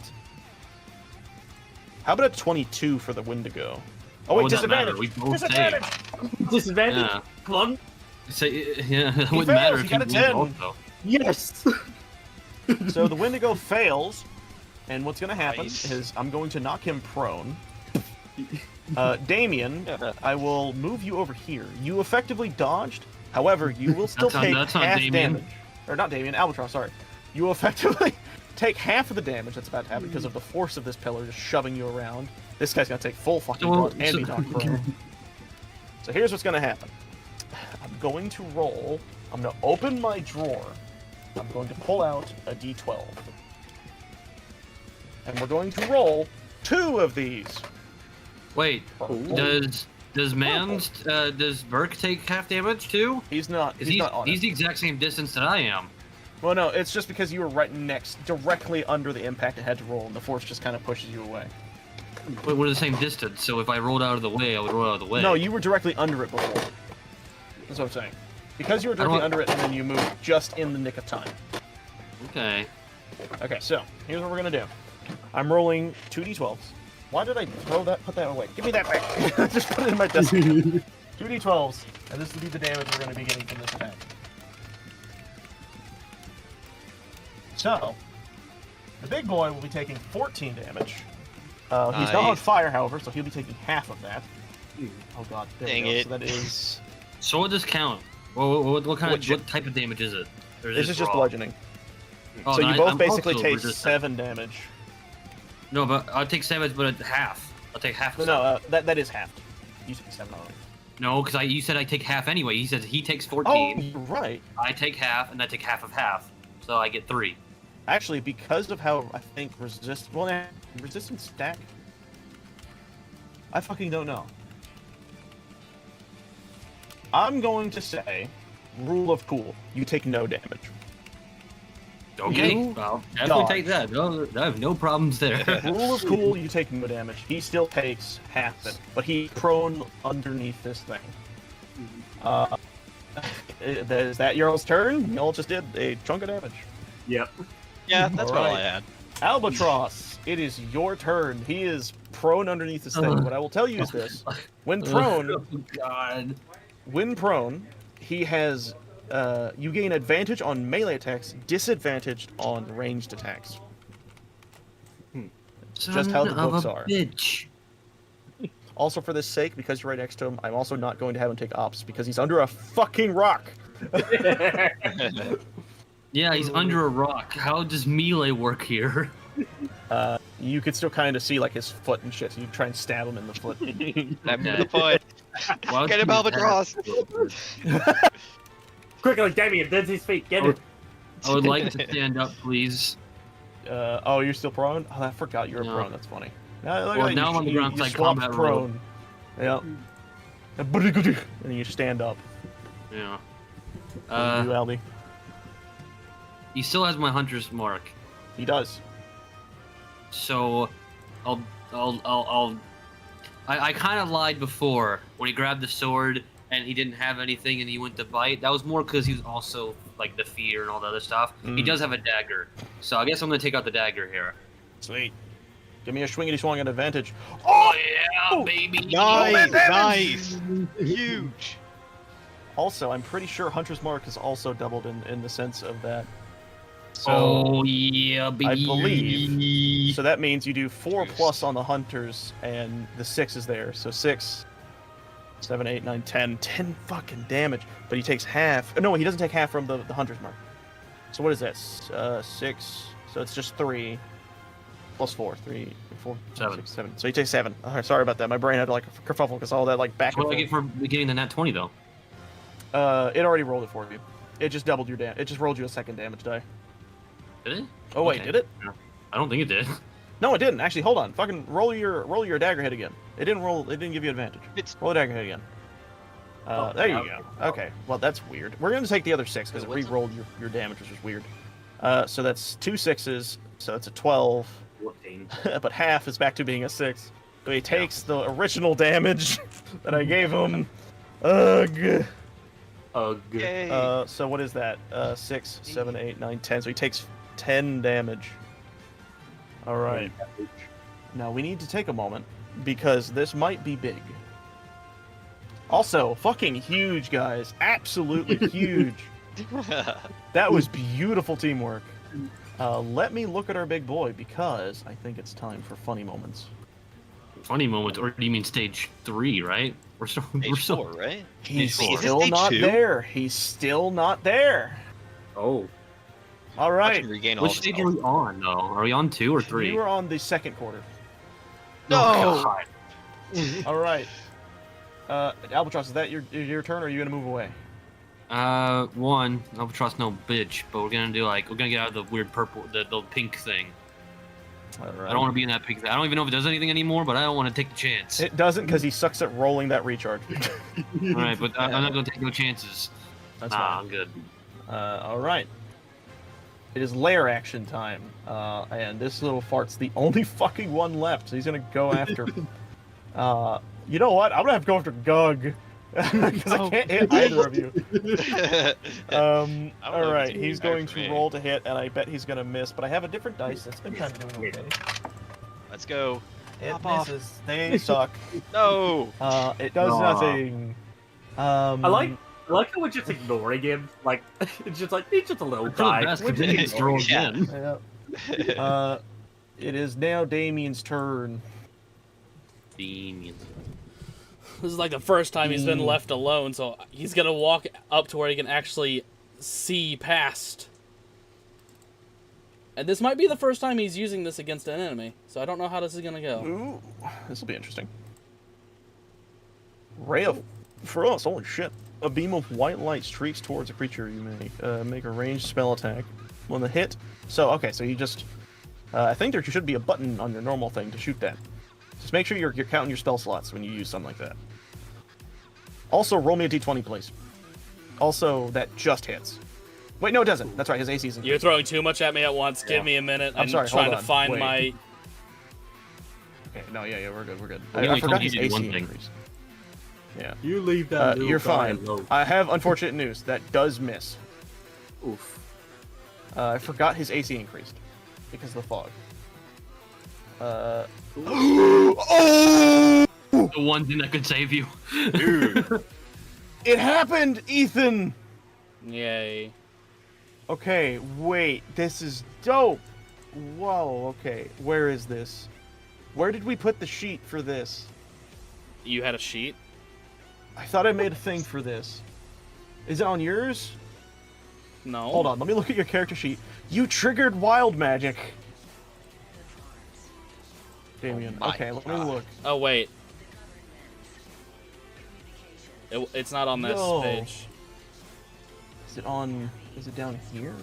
How about a 22 for the Wendigo? Oh wait, What would that matter? disadvantage. We both Disadvantage. Disadvantage. Yeah. Come on. Say, yeah, it wouldn't fails, matter he if got a you 10. also. Yes. So the Wendigo fails, and what's going to happen Nice. is I'm going to knock him prone. Damien, I will move you over here. You effectively dodged. However, you will still take that's on half Damien. damage. Or not Damien, Albatross, sorry. You will effectively take half of the damage that's about to happen because of the force of this pillar just shoving you around. This guy's going to take full fucking blunt and be knocked prone. So here's what's going to happen. I'm going to roll. I'm going to open my drawer. I'm going to pull out a d12. And we're going to roll 2 of these. Wait, Purple. does Burke take half damage too? He's not. He's not on He's it. the exact same distance that I am. Well, no, it's just because you were right directly under the impact it had to roll, and the force just kind of pushes you away. But we're the same distance, so if I rolled out of the way, I would roll out of the way. No, you were directly under it before. That's what I'm saying. Because you were directly under it, and then you moved just in the nick of time. Okay. Okay, so here's what we're gonna do. I'm rolling 2d12s. Why did I put that away? Give me that back. Just put it in my desk. 2d12s, and this will be the damage we're gonna be getting from this attack. So, the big boy will be taking 14 damage. He's not on Nice. fire, however, so he'll be taking half of that. Oh god, there Dang we go. it. So that is. So what does count? What kind What what type of damage is it? Or This is just raw? bludgeoning. Oh, So then you both I'm basically also take resistant. 7 damage. No, but I'll take 7, but at half. I'll take half. No, Of no, that is halved. You take 7 already. No, because you said I take half anyway. He says he takes Oh, 14. you're right. I take half, and I take half of half. So I get 3. Actually, because of how I think resistance stack. I fucking don't know. I'm going to say, rule of cool. You take no damage. Okay, You well, definitely dodge. take that. No, I have no problems there. Rule of cool, you take no damage. He still takes half it, but he's prone underneath this thing. Is that y'all's turn? Y'all just did a chunk of damage. Yep. Yeah, that's All all right. I had. Albatross, it is your turn. He is prone underneath this thing. What I will tell you is this: when prone, Oh, God. he has you gain advantage on melee attacks, disadvantaged on ranged attacks. Just how the Son of books a are. Bitch. Also, for this sake, because you're right next to him, I'm also not going to have him take ops because he's under a fucking rock. Yeah, he's under a rock. How does melee work here? You could still kind of see like his foot and shit. So you try and stab him in the foot. That's the point. Why would Get him, you Albatross. Quickly, Damien, there's his feet. Get him. I would like to stand up, please. Oh, you're still prone? Oh, I forgot you were No. prone. That's funny. Look Well, at now you, I'm on the ground, You it's like swapped combat prone. Yep. And then you stand up. Yeah. You, Aldi. He still has my hunter's mark, He does. so I kind of lied before when he grabbed the sword and he didn't have anything and he went to bite. That was more because he was also like the fear and all the other stuff. He Mm. does have a dagger, so I guess I'm gonna take out the dagger here. Sweet. Give me a swingity swung at advantage. Oh yeah, baby! Nice, damage! nice. Huge. Also, I'm pretty sure Hunter's Mark is also doubled in the sense of that. So, Oh yeah, baby. I believe. So that means you do 4 plus on the Hunters, and the 6 is there. So 6, 7, 8, 9, 10. 10 fucking damage. But he takes half. No, he doesn't take half from the Hunter's Mark. So what is that? 6. So it's just 3 plus 4. 3, 4, 7. 6, 7. So he takes 7. Oh, sorry about that. My brain had like a kerfuffle because all that like back and What do I forth. get for getting the nat 20 though? It already rolled it for you. It just doubled your damage. It just rolled you a second damage die. Did it? Oh wait, Okay. did it? I don't think it did. No, it didn't. Actually, hold on. Fucking roll your dagger hit again. It didn't roll. It didn't give you advantage. Roll a dagger hit again. There you go. Okay. Well, that's weird. We're gonna take the other 6 because it re-rolled your damage, which is weird. So that's 2 6s. So it's a 12. 14. But half is back to being a 6. So he takes the original damage that I gave him. Ugh. Ugh. Yay. So what is that? 6, 7, 8, 9, 10. So he takes 10 damage. All right. Now we need to take a moment because this might be big. Also, fucking huge, guys. Absolutely huge. That was beautiful teamwork. Let me look at our big boy because I think it's time for funny moments. Funny moment, or do you mean stage 3, right? We're still, Stage 4, right? He's Wait, is this still stage not 2? there. He's still not there. Oh. All Watch right. him regain all Which of his stage are health. we on, though? Are we on 2 or 3? We were on the second quarter. No! God. All right. Albatross, is that your turn, or are you gonna move away? 1, Albatross no bitch, but we're gonna get out of the weird purple, the pink thing. All right. I don't want to be in that pink thing. I don't even know if it does anything anymore, but I don't want to take the chance. It doesn't because he sucks at rolling that recharge. Alright, but I'm not gonna take no chances. That's Nah, fine. I'm good. All right. It is lair action time, and this little fart's the only fucking one left, so he's gonna go after. You know what? I'm gonna have to go after Gug because I can't hit either of you. I don't know All if right, it's he's hard going for to me. roll to hit, and I bet he's gonna miss. But I have a different dice that's been kind of doing okay. Let's go. It Pop off. misses. They suck. No. It does Aw. nothing. I like how we're just ignoring him. Like, it's just like, he's just a little guy. Best continues to roll Yeah. again. Yeah. It is now Damien's turn. Convenience. This is like the first time he's been left alone, so he's gonna walk up to where he can actually see past. And this might be the first time he's using this against an enemy, so I don't know how this is gonna go. Ooh, this will be interesting. Ray of Frost, holy shit. A beam of white light streaks towards a creature you may make a ranged spell attack. When the hit, so you just, I think there should be a button on your normal thing to shoot that. Just make sure you're counting your spell slots when you use something like that. Also, roll me a d20, please. Also, that just hits. Wait, no, it doesn't. That's right, his AC isn't. You're throwing too much at me at once. Yeah. Give me a minute. I'm sorry, trying hold to on. find Wait. my. Okay, no, yeah, we're good. We only I forgot told you his to do AC one thing. increased. Yeah. You leave that little You're guy fine. alone. I have unfortunate news. That does miss. Oof. I forgot his AC increased because of the fog. The one thing that could save you. Dude. It happened, Ethan! Yay. Okay, wait. This is dope. Whoa, okay. Where is this? Where did we put the sheet for this? You had a sheet? I thought I made a thing for this. Is it on yours? No. Hold on, let me look at your character sheet. You triggered wild magic. Damien. Oh my Okay, let me God. look. Oh, wait. It's not on this No. page. Is it down here?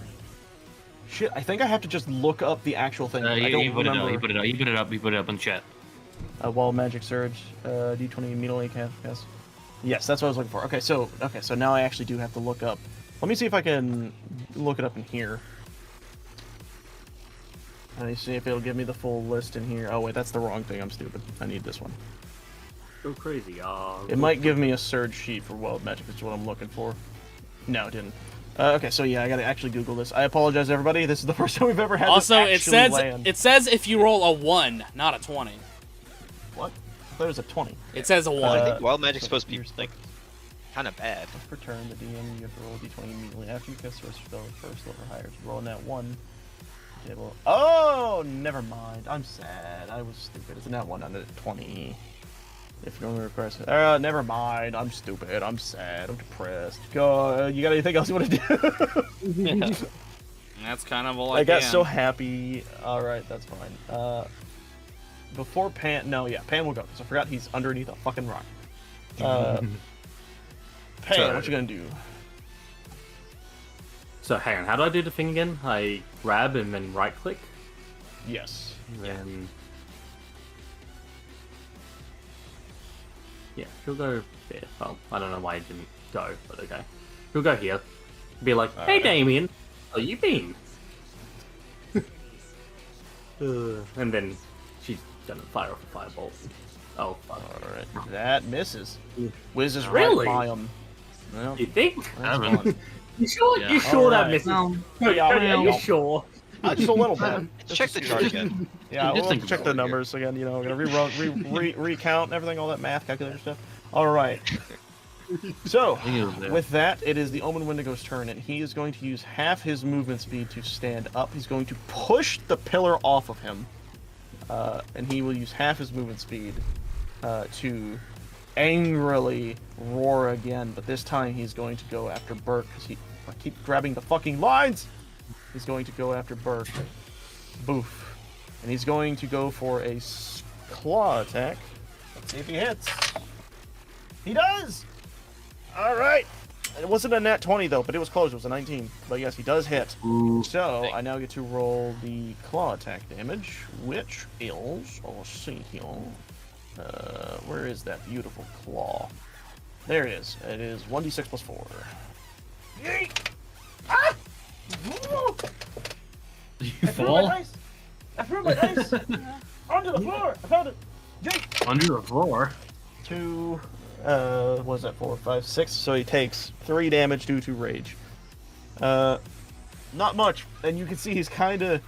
Shit, I think I have to just look up the actual thing. I don't You put remember. it up. You put it up in chat. Wild magic surge, d20 immediately cast. Yes, that's what I was looking for. Okay, so now I actually do have to look up. Let me see if I can look it up in here. Let me see if it'll give me the full list in here. Oh wait, that's the wrong thing. I'm stupid. I need this one. Go crazy. It might give me a surge sheet for wild magic, which is what I'm looking for. No, it didn't. Okay, so yeah, I gotta actually Google this. I apologize, everybody. This is the first time we've ever had Also, this it actually says land. it says if you roll a 1, not a 20. What? I thought it was a 20. It says a 1. I think wild magic's supposed to be like kind of bad. Per turn, the DM, you have to roll a d20 immediately after you cast Sorcerer Spell first level or higher. So roll on that one. Oh, never mind. I'm sad. I was stupid. It's a nat 1 on the 20. If you don't request it. Never mind. I'm stupid. I'm sad. I'm depressed. Go. You got anything else you want to do? That's kind of all I got so happy. Alright, that's fine. Before Pan... No, yeah, Pan will go, because I forgot he's underneath a fucking rock. Pan, what you gonna do? So hang on, how do I do the thing again? I grab and then right click. Yes. And then... Yeah, she'll go there. Well, I don't know why it didn't go, but okay. She'll go here. Be like, hey Damien, how you been? And then she's gonna fire off a fireball. Oh, fuck. Alright, that misses. Whizzes Really? right by him. Well, You think? that's fun. You sure? Yeah. You sure that Alright. misses? No. Cody, are you sure? Just a little bit. Check the chart again. Yeah, Just we'll a check the roll numbers again, you know, we're gonna recount everything, all that math, calculator stuff. Alright. So, with that, it is the Omen Wendigo's turn, and he is going to use half his movement speed to stand up. He's going to push the pillar off of him, and he will use half his movement speed to angrily roar again, but this time he's going to go after Burke, because I keep grabbing the fucking lines! He's going to go after Burke. Boof. And he's going to go for a claw attack. Let's see if he hits. He does! Alright. It wasn't a nat 20 though, but it was close. It was a 19. But yes, he does hit. So, I now get to roll the claw attack damage, which is... let's see here. Where is that beautiful claw? There it is. It is 1d6 plus 4. Yeet! Ah! You I threw fall? my dice! I threw my dice! Onto the floor! I found it! Yeet! Under the floor? 2, what is that, 4, 5, 6? So he takes 3 damage due to rage. Not much, and you can see he's kind of...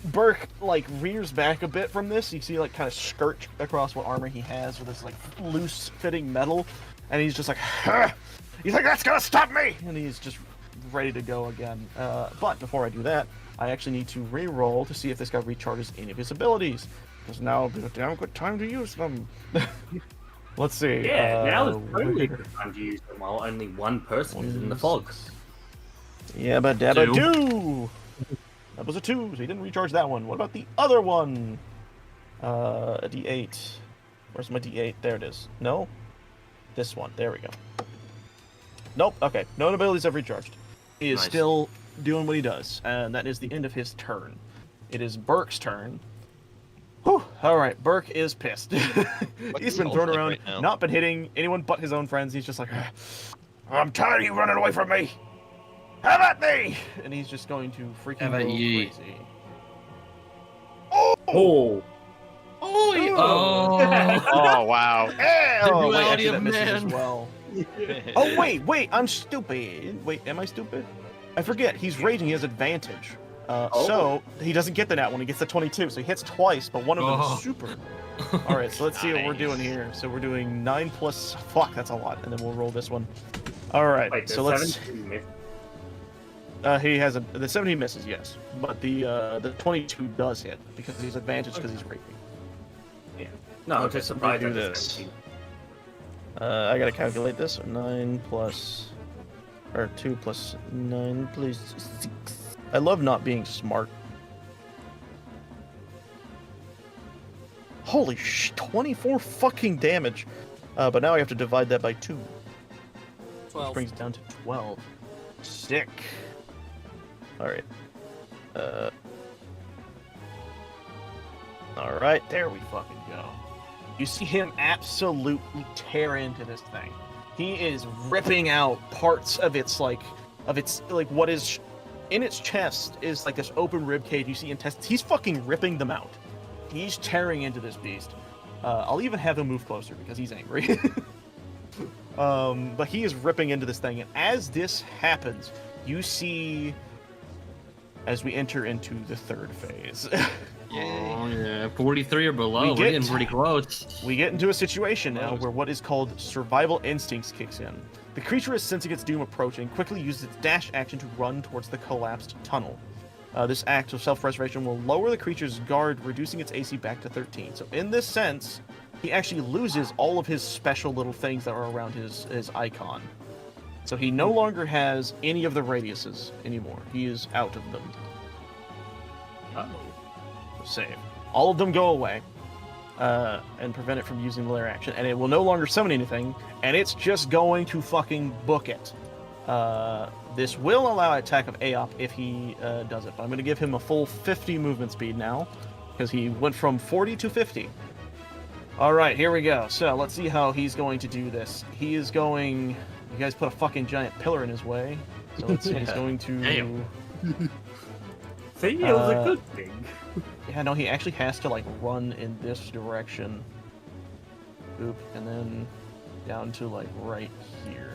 Burke, like, rears back a bit from this. You see, like, kind of skirt across what armor he has with this, like, loose-fitting metal. And he's just like, "Huh! You think that's gonna stop me?" And he's just ready to go again. But before I do that, I actually need to re-roll to see if this guy recharges any of his abilities. Because now would be a damn good time to use them. Let's see. Yeah, now is totally a good time to use them while only one person is in the fog. Yeah, but dabba do. That was a 2, so he didn't recharge that one. What about the other one? A D8. Where's my D8? There it is. No? This one. There we go. Nope. Okay. No abilities have recharged. He is Nice. still doing what he does, and that is the end of his turn. It is Burke's turn. Whew. Alright, Burke is pissed. He's been thrown around, right now? not been hitting anyone but his own friends. He's just like, I'm tired of you running away from me! Have at me! And he's just going to freaking Have go at ye. crazy. Oh! Oh! Oh wow. Oh, wait, duality actually, that of misses as man. well. Oh, wait, I'm stupid. Wait, am I stupid? I forget, he's raging, he has advantage. So, he doesn't get the nat one, he gets the 22, so he hits twice, but one of them is super. Alright, so let's see what we're doing here. So we're doing 9 plus... Fuck, that's a lot. And then we'll roll this one. Alright, Wait, so there's let's... 17 missed. He has the 17 misses, yes. But the 22 does hit, because he's advantaged because he's raping. Yeah. No, I'm Okay, just so we surprised do at the this. 17. I gotta calculate this. 9 plus... Or 2 plus 9 plus 6. I love not being smart. Holy sh! 24 fucking damage! But now I have to divide that by 2. Which 12. brings it down to 12. Sick. Alright. Alright, there we fucking go. You see him absolutely tear into this thing. He is ripping out parts of its what is in its chest is like this open rib cage. You see intestines. He's fucking ripping them out. He's tearing into this beast. I'll even have him move closer because he's angry. But he is ripping into this thing, and as this happens, you see as we enter into the third phase. Oh yeah, 43 or below. We We're get- getting pretty close. We get into a situation now where what is called survival instincts kicks in. The creature is sensing its doom approaching, quickly uses its dash action to run towards the collapsed tunnel. This act of self-preservation will lower the creature's guard, reducing its AC back to 13. So in this sense, he actually loses all of his special little things that are around his icon. So he no longer has any of the radiuses anymore. He is out of them. Save. All of them go away, and prevent it from using the lair action, and it will no longer summon anything, and it's just going to fucking book it. This will allow attack of Aop if he does it, but I'm going to give him a full 50 movement speed now, because he went from 40 to 50. Alright, here we go. So, let's see how he's going to do this. He is going... You guys put a fucking giant pillar in his way, so let's see, he's going to... Damn. See, it was a good thing. Yeah, no, he actually has to, like, run in this direction. Oop, and then down to, like, right here.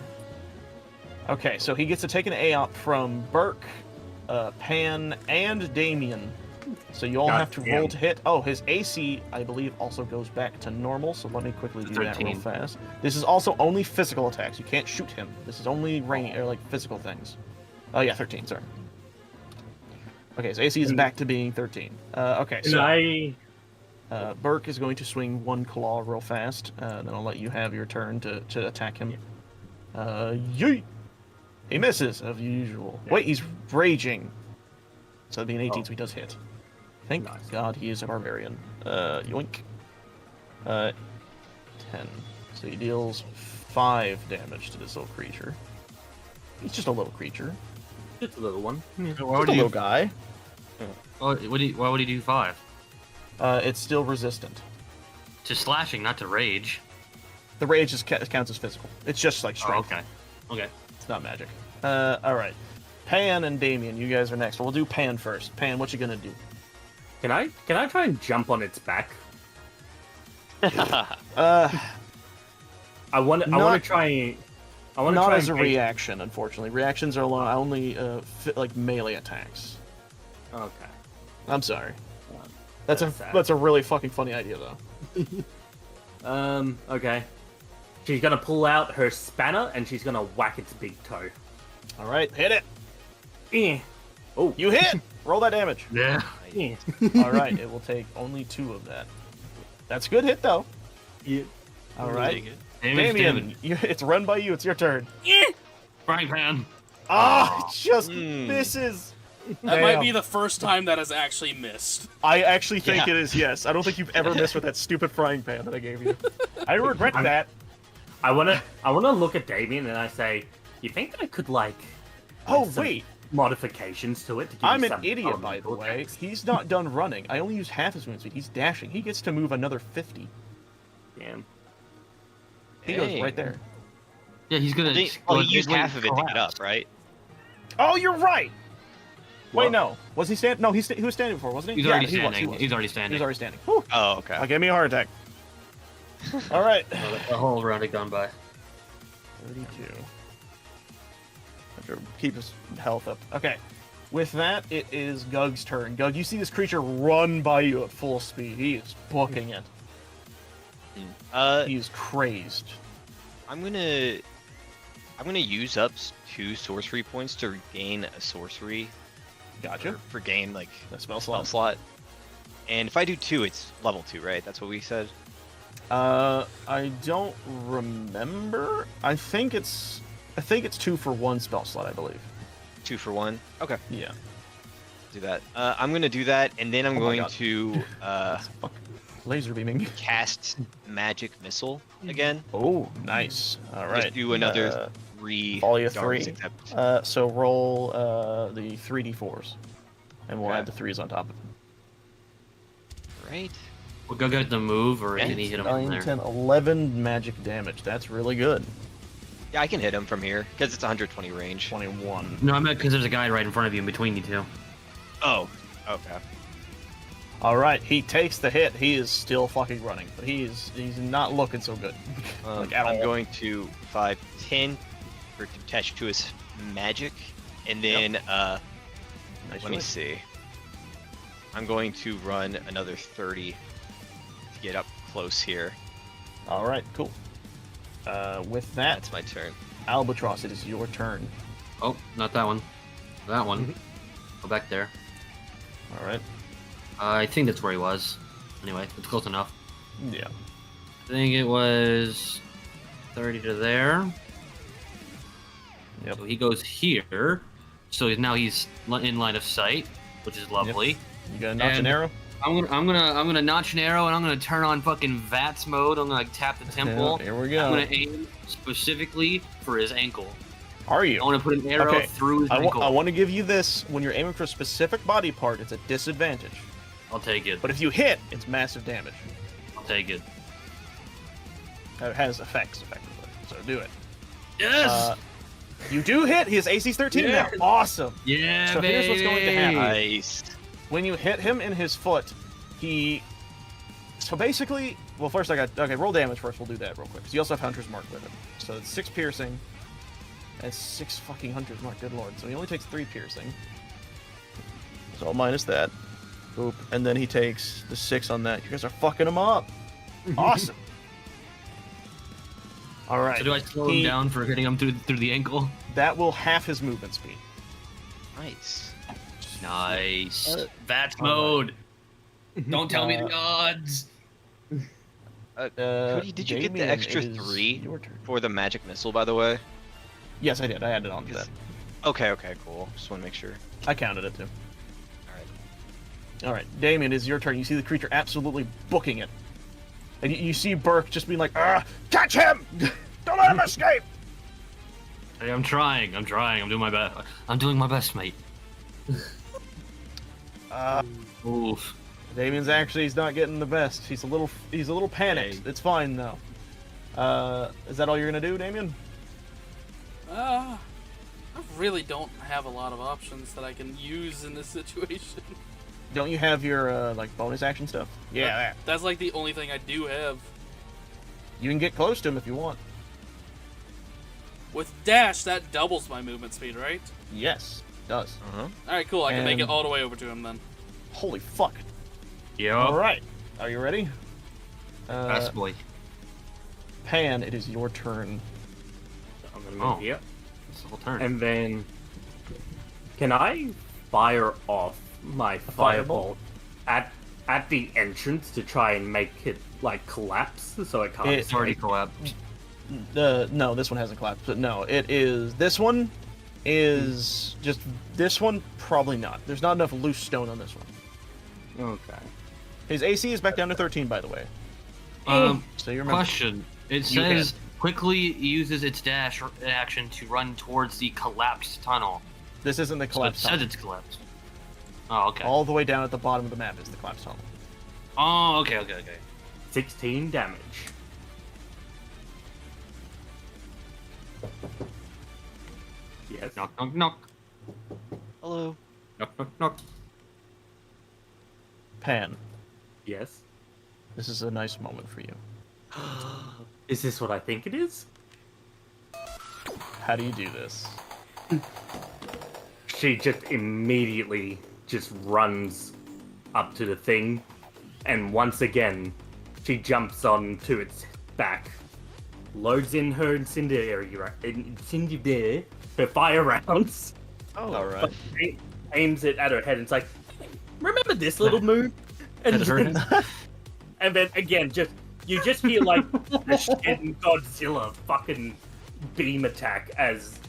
Okay, so he gets to take an AOP from Burke, Pan, and Damien. So you all have to roll to hit. Oh, his AC, I believe, also goes back to normal, so let me quickly do that real fast. This is also only physical attacks. You can't shoot him. This is only range, or, like, physical things. Oh, yeah, 13, sorry. Okay, so AC is back to being 13. Okay, so Burke is going to swing one claw real fast, then I'll let you have your turn to attack him. Yeet! He misses, as usual. Wait, he's raging. So that'd be an 18, so he does hit. Thank God he is a barbarian. Yoink. 10. So he deals 5 damage to this little creature. He's just a little creature. Just a little one. Just a little guy. Why would he do 5? It's still resistant. To slashing, not to rage. The rage just counts as physical. It's just like strength. Oh, okay. Okay. It's not magic. Alright. Pan and Damien, you guys are next. We'll do Pan first. Pan, what you gonna do? Can I try and jump on its back? I want to try. I want to not try as a and reaction, unfortunately. Reactions are only like melee attacks. Okay. I'm sorry. That's That's a really fucking funny idea, though. Okay. She's gonna pull out her spanner and she's gonna whack its big toe. All right, hit it. Oh, You hit. Roll that damage. Yeah. All right, it will take only 2 of that. That's a good hit, though. Yeah. All right, Damage, Damien, it's run by you. It's your turn. Frying pan. Ah, it just misses. That might Damn. be the first time that has actually missed. I actually think Yeah. it is. Yes, I don't think you've ever missed with that stupid frying pan that I gave you. I regret that. I wanna look at Damien and I say, you think I could like Oh some wait, modifications to it? To give I'm you an some idiot, by the elemental way. attacks? He's not done running. I only use half his movement speed. He's dashing. He gets to move another 50. Damn. He goes right there. Yeah, he's gonna. He used half of it to get up, right? Oh, you're right. Wait, What? no. Was he standing? No, he was standing before, wasn't he? He's Yeah, already he was, standing. he was. He's already He standing. was already standing. Whew. Oh, okay. Give me a heart attack. All right. The whole round had gone by. 32. Have to keep his health up. Okay. With that, it is Gug's turn. Gug, you see this creature run by you at full speed. He is booking it. He is crazed. I'm gonna use up 2 sorcery points to regain a sorcery. Gotcha. For gain like The spell spell slot. slot. And if I do 2, it's level 2, right? That's what we said. I don't remember. I think it's 2 for 1 spell slot, I believe. 2 for 1. Okay, Yeah. do that. I'm gonna do that, and then I'm Oh my going God. to Fuck. Laser beaming. cast magic missile again. Oh, nice. All right. Just do another 3. all you darts, 3. except- So roll the 3d4s, and we'll Okay. add the 3s on top of it. Right. We'll go get the move, or Yeah, can he hit him from 9, there? 10, 11 magic damage. That's really good. Yeah, I can hit him from here because it's 120 range. 21. No, I meant because there's a guy right in front of you, in between you two. Oh. Okay. All right, he takes the hit. He is still fucking running, but he's not looking so good. Like, at I'm all. going to 5, 10 for to attach to his magic, and then Nice let me choice. see. I'm going to run another 30 to get up close here. All right, cool. With that, That's my turn. Albatross, it is your turn. Oh, not that one. That one. Go back there. All right. I think that's where he was. Anyway, it's close enough. Yeah. I think it was 30 to there. Yep. So he goes here. So now he's in line of sight, which is lovely. You got a notch and And- arrow? I'm gonna notch an arrow, and I'm gonna turn on fucking VATS mode. I'm gonna tap the temple. Here we I'm go. gonna aim specifically for his ankle. Are I you? want to put an arrow Okay. through his I ankle. want to give you this. When you're aiming for a specific body part, it's a disadvantage. I'll take it. But if you hit, it's massive damage. I'll take it. It has effects, effectively. So do it. Yes. You do hit. His AC's 13 now. Awesome. Yeah, So baby. here's what's going to happen. Nice. When you hit him in his foot, he... So basically... Well, first I got... Okay, roll damage first. We'll do that real quick. Because you also have Hunter's Mark with it. So it's 6 piercing. And 6 fucking Hunter's Mark. Good lord. So he only takes 3 piercing. So I'll minus that. Boop. And then he takes the 6 on that. You guys are fucking him up. Awesome. Alright. So do I slow him down for hitting him through the ankle? That will half his movement speed. Nice. Nice. VATS All right. mode. Don't tell me the odds. Cody, did you get the Damien, extra it is 3 your turn. for the magic missile, by the way? Yes, I did. I added on to that. Okay, cool. Just want to make sure. I counted it too. Alright. All right, Damien, it's your turn. You see the creature absolutely booking it, and you see Burke just being like, "Catch him! Don't let him escape!" Hey, I'm trying. I'm doing my best. I'm doing my best, mate. Oof. Damien's he's not getting the best. He's a little panicked. Hey. It's fine though. Is that all you're gonna do, Damien? I really don't have a lot of options that I can use in this situation. Don't you have your like bonus action stuff? Yeah, that. That's like the only thing I do have. You can get close to him if you want. With dash, that doubles my movement speed, right? Yes, it does. Alright, cool. I can make it And- all the way over to him then. Holy fuck! Yeah. All right, are you ready? Best boy. Pan, it is your turn. I'm gonna move Oh. here. It's the whole turn. And then, can I fire off my fireball? fireball at the entrance to try and make it like collapse so it can't? It's already collapsed. No, this one hasn't collapsed, but no, it is. This one is just. This one, probably not. There's not enough loose stone on this one. Okay. His AC is back down to 13, by the way. So you remember. Question. It You says quickly uses its dash action to run towards the collapsed tunnel. This isn't the So it collapse says tunnel. it's collapsed. Oh, okay. All the way down at the bottom of the map is the collapse tunnel. Oh, okay. 16 damage. Yes. Knock, knock, knock. Hello. Knock, knock, knock. Pan, Yes. this is a nice moment for you. Is this what I think it is? How do you do this? She just immediately just runs up to the thing, and once again, she jumps onto its back, loads in her incendiary, her fire rounds, Oh, all right. aims it at her head, and it's like, remember this little move? And At her then, head? and then again, you just hear like the Shin Godzilla fucking beam attack as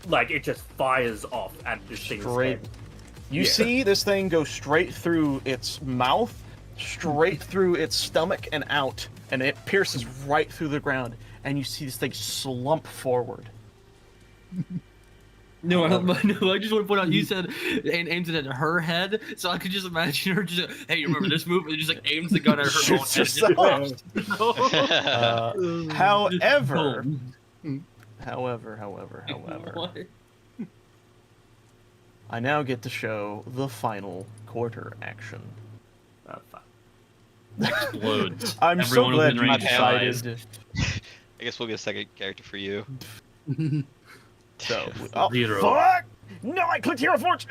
like it just fires off at this thing's Straight. head. You Yeah. see this thing go straight through its mouth, straight through its stomach and out, and it pierces right through the ground, and you see this thing slump forward. No, I just want to point out you said aims it at her head, so I could just imagine her just like, hey, you remember this move? And just like aims the gun at her own Shoots head. herself. However, No. however, What? I now get to show the final quarter action. Fuck. Explodes. I'm Everyone so glad within you range decided. I guess we'll get a second character for you. So, oh, Zero. fuck! No, I clicked Hero Forge.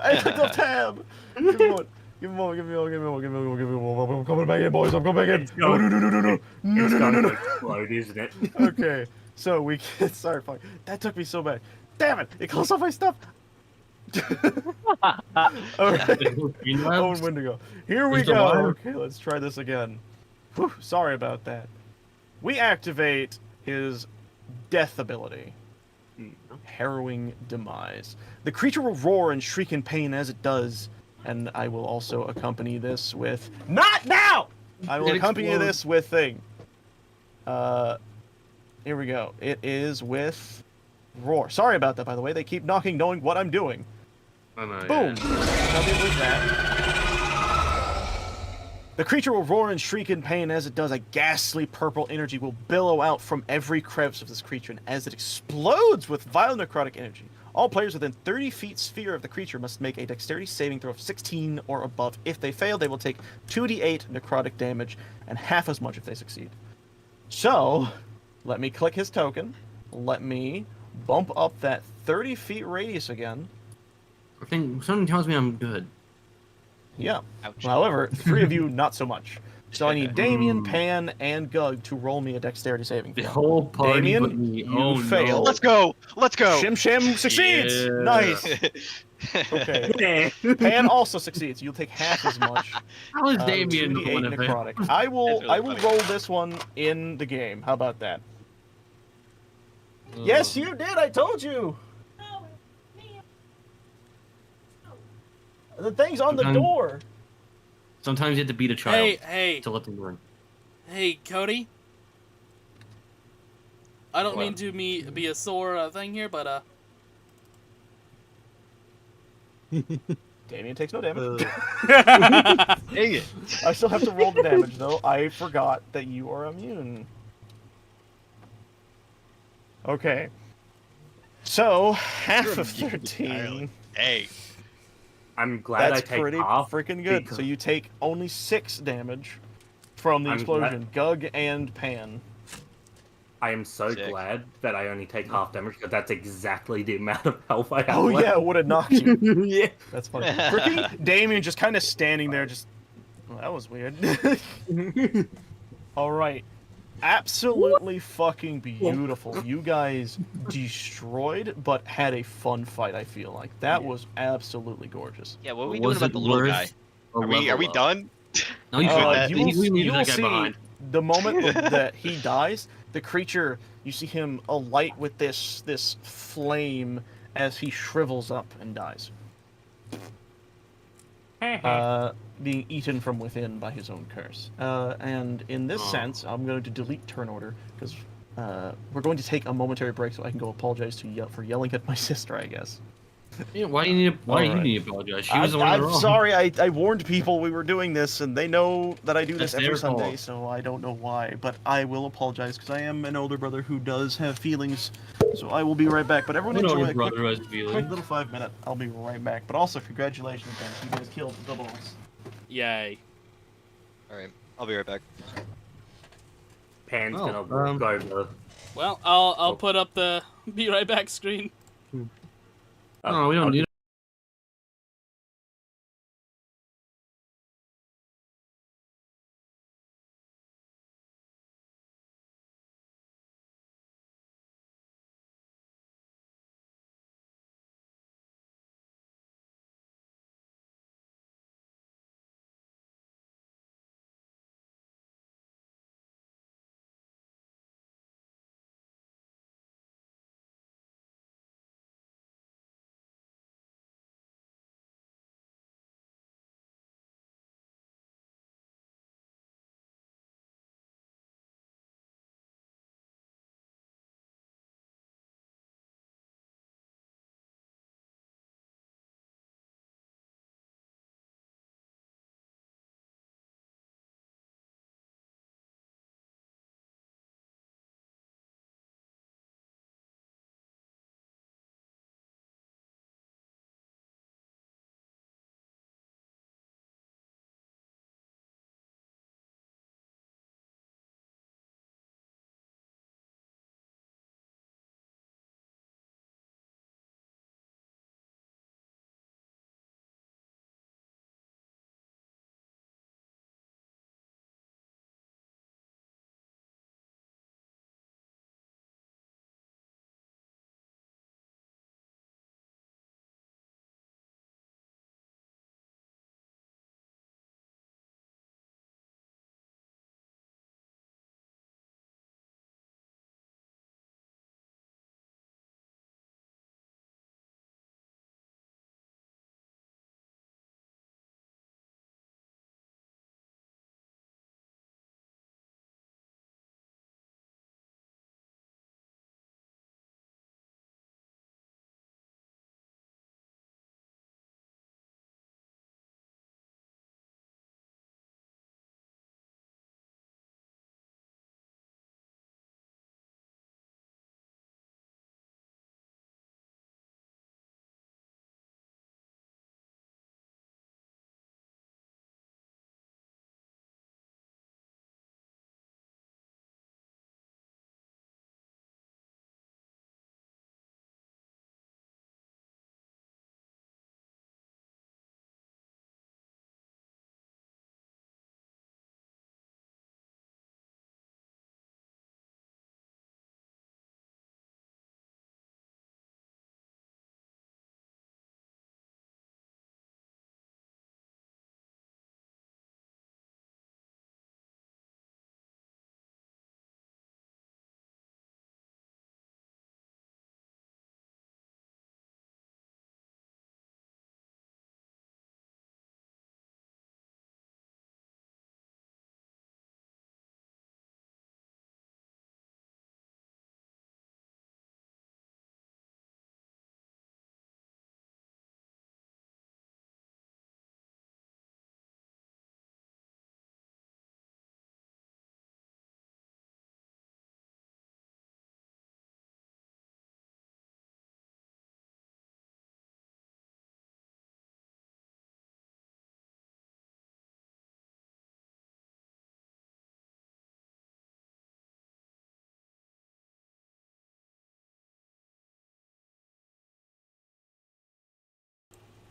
I clicked off tab. Give me one. Give me one. Give me one. Give me one. Give me one. Give me one. I'm coming back in, boys. I'm coming back in. It's No, going, no, no, no, no, no, it's no, no, going no, to no. explode, isn't it? Okay, so we can. Sorry, fuck. That took me so bad. Damn it! It closed off my stuff. All right. Owen Wendigo. Here we There's the go. wire. Okay, let's try this again. Whew, sorry about that. We activate his death ability. Harrowing Demise. The creature will roar and shriek in pain as it does, and I will also accompany this with... Not now! I will It accompany explodes. this with thing. Here we go. It is with roar. Sorry about that, by the way. They keep knocking knowing what I'm doing. Oh, no, Boom! yeah. I'll be with that. The creature will roar and shriek in pain as it does. A ghastly purple energy will billow out from every crevice of this creature, and as it explodes with vile necrotic energy, all players within 30 feet sphere of the creature must make a dexterity saving throw of 16 or above. If they fail, they will take 2d8 necrotic damage, and half as much if they succeed. So, let me click his token. Let me bump up that 30 feet radius again. I think something tells me I'm good. Yeah. Ouch. However, 3 of you, not so much. So I need Damien, Pan, and Gug to roll me a dexterity saving The throw. whole party Damien, but me. you Oh fail. no. Let's go. Let's go. Shim Shim succeeds! Yeah. Nice! Okay. Yeah. Pan also succeeds. You'll take half as much. How is Damien 2d8 going to fail? necrotic. I will That's really funny. roll this one in the game. How about that? Yes, you did. I told you. The thing's on the Sometimes- door. Sometimes you have to beat a child Hey, to let them learn. hey, Cody. I don't What? mean to be a sore thing here, but Damien takes no damage. Dang it. I still have to roll the damage, though. I forgot that you are immune. Okay. So, half You're of immune 13. entirely. Hey. I'm glad That's I take pretty half. freaking good. because So you take only 6 damage from the I'm explosion. Gug and Pan. I am so Sick. glad that I only take half damage because that's exactly the amount of health I have Oh left. yeah, it would have knocked you. Yeah. That's funny. Freaking Damien just kind of standing there, just... Well, that was weird. Alright. Absolutely fucking beautiful. You guys destroyed, but had a fun fight, I feel like. That was absolutely gorgeous. Yeah, what are we Was doing about it the little worth guy? a Are we level up? done? No, he's Uh, fine. You we will, leave you will that guy see behind. the moment that he dies, the creature, you see him alight with this flame as he shrivels up and dies. Being eaten from within by his own curse. And in this Oh. sense, I'm going to delete turn order, because we're going to take a momentary break so I can go apologize for yelling at my sister, I guess. Yeah, why do you Alright. need to apologize? She was the one I'm wrong. sorry, I warned people we were doing this, and they know that I do this That's every their Sunday, fault. so I don't know why. But I will apologize, because I am an older brother who does have feelings, so I will be right back. But everyone I know enjoy your a quick, brother has quick feelings. little 5 minute. I'll be right back. But also, congratulations, Ben. You guys killed the boss. yay. Alright, I'll be right back. Pan's Oh, gonna walk over. Well, I'll put up the be right back screen. No, we don't I'll need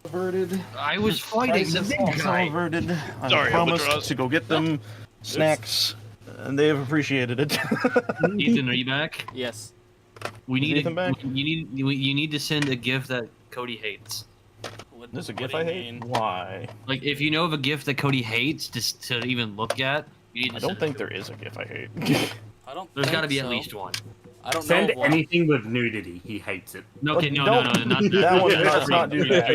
Averted. I was fighting the Crisis big also guy. averted. I Sorry, promised Albatross. to go get them snacks, and they have appreciated it. Ethan, are you back? Yes. We Is need Ethan back? you need to send a gift that Cody hates. This is a What gif do you I hate? mean? Why? Like, if you know of a gift that Cody hates, just to even look at, you need to I send don't it think to there him. is a gif I hate. I don't. There's got got to to be at least one. I don't Send know. of one. anything with nudity. He hates it. No, Oh, okay, no, don't- not that. that one, let's not do that.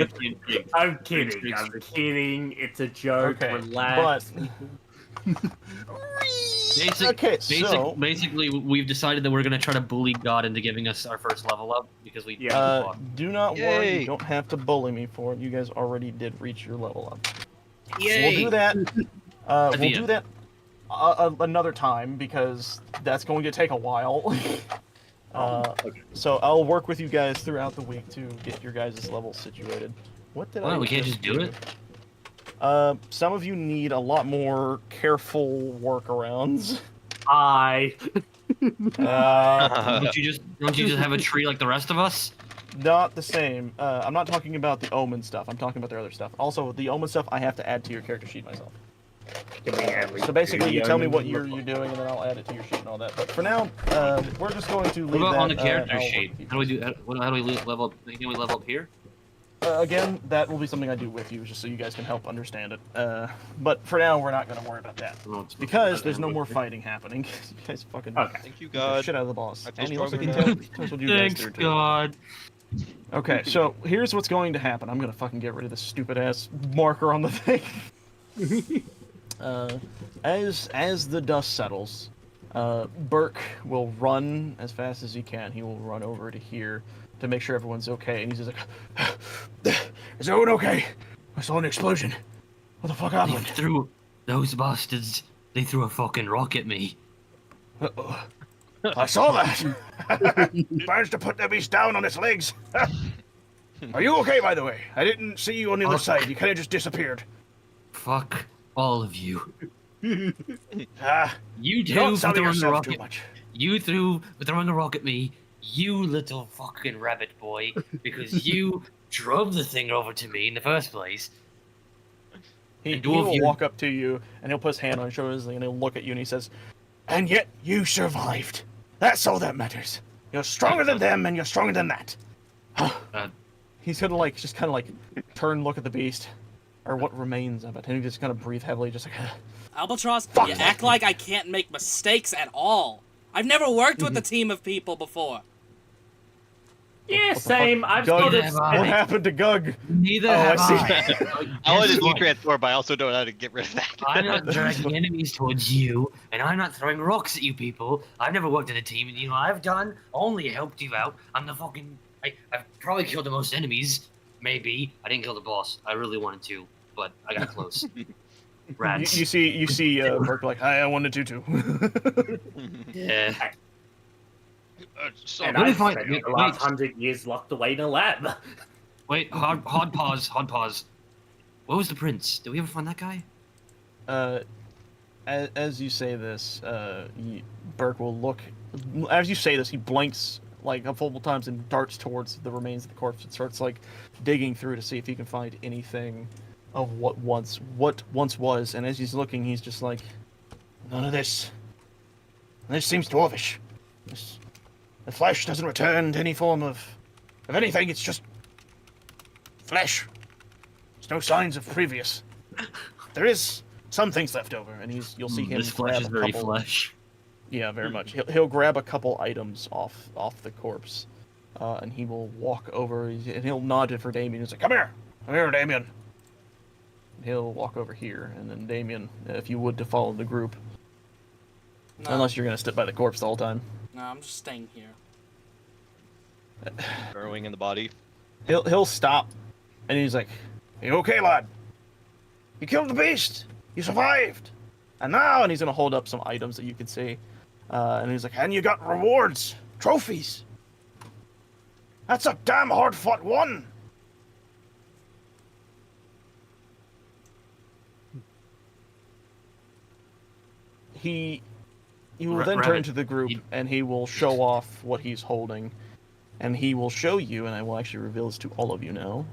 I'm kidding. I'm kidding. It's a joke. Okay, Relax. Okay, so Basically, we've decided that we're gonna try to bully God into giving us our first level up because we. do not worry. Yay. You don't have to bully me for it. You guys already did reach your level up. Yay! We'll do that. We'll the do end. that another time because that's going to take a while. So I'll work with you guys throughout the week to get your guys' levels situated. What did I? Well, we can't just do it. Some of you need a lot more careful workarounds. I. Uh, Don't you just have a tree like the rest of us? not the same. I'm not talking about the Omen stuff. I'm talking about their other stuff. Also, the Omen stuff I have to add to your character sheet myself. So basically, you tell me what you're doing, and then I'll add it to your sheet and all that. But for now, we're just going to What leave about that. on the and character I'll work sheet? with you. How do we do? How do we level up? Can we level up here? Again, that will be something I do with you, just so you guys can help understand it. But for now, we're not going to worry about that. Because there's no more fighting happening. You guys fucking Okay. Thank you, beat the God. shit out of the boss. I feel And he looks like he stronger tells what you guys Thanks, do, too. God. Okay, so here's what's going to happen. I'm going to fucking get rid of this stupid-ass marker on the thing. As the dust settles, Burke will run as fast as he can. He will run over to here to make sure everyone's okay. And he's just like, "Is everyone okay? I saw an explosion. What the fuck They happened?" threw those bastards. They threw a fucking rock at me. I saw that. Managed to put the beast down on its legs. Are you okay, by the way? I didn't see you on the other side. You kind of just disappeared. Fuck all of you. Ah, You two don't for sell throwing the yourself rock too at much. You threw for throwing a rock at me. You little fucking rabbit boy, because you drove the thing over to me in the first place. He And two of will you- walk up to you, and he'll put his hand on your shoulders, and he'll look at you, and he says, "And yet you survived. That's all that matters. You're stronger than them, and you're stronger than that." He's gonna just kind of turn, look at the beast, or what remains of it, and he just kind of breathe heavily, just like. Albatross, Fuck. you act like I can't make mistakes at all. I've never worked with a team of people before. Yeah, same. I've Gug, got it. have I. what happened to Gug? Neither Oh, have I see. I wanted Guess to what? transform, but I also don't know how to get rid of that. I'm not dragging enemies towards you, and I'm not throwing rocks at you people. I've never worked in a team, and you know what I've done? Only helped you out. I'm the fucking. I've probably killed the most enemies. Maybe I didn't kill the boss. I really wanted to, but I got close. Rats. You see Burke like, I wanted to too. Yeah. So And What I've if I- spent the wait. last 100 years locked away in a lab. Wait. Hard pause. Hard pause. What was the prince? Did we ever find that guy? As you say this, Burke will look. As you say this, he blinks like a couple times and darts towards the remains of the corpse and starts digging through to see if he can find anything of what once was. And as he's looking, he's just like, none of this. This seems dwarvish. The flesh doesn't return to any form of anything. It's just flesh. There's no signs of previous. There is some things left over, and you'll see him This flesh grab is a very couple. flesh. Yeah, very much. He'll grab a couple items off the corpse, and he will walk over and he'll nod it for Damien. He's like, "Come here, Damien." And he'll walk over here, and then Damien, if you would, to follow the group, No, unless you're gonna sit by the corpse the whole time. no, I'm just staying here. burrowing in the body. He'll stop, and he's like, "You okay, lad? You killed the beast. You survived, and now," and he's gonna hold up some items that you can see, and he's like, "And you got rewards, trophies. That's a damn hard-fought one." He will then turn Rabbit. to the group, and he will show off what he's holding, and he will show you, and I will actually reveal this to all of you now.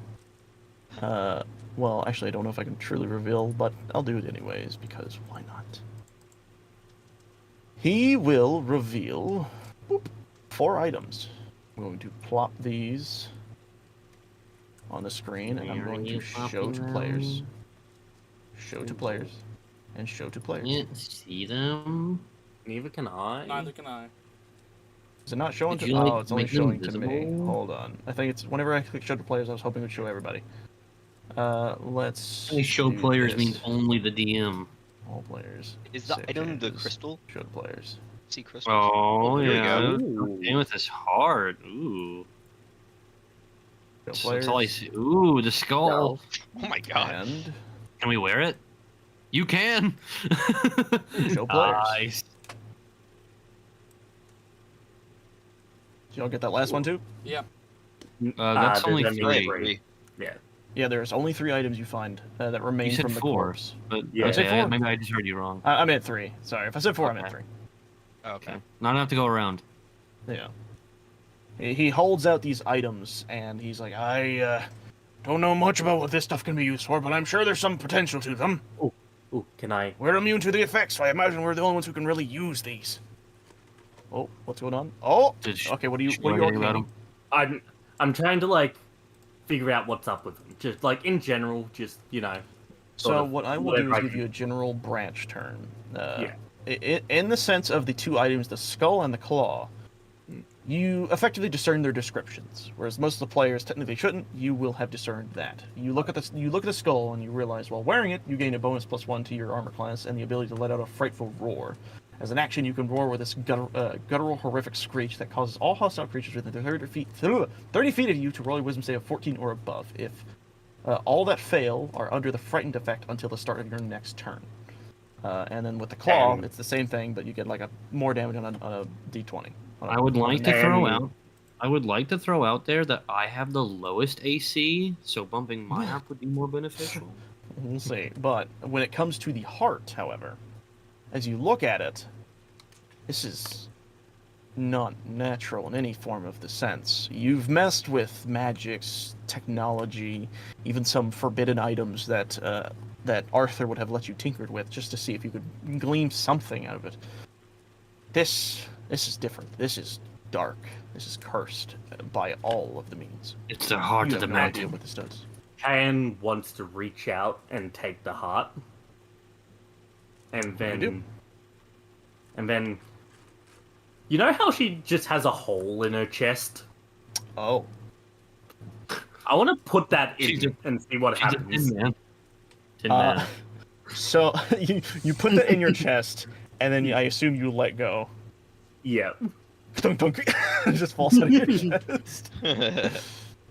Well, actually, I don't know if I can truly reveal, but I'll do it anyways, because why not? He will reveal 4 items. I'm going to plop these on the screen, and I'm going to show to players. Show to players. And show to players. Can't see them. Neither can I. Neither can I. Is it not showing Did to... you, like, Oh, it's only make them showing to me. visible? Hold on. I think it's... Whenever I click show to players, I was hoping it would show everybody. Let's Only show do players this. means only the DM. All players. Is the Save item the changes. crystal? Show to players. See crystal. Oh, there we yeah. go. Game with this hard. Ooh. Show That's players. all I see. Ooh, the skull. Oh my god. And Can we wear it? You can. show players. Nice. Did y'all get that last one too? Yeah. That's only there's 3. Yeah. Yeah, there's only 3 items you find that remain You said from the 4. corpse. But Yeah. I said okay, 4? maybe I just heard you wrong. I meant 3. Sorry, if I said 4, I meant Okay. 3. Oh, okay. Not enough to go around. Yeah. He holds out these items, and he's like, I don't know much about what this stuff can be used for, but I'm sure there's some potential to them. Ooh, can I? We're immune to the effects, so I imagine we're the only ones who can really use these. Oh, what's going on? Oh, okay. What are you about arcading? him? I'm trying to like figure out what's up with them. Just like in general, just sort So of what I will whatever do is I give can- you a general branch turn. Yeah. In the sense of the 2 items, the skull and the claw, you effectively discern their descriptions. Whereas most of the players technically shouldn't. You will have discerned that. You look at the skull and you realize while wearing it, you gain a bonus +1 to your armor class and the ability to let out a frightful roar. As an action, you can roar with this guttural, horrific screech that causes all hostile creatures within 30 feet of you to roll a wisdom save of 14 or above. If all that fail are under the frightened effect until the start of your next turn. And then with the claw, it's the same thing, but you get like more damage on a d20. I would like to And- throw out. I would like to throw out there that I have the lowest AC, so bumping mine up would be more beneficial. We'll see. But when it comes to the heart, however, as you look at it, this is not natural in any form of the sense. You've messed with magics, technology, even some forbidden items that Arthur would have let you tinker with just to see if you could glean something out of it. This is different. This is dark. This is cursed by all of the means. It's the heart You of the have no idea mountain. what this does. Can wants to reach out and take the heart, and do. then, you know how she just has a hole in her chest? Oh. I want to put that She's in and see what She's a happens. Tin Man. Tin Uh, Man. So you put that in your chest, and then I assume you let go. Yeah. Dunk, dunk. It just falls out of your chest.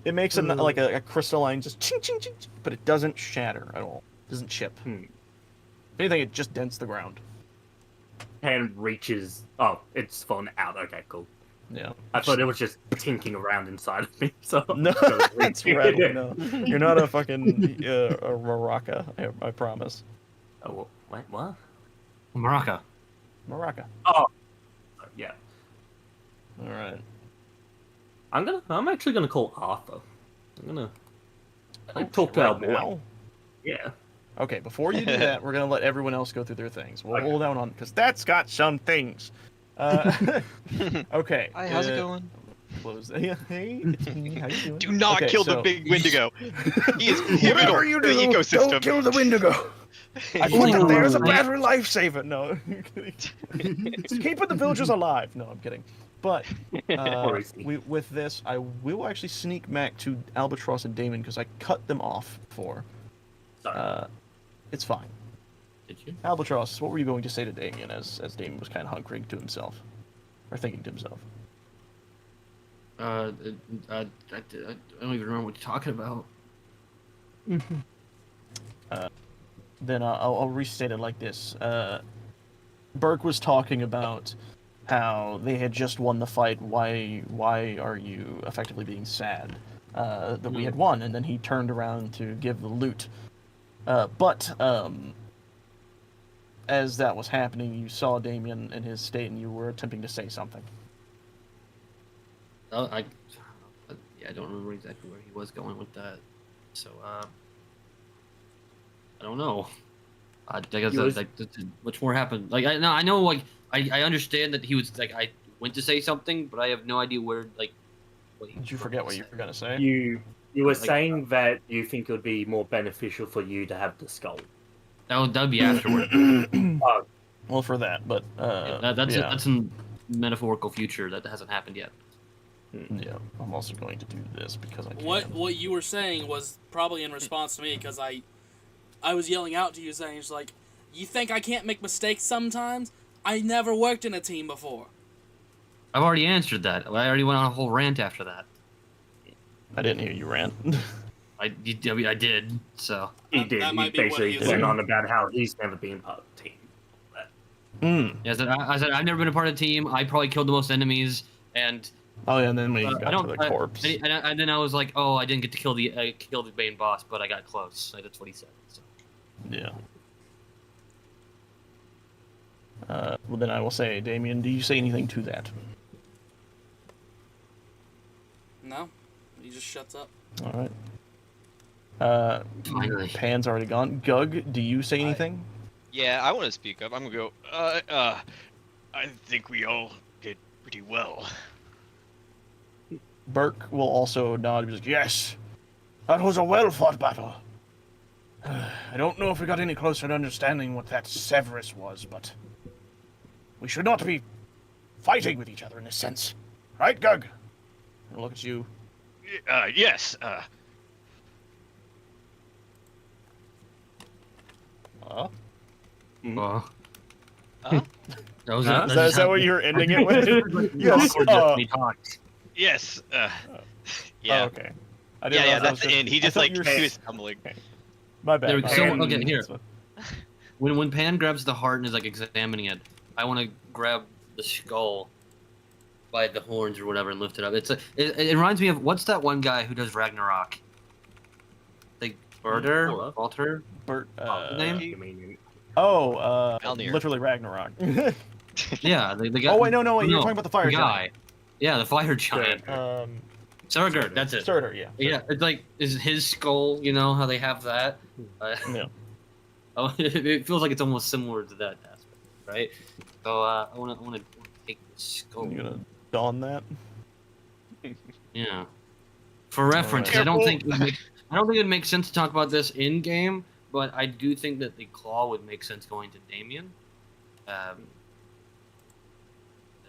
It makes a, like a crystalline just ching, ching, ching, ching, but it doesn't shatter at all. It doesn't chip. If anything, it just dents the ground. Hand reaches. Oh, it's fallen out. Okay, cool. Yeah. I thought it was just tinking around inside of me. So No, that's rattle. No, you're not a fucking a maraca. I promise. Oh, well, wait, what? Maraca. Maraca. Oh, yeah. All right. I'm actually gonna call Arthur. I'm gonna talk to our boy. now. Yeah. Okay, before you do that, we're gonna let everyone else go through their things. We'll Okay. hold down on because that's got some things. Okay. Hi, how's it going? Close. Hey, it's me. How you doing? Do not Okay, kill the so- big Wendigo. He is pivotal Whatever you to the do, ecosystem. don't kill the Wendigo. I put it there as a battery lifesaver. No, I'm kidding. It's keeping the villagers alive. No, I'm kidding. But Or is he? with this, I will actually sneak back to Albatross and Damon because I cut them off before. Sorry. It's fine. Did you? Albatross, what were you going to say to Damien as Damien was kind of hunkering to himself, or thinking to himself? I don't even remember what you're talking about. Then I'll restate it like this. Burke was talking about how they had just won the fight. Why are you effectively being sad that we had won? And then he turned around to give the loot. But as that was happening, you saw Damien in his state, and you were attempting to say something. I don't remember exactly where he was going with that. So I don't know. I guess You was- much more happened. Like I know like I understand that he was like I went to say something, but I have no idea where like. What he Did you was forget to what you say. were gonna say? You were Like, saying that you think it would be more beneficial for you to have the skull. That'd be afterward. Oh, Well, for that, but That's yeah, that's a metaphorical future that hasn't happened yet. yeah. I'm also going to do this because I can. What you were saying was probably in response to me because I was yelling out to you saying it's like, you think I can't make mistakes sometimes? I never worked in a team before. I've already answered that. I already went on a whole rant after that. I didn't hear you rant. I did. So he did. That He might be what basically he was went saying. on about how he's never been part of the team. yeah, I said I've never been a part of a team. I probably killed the most enemies, and Oh yeah, and then when you I got don't. to the corpse. And then I was like, oh, I didn't get to kill the main boss, but I got close. Like, that's what he said. So. Yeah. Well, then I will say, Damien, do you say anything to that? No, he just shuts up. All right. Finally. Pan's already gone. Gug, do you say anything? Yeah, I want to speak up. I'm gonna go. I think we all did pretty well. Burke will also nod and be like, yes, that was a well-fought battle. I don't know if we got any closer to understanding what that Severus was, but we should not be fighting with each other in this sense. Right, Gug? I'll look at you. Yes. Well, Huh? that was Huh? Is that what you're ending it with? Yes. He talked. Yes. Yeah. Oh, okay. I didn't Yeah, realize that that's was the just- end. He I just thought like you were he s- was stumbling. My bad. There we go. my So, bad. okay, here. That's what- When Pan grabs the heart and is like examining it, I want to grab the skull by the horns or whatever and lift it up. It reminds me of what's that one guy who does Ragnarok? Like Berder, Olaf? Walter. Bert, name? I mean, Alnir. literally Ragnarok. Yeah, the guy. Oh wait, no, you're talking about the fire guy. giant. Yeah, the fire giant. Surtur, that's it. Surtur, yeah. Yeah, it's like is his skull. You know how they have that. Yeah. Oh, it feels like it's almost similar to that aspect, right? So I want to take the skull. You're gonna don that? Yeah. For reference, 'cause I don't think it would make sense to talk about this in game, but I do think that the claw would make sense going to Damien. There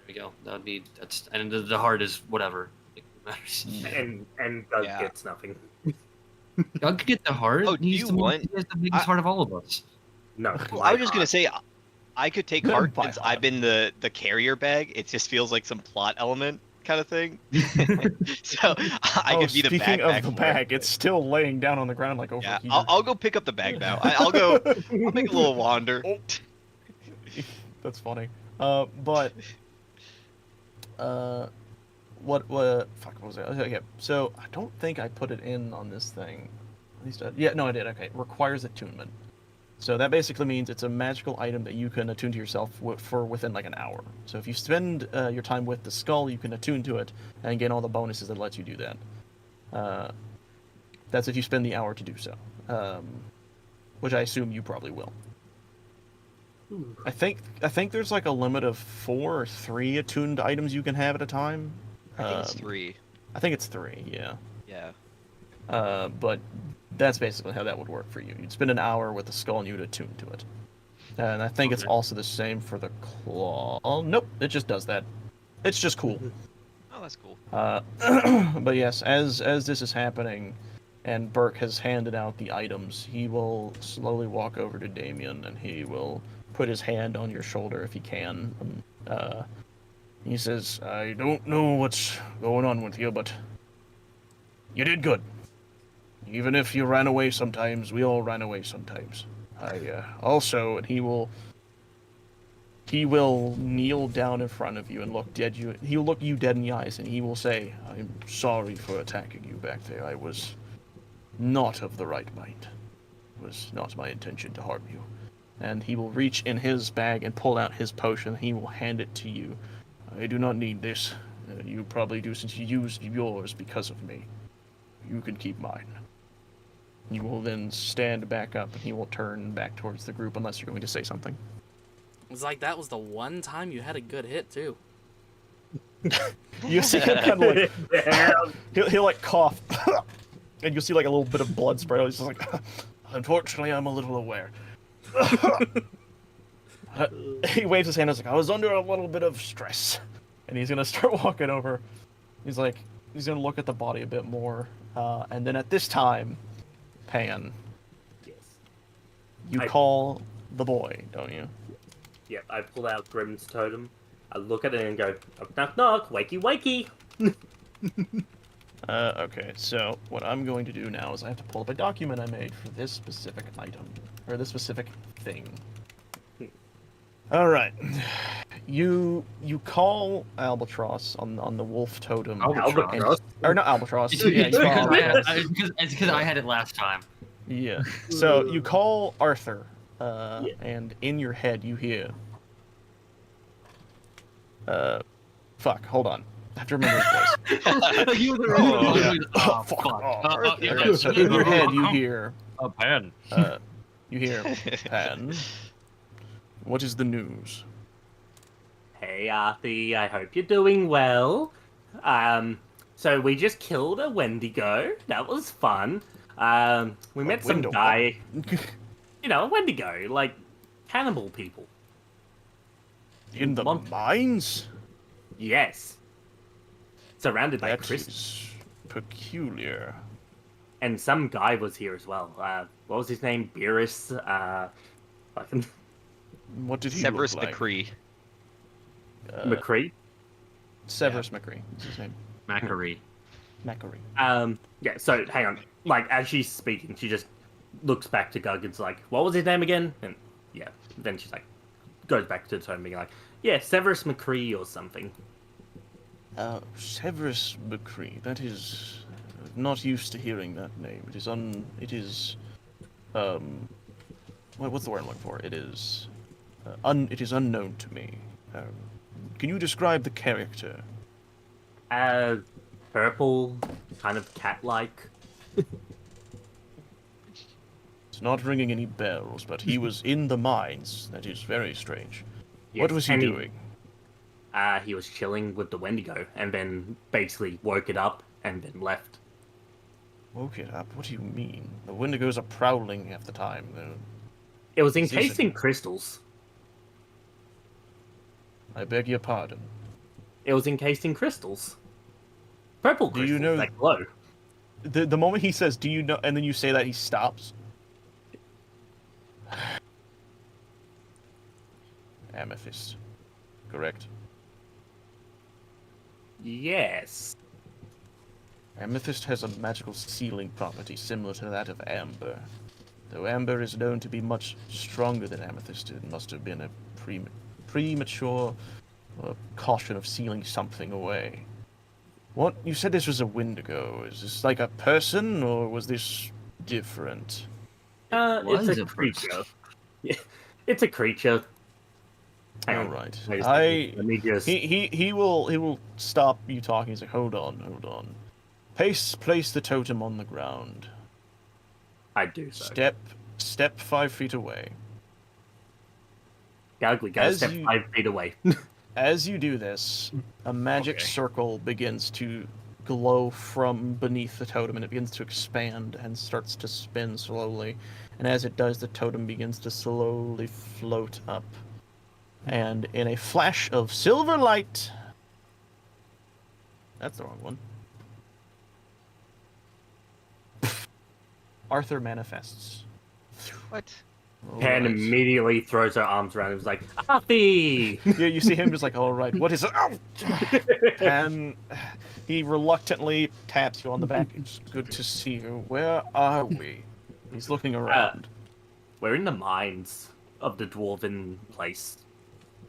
we go. And the heart is whatever. It matters. and Doug Yeah. gets nothing. Doug could get the heart. Oh, do you want- He has the biggest heart of all of us. No. Well, I was just gonna say, I could take Then heart buy since heart. I've been the carrier bag. It just feels like some plot element kind of thing. So I could be the speaking backpack of the for it. bag, it's still laying down on the ground like over Yeah, here. I'll go pick up the bag now. I'll make a little wander. Oh. That's funny. But what was it? Okay, so I don't think I put it in on this thing. At least, yeah, no, I did. Okay, requires attunement. So that basically means it's a magical item that you can attune to yourself for within like an hour. So if you spend your time with the skull, you can attune to it and gain all the bonuses that lets you do that. That's if you spend the hour to do so, which I assume you probably will. I think there's like a limit of 4 or 3 attuned items you can have at a time. I think it's 3. I think it's 3. Yeah. Yeah. But that's basically how that would work for you. You'd spend an hour with the skull and you'd attune to it. And I think it's also the same for the claw. Oh, nope, it just does that. It's just cool. Oh, that's cool. But yes, as this is happening, and Burke has handed out the items, he will slowly walk over to Damien and he will put his hand on your shoulder if he can. He says, "I don't know what's going on with you, but you did good. Even if you ran away sometimes, we all ran away sometimes. Also," and he will kneel down in front of you and he'll look you dead in the eyes and he will say, "I'm sorry for attacking you back there. I was not of the right mind. It was not my intention to harm you." And he will reach in his bag and pull out his potion. He will hand it to you. "I do not need this. You probably do since you used yours because of me. You can keep mine." You will then stand back up, and he will turn back towards the group unless you're going to say something. It's like that was the one time you had a good hit too. You see him kind of like Damn. he'll like cough, and you'll see like a little bit of blood spread. He's just like, unfortunately, I'm a little aware. He waves his hand. He's like, I was under a little bit of stress, and he's gonna start walking over. He's like, he's gonna look at the body a bit more, and then at this time, Pan, Yes. you call the boy, don't you? Yep, I pull out Grimm's totem. I look at it and go, knock, knock, knock, wakey, wakey. Okay, so what I'm going to do now is I have to pull up a document I made for this specific item, or this specific thing. All right, you call Albatross on the wolf totem. Albatross? Or not Albatross. It's Yeah, you call Albatross. because I had it last time. Yeah. So you call Arthur, and in your head you hear. Fuck. Hold on. I have to remember his voice. You were Oh, fuck. Arthur. Okay, so in your head you hear. A pen. You hear. Pan. What is the news? Hey, Arthur, I hope you're doing well. So we just killed a Wendigo. That was fun. We met some Wendigo? guy, you know, a Wendigo, like cannibal people. In the mines? Yes. Surrounded by That crystals. is peculiar. And some guy was here as well. What was his name? Beerus. Fucking What did he Severus look like? McCree. McCree. Severus McCree. What's his name? Macquarie. Macquarie. Yeah. So hang on. Like as she's speaking, she just looks back to Guggen's like, "What was his name again?" And yeah, then she's like, goes back to the tone being like, "Yeah, Severus McCree or something." Severus McCree. That is not used to hearing that name. It is what's the word I'm looking for? It is unknown to me. Can you describe the character? Purple, kind of cat-like. It's not ringing any bells, but he was in the mines. That is very strange. Yes, What was he and doing? He was chilling with the Wendigo, and then basically woke it up, and then left. Woke it up? What do you mean? The Wendigos are prowling half the time. It was encased in crystals. I beg your pardon. It was encased in crystals. Purple Do crystals you know- that glow. The moment he says, "Do you know?" and then you say that, he stops. Amethyst. Correct. Yes. Amethyst has a magical sealing property similar to that of amber. Though amber is known to be much stronger than amethyst, it must have been a premature caution of sealing something away. What? You said this was a Wendigo. Is this like a person, or was this different? It's Was a a creature. Yeah, it's a creature. Hang All on. right. Let me just. He will stop you talking. He's like, hold on. Place the totem on the ground. I do so. Step 5 feet away. Gugly, gotta as step you- 5 feet away. As you do this, a magic Okay. circle begins to glow from beneath the totem, and it begins to expand and starts to spin slowly. And as it does, the totem begins to slowly float up. And in a flash of silver light... That's the wrong one. Arthur manifests. What? Pan Alright. immediately throws her arms around him and is like, Arthie! Yeah, you see him just like, all right, what is it? Oh! And he reluctantly taps you on the back. It's good to see you. Where are we? He's looking around. We're in the mines of the dwarven place.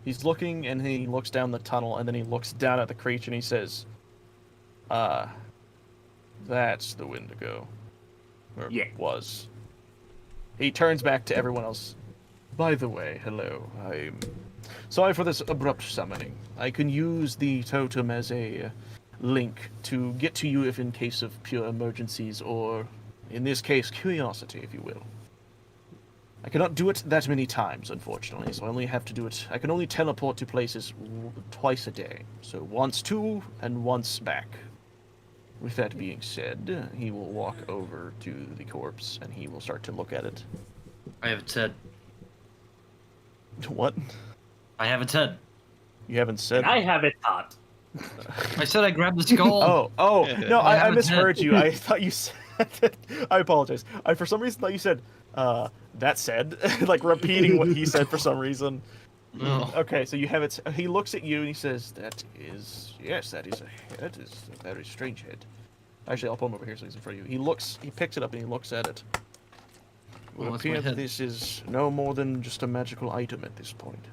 He's looking, and he looks down the tunnel, and then he looks down at the creature, and he says, that's the Wendigo. Or Yeah. was. He turns back to everyone else. By the way, hello. I'm sorry for this abrupt summoning. I can use the totem as a link to get to you if in case of pure emergencies or in this case, curiosity, if you will. I cannot do it that many times, unfortunately, so I only have to do it. I can only teleport to places twice a day. So once to and once back. With that being said, he will walk over to the corpse and he will start to look at it. I have its head. What? I have its head. You haven't said. And I have it hot. I said I grabbed the skull. Oh, no, I I have a misheard head. you. I thought you said. I apologize. I for some reason thought you said. That said, like repeating what he said for some reason. No. Okay, so you have it. He looks at you and he says, "That is that is a head. Is a very strange head." Actually, I'll pull him over here so he's in front of you. He picks it up and he looks at it. It would what's my appear that head? this is no more than just a magical item at this point.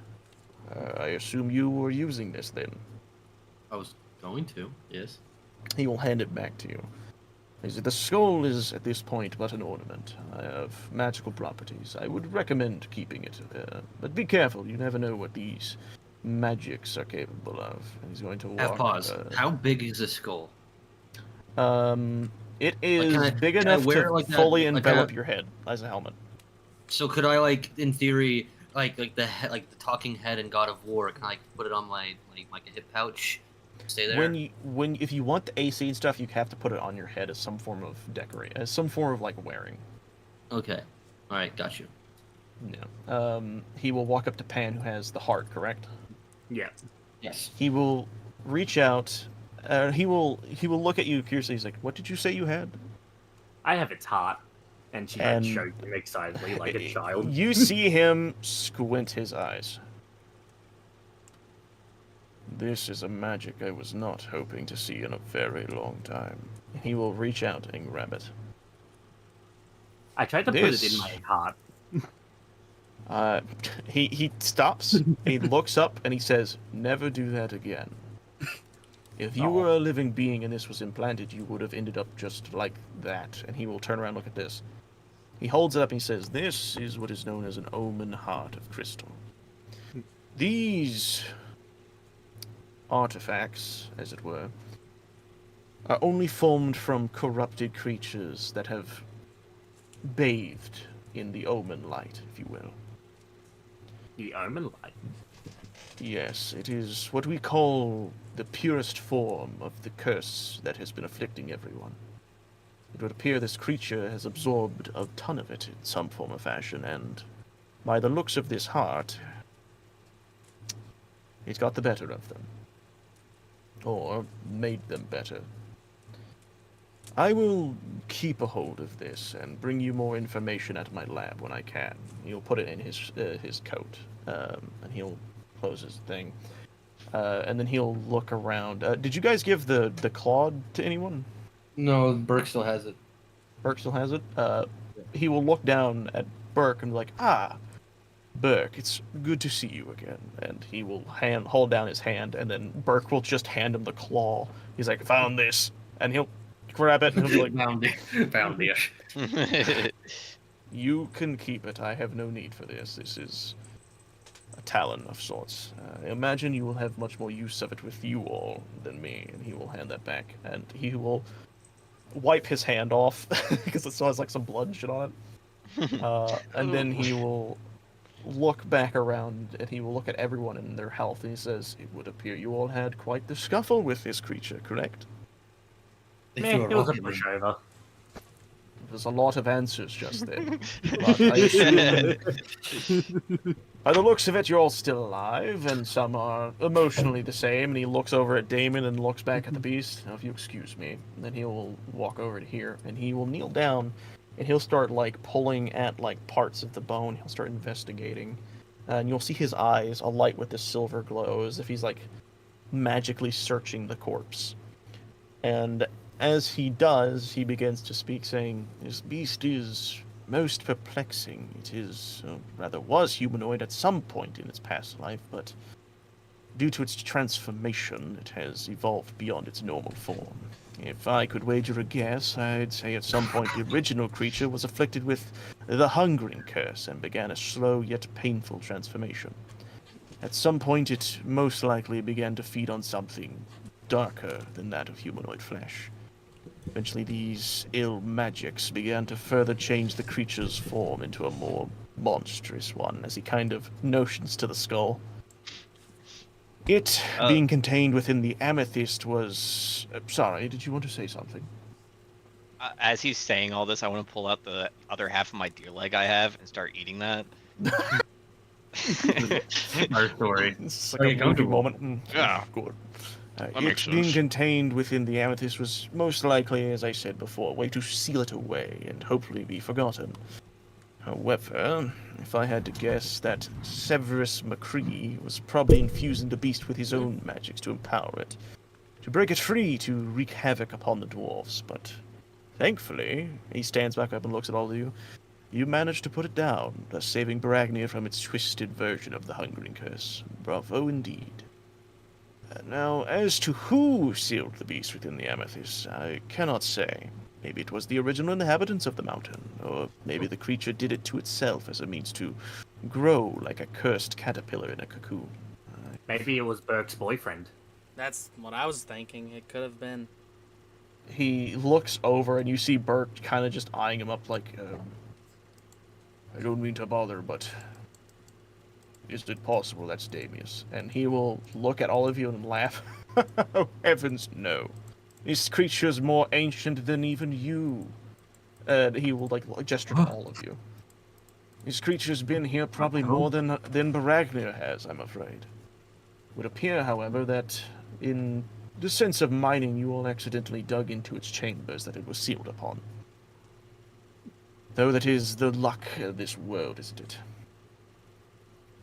I assume you were using this then. I was going to, yes. He will hand it back to you. He said, the skull is, at this point, but an ornament. I have magical properties. I would recommend keeping it. But be careful. You never know what these magics are capable of. And he's going to walk... Have pause. How big is this skull? It is can I- big can I enough wear to it like that- fully like envelop a- your head as a helmet. So could I, like, in theory, like the talking head in God of War, can I put it on my like a hip pouch? Stay there. If you want the AC and stuff, you have to put it on your head as some form of decorate, as some form of like wearing. Okay. All right, got you. No. He will walk up to Pan, who has the heart, correct? Yeah. Yes. He will reach out. He will look at you curiously. He's like, "What did you say you had?" I have its heart. And she And- showed him excitedly like a child. You see him squint his eyes. This is a magic I was not hoping to see in a very long time. He will reach out and grab it. I tried to put it This- in my heart. He stops, and he looks up, and he says, "Never do that again. If you were a living being and this was implanted, you would have ended up just like that." And he will turn around and look at this. He holds it up and he says, "This is what is known as an Omen heart of crystal. These artifacts, as it were, are only formed from corrupted creatures that have bathed in the Omen light, if you will. The Omen light. Yes, it is what we call the purest form of the curse that has been afflicting everyone. It would appear this creature has absorbed a ton of it in some form or fashion, and by the looks of this heart, it got the better of them. Or made them better. I will keep a hold of this and bring you more information at my lab when I can." He'll put it in his coat, and he'll close his thing. And then he'll look around. Did you guys give the Claude to anyone? No, Burke still has it. Burke still has it. He will look down at Burke and be like, "Ah, Burke, it's good to see you again." And he will hold down his hand, and then Burke will just hand him the claw. He's like, "Found this," and he'll grab it and he'll be like, Found it. "You can keep it. I have no need for this. This is a talon of sorts. I imagine you will have much more use of it with you all than me." And he will hand that back, and he will wipe his hand off because it still has like some blood and shit on it. And then he will look back around and he will look at everyone and their health, and he says, "It would appear you all had quite the scuffle with this creature, correct?" They Meh, threw a it was a rock at me. pushover. There's a lot of answers just then. But I assume, by the looks of it, you're all still alive, and some are emotionally the same. And he looks over at Damon and looks back at the beast. "Now, if you excuse me," and then he'll walk over to here, and he will kneel down, and he'll start like pulling at like parts of the bone. He'll start investigating, and you'll see his eyes alight with this silver glow, as if he's like magically searching the corpse. And as he does, he begins to speak, saying, "This beast is most perplexing. It is, rather was humanoid at some point in its past life, but due to its transformation, it has evolved beyond its normal form. If I could wager a guess, I'd say at some point the original creature was afflicted with the hungering curse and began a slow yet painful transformation. At some point, it most likely began to feed on something darker than that of humanoid flesh. Eventually, these ill magics began to further change the creature's form into a more monstrous one, as he kind of notions to the skull. It, being contained within the amethyst, was... sorry, did you want to say something? As he's saying all this, I want to pull out the other half of my deer leg I have and start eating that. Our story. It's Are like you a movie comfortable? moment. Yeah. Good. That makes It being sense. contained within the amethyst was most likely, as I said before, a way to seal it away and hopefully be forgotten. However, if I had to guess, that Severus McCree was probably infusing the beast with his own magics to empower it, to break it free to wreak havoc upon the dwarves. But thankfully, he stands back up and looks at all of you. You managed to put it down, thus saving Baragnia from its twisted version of the Hungering Curse. Bravo indeed. Now, as to who sealed the beast within the amethyst, I cannot say. Maybe it was the original inhabitants of the mountain, or maybe the creature did it to itself as a means to grow like a cursed caterpillar in a cocoon. Maybe it was Burke's boyfriend. That's what I was thinking. It could have been. He looks over, and you see Burke kind of just eyeing him up like, I don't mean to bother, but is it possible that's Damius? And he will look at all of you and laugh. Oh, heavens, no. This creature's more ancient than even you. He will, like, gesture to all of you. This creature's been here probably more than Baragnia has, I'm afraid. It would appear, however, that in the sense of mining, you all accidentally dug into its chambers that it was sealed upon. Though that is the luck of this world, isn't it?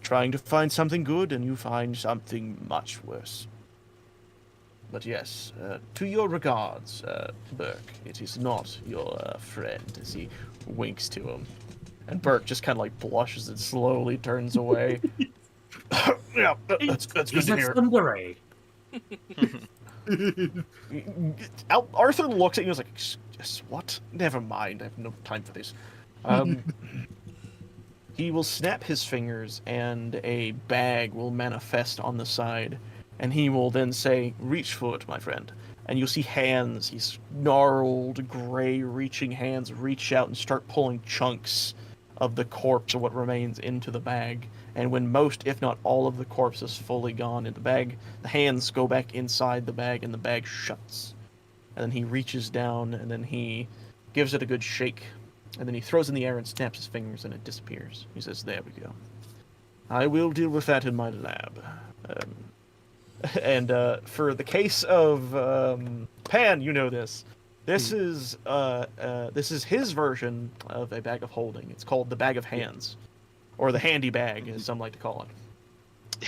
Trying to find something good, and you find something much worse. But yes, to your regards, Burke. It is not your friend, as he winks to him. And Burke just kind of like blushes and slowly turns away. Yeah, that's good He's to a hear. Sundere. Arthur looks at you and is like, yes, what? Never mind, I have no time for this. He will snap his fingers and a bag will manifest on the side. And he will then say, reach for it, my friend. And you'll see hands, these gnarled, gray, reaching hands reach out and start pulling chunks of the corpse or what remains into the bag. And when most, if not all, of the corpse is fully gone in the bag, the hands go back inside the bag and the bag shuts. And then he reaches down and then he gives it a good shake. And then he throws it in the air and snaps his fingers and it disappears. He says, there we go. I will deal with that in my lab. And for the case of Pan, you know this. This is his version of a bag of holding. It's called the bag of hands, or the handy bag, as some like to call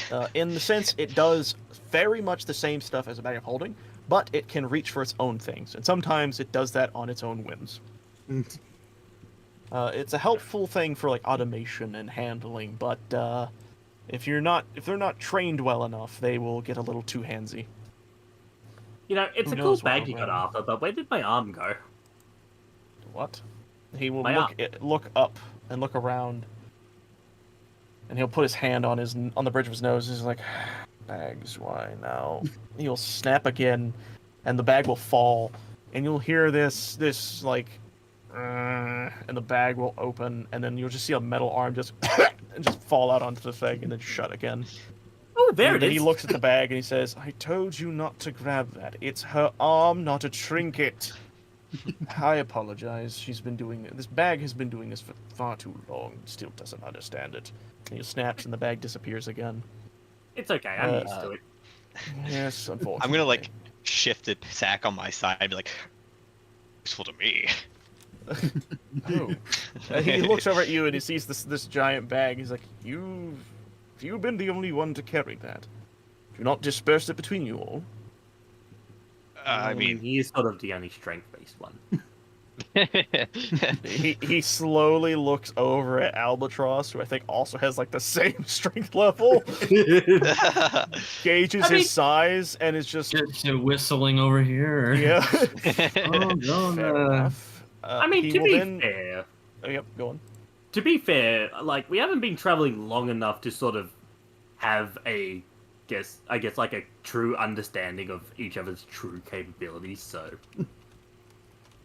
it. In the sense, it does very much the same stuff as a bag of holding, but it can reach for its own things, and sometimes it does that on its own whims. It's a helpful thing for like automation and handling, but if they're not trained well enough, they will get a little too handsy. You know, it's Who a cool knows what bag will you got, happen. Arthur, but where did my arm go? What? He will My look up and look around, and he'll put his hand on the bridge of his nose. He's like, bags, why now? He'll snap again, and the bag will fall, and you'll hear this like, and the bag will open, and then you'll just see a metal arm just and just fall out onto the thing, and then shut again. Oh, there And it then is. he looks at the bag and he says, I told you not to grab that. It's her arm, not a trinket. I apologize. This bag has been doing this for far too long. Still doesn't understand it. And he snaps and the bag disappears again. It's okay, I'm used to it. Yes, unfortunately. I'm gonna like shift the sack on my side and be like, useful to me. Oh. He looks over at you and he sees this giant bag. He's like, You've been the only one to carry that. Do not disperse it between you all. I mean, he is sort of the only strength-based one. He slowly looks over at Albatross, who I think also has like the same strength level, gauges his size, and is just whistling over here. yeah. Oh, no, Fair enough. I mean, he to will be then... fair, Oh, yep, go on. to be fair, like, we haven't been traveling long enough to sort of have I guess like a true understanding of each other's true capabilities, so...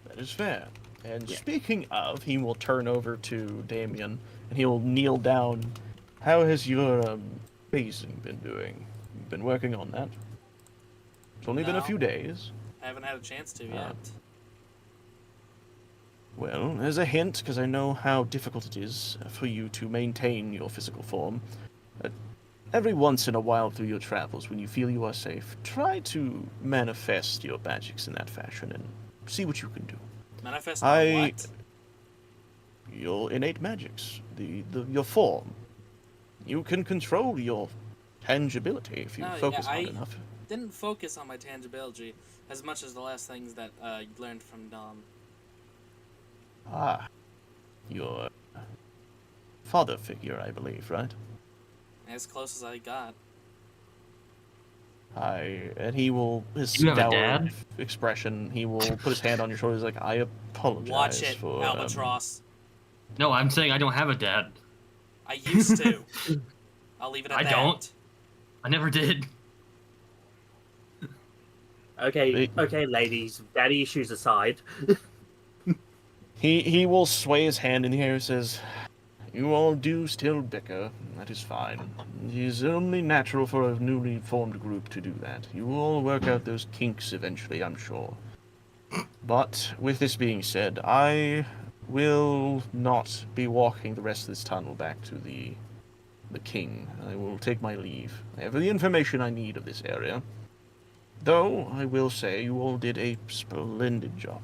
That is fair. And Yeah. speaking of, he will turn over to Damien, and he will kneel down. How has your basing been doing? You've been working on that. It's only been a No. few days. I haven't had a chance to yet. Well, as a hint, because I know how difficult it is for you to maintain your physical form, every once in a while through your travels, when you feel you are safe, try to manifest your magics in that fashion and see what you can do. Manifest on what? Your innate magics, your form. You can control your tangibility if you Oh, focus yeah, hard enough. Didn't focus on my tangibility as much as the last things that you learned from Dom. Ah, your father figure, I believe, right? As close as I got. And he will, his You have a dour dad? expression, he will put his hand on your shoulder. He's like, I apologize Watch it, for Albatross. No, I'm saying I don't have a dad. I used to. I'll leave it at I that. don't. I never did. Okay, ladies, daddy issues aside. He will sway his hand in the air and says, you all do still bicker. That is fine. It is only natural for a newly formed group to do that. You will all work out those kinks eventually, I'm sure. But, with this being said, I will not be walking the rest of this tunnel back to the king. I will take my leave. I have the information I need of this area. Though, I will say, you all did a splendid job.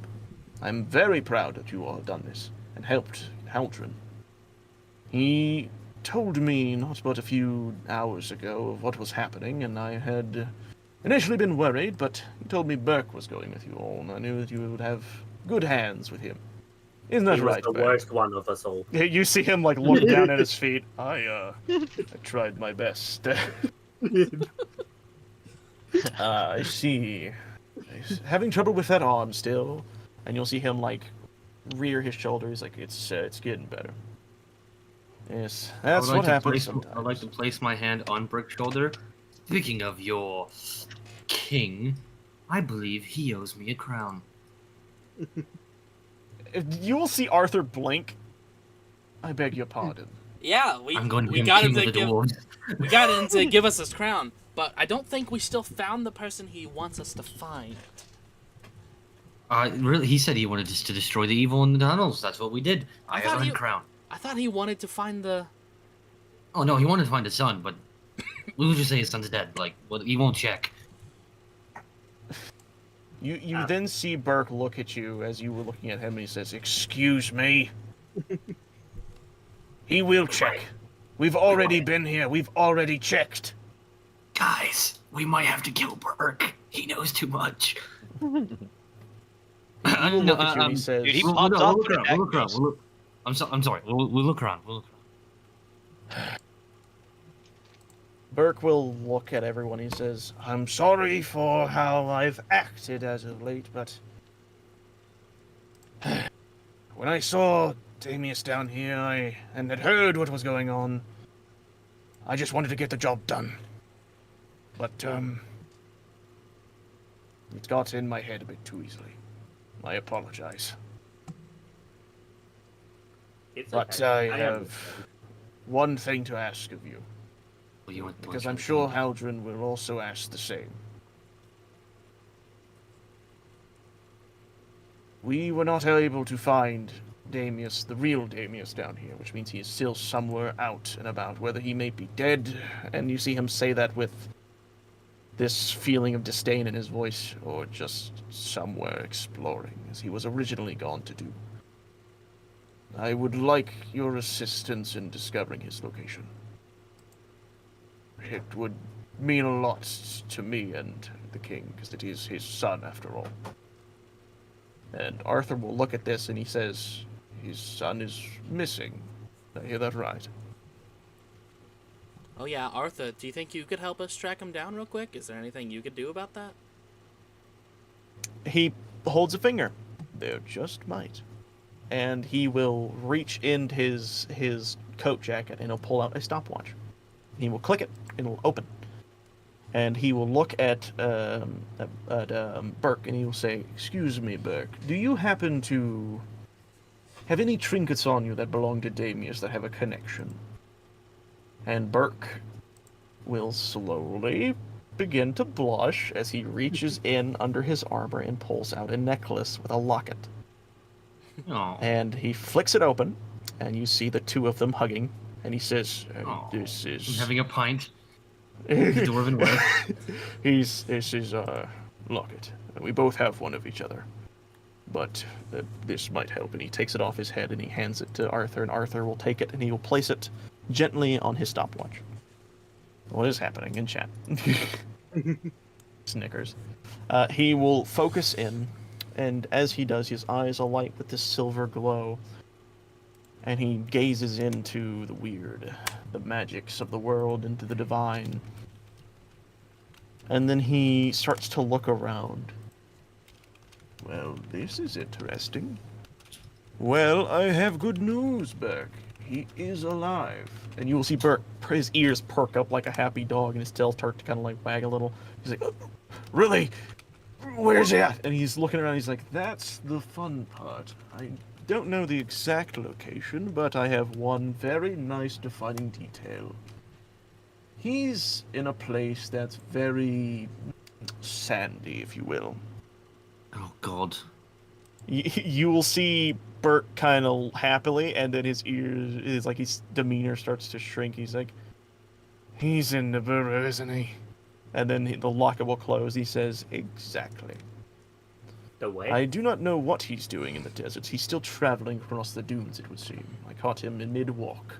I'm very proud that you all have done this, and helped Haldren. He told me not but a few hours ago of what was happening, and I had initially been worried, but he told me Burke was going with you all, and I knew that you would have good hands with him. Isn't that He was right, the Burke? worst one of us all. You see him, like, look down at his feet. I tried my best. I see. He's having trouble with that arm still, and you'll see him, like, rear his shoulders, like, it's getting better. Yes, that's what happens sometimes. I'd like to place my hand on Brick's shoulder. Speaking of your king, I believe he owes me a crown. You will see Arthur blink. I beg your pardon. Yeah, we I'm going to we be got him king to of the give dwarves. we got him to give us his crown, but I don't think we still found the person he wants us to find. Really, he said he wanted us to destroy the evil in the tunnels. That's what we did. I thought have he- a crown. I thought he wanted to find the. Oh no, he wanted to find his son, but we'll just say his son's dead. Like, well, he won't check. You then see Burke look at you as you were looking at him, and he says, "Excuse me." He will check. We've already been here. We've already checked. Guys, we might have to kill Burke. He knows too much. He will look at you and he says, Dude, he We'll popped off look with around. an We'll look around. axe. I'm sorry. We'll look around. We'll look around. Burke will look at everyone. He says, "I'm sorry for how I've acted as of late, but when I saw Damius down here, and had heard what was going on, I just wanted to get the job done. But it got in my head a bit too easily. I apologize. It's But okay. I have one thing to ask of you, Well, you want- because I'm sure Haldren will also ask the same. We were not able to find Damius, the real Damius, down here, which means he is still somewhere out and about, whether he may be dead, and you see him say that with this feeling of disdain in his voice, or just somewhere exploring, as he was originally gone to do. I would like your assistance in discovering his location. It would mean a lot to me and the king, because it is his son, after all. And Arthur will look at this and he says, his son is missing. Did I hear that right? Oh yeah, Arthur, do you think you could help us track him down real quick? Is there anything you could do about that? He holds a finger. There just might. And he will reach in his coat jacket and he'll pull out a stopwatch. He will click it and it'll open. and he will look at Burke, and he will say, "Excuse me, Burke, do you happen to have any trinkets on you that belong to Damius that have a connection?" And Burke will slowly begin to blush as he reaches in under his armor and pulls out a necklace with a locket. Oh. And he flicks it open, and you see the two of them hugging, and he says, "This I'm is..." having a pint. The dwarven way. This is a locket. We both have one of each other. But this might help. And he takes it off his head and he hands it to Arthur, and Arthur will take it and he will place it gently on his stopwatch. What is happening in chat? Snickers. He will focus in, and as he does, his eyes alight with this silver glow, and he gazes into the weird, the magics of the world, into the divine. And then he starts to look around. Well, this is interesting. Well, I have good news, Burke. He is alive. And you will see Burke, his ears perk up like a happy dog, and his tail start to kind of like wag a little. He's like, "Oh, really? Where's he at?" And he's looking around, he's like, "That's the fun part. I don't know the exact location, but I have one very nice defining detail. He's in a place that's very sandy, if you will." Oh God. You will see Bert kind of happily, and then his demeanor starts to shrink. He's like, "He's in the burrow, isn't he?" And then the locket will close. He says, "Exactly. The way? I do not know what he's doing in the deserts. He's still traveling across the dunes, it would seem. I caught him in mid-walk.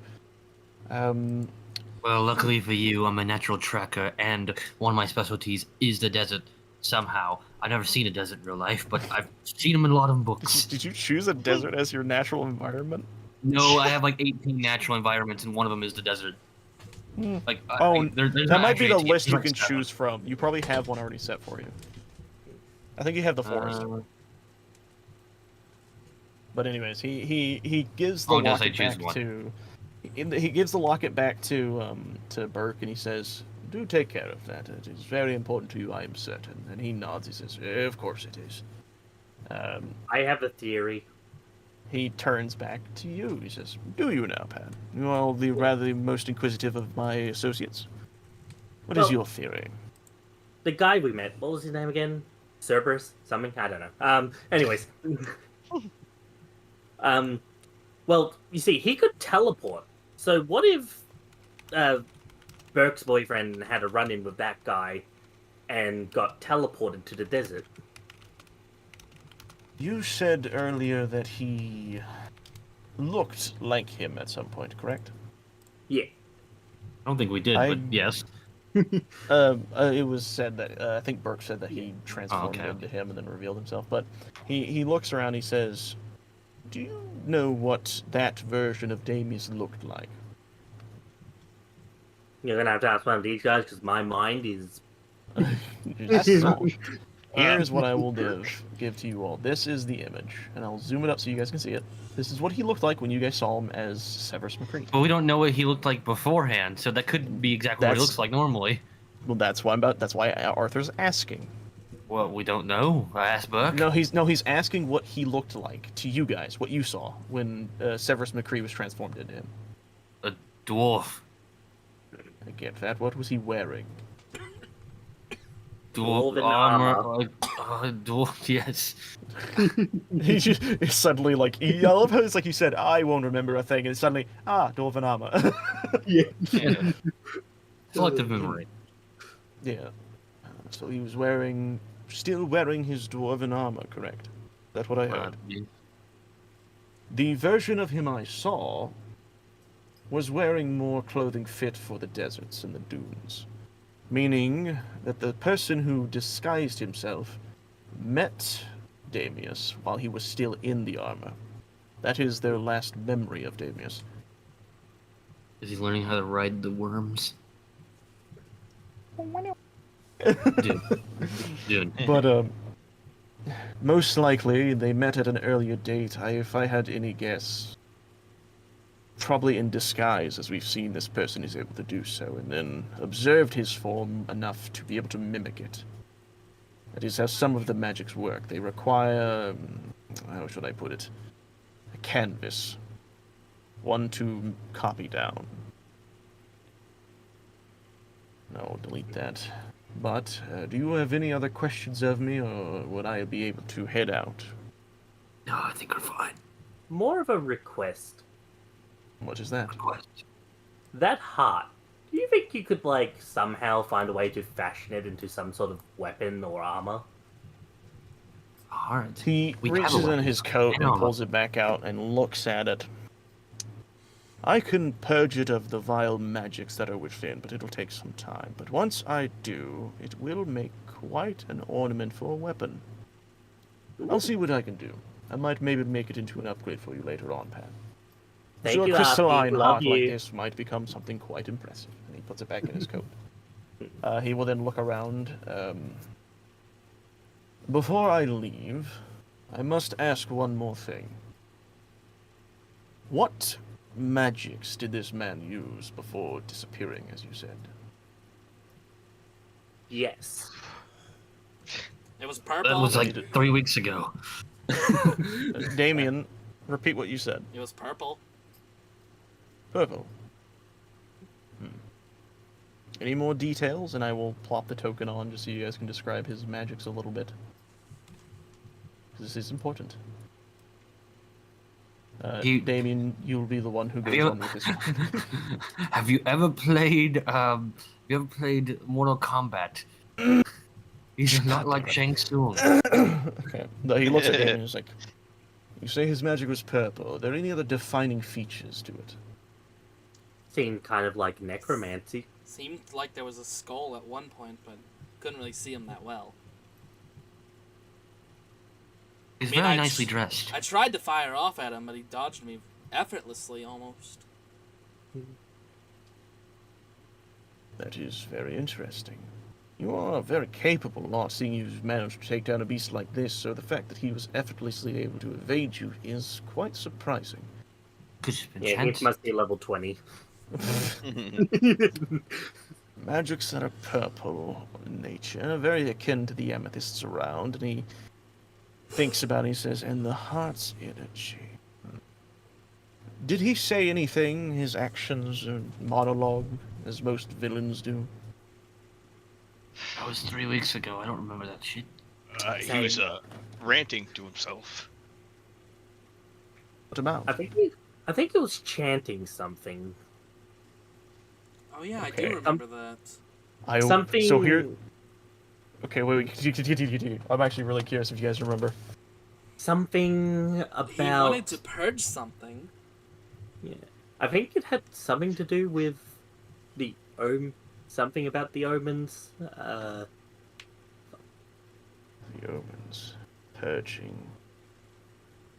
Well, luckily for you, I'm a natural tracker, and one of my specialties is the desert. Somehow, I've never seen a desert in real life, but I've seen them in a lot of books. Did you choose a desert as your natural environment?" No, I have like 18 natural environments, and one of them is the desert. Like, there's that not might be the actually 18, list you there's can like 7. choose from. You probably have one already set for you. I think you have the forest. But anyways, he gives the Yes, I locket choose back one. to he gives the locket back to Burke, and he says, "Do take care of that. It is very important to you, I am certain." And he nods. He says, "Of course it is." I have a theory. He turns back to you. He says, "Do you now, Pat? You are the most inquisitive of my associates. What is Well- your theory?" The guy we met, what was his name again? Cerberus? Something? I don't know. Anyways. Well, you see, he could teleport. So what if Burke's boyfriend had a run-in with that guy and got teleported to the desert? You said earlier that he looked like him at some point, correct? Yeah. I don't think we did, but yes. It was said that I think Burke said that he transformed okay. into him and then revealed himself. But he looks around. He says, "Do you know what that version of Damius looked like?" You're gonna have to ask one of these guys because my mind is. So, here's what I will give to you all. This is the image, and I'll zoom it up so you guys can see it. This is what he looked like when you guys saw him as Severus McCree. But we don't know what he looked like beforehand, so that could be exactly what he That's- looks like normally. Well, that's why Arthur's asking. Well, we don't know. I asked Buck. No, he's asking what he looked like to you guys, what you saw when Severus McCree was transformed into him. A dwarf. I get that. What was he wearing? Dwarven armor. Dwarf, yes. He just it's suddenly like I love how it's like you said I won't remember a thing, and it's suddenly dwarven armor. Yeah. Selective memory. Yeah. So he was still wearing his dwarven armor, correct? That's what I heard. The version of him I saw was wearing more clothing fit for the deserts and the dunes, meaning that the person who disguised himself met Damius while he was still in the armor. That is their last memory of Damius. Is he learning how to ride the worms? Dude. But most likely they met at an earlier date. If I had any guess, probably in disguise, as we've seen this person is able to do so, and then observed his form enough to be able to mimic it. That is how some of the magics work. They require, how should I put it, a canvas, one to copy down. No, delete that. But, do you have any other questions of me, or would I be able to head out? No, I think we're fine. More of a request. What is that? That heart. Do you think you could, like, somehow find a way to fashion it into some sort of weapon or armor? Heart. He We reaches have a in his coat and pulls it back out and looks at it. I can purge it of the vile magics that are within, but it'll take some time. But once I do, it will make quite an ornament for a weapon. I'll see what I can do. I might maybe make it into an upgrade for you later on, Pat. Thank So you, a crystalline Archie. Love heart like you. this might become something quite impressive. And he puts it back in his coat. He will then look around. Before I leave, I must ask one more thing. What magics did this man use before disappearing, as you said? Yes. It was purple. That was like 3 weeks ago. Damien, repeat what you said. It was purple. Purple. Any more details, and I will plop the token on just so you guys can describe his magics a little bit. This is important. Damien, you'll be the one who goes on with this one. Have you ever played Mortal Kombat? He's not like Shang Tsung. Okay. No, he looks at Damien and is like, you say his magic was purple. Are there any other defining features to it? Seemed kind of like necromancy. Seemed like there was a skull at one point, but couldn't really see him that well. He's I mean, very I nicely tr- dressed. I tried to fire off at him, but he dodged me effortlessly, almost. That is very interesting. You are very capable, not seeing you've managed to take down a beast like this, so the fact that he was effortlessly able to evade you is quite surprising. Could have been Yeah, chance. it must be level 20. Magics that are purple in nature, very akin to the amethysts around, and he thinks about it, he says, and the heart's energy. Did he say anything, his actions, or monologue, as most villains do? That was 3 weeks ago. I don't remember that shit. He was ranting to himself. What about? I think it was chanting something. Oh yeah, I Okay. do remember that. Something. So here... Okay, wait, continue. I'm actually really curious if you guys remember. Something about. He wanted to purge something. Yeah, I think it had something to do with the something about the omens. The omens. Purging.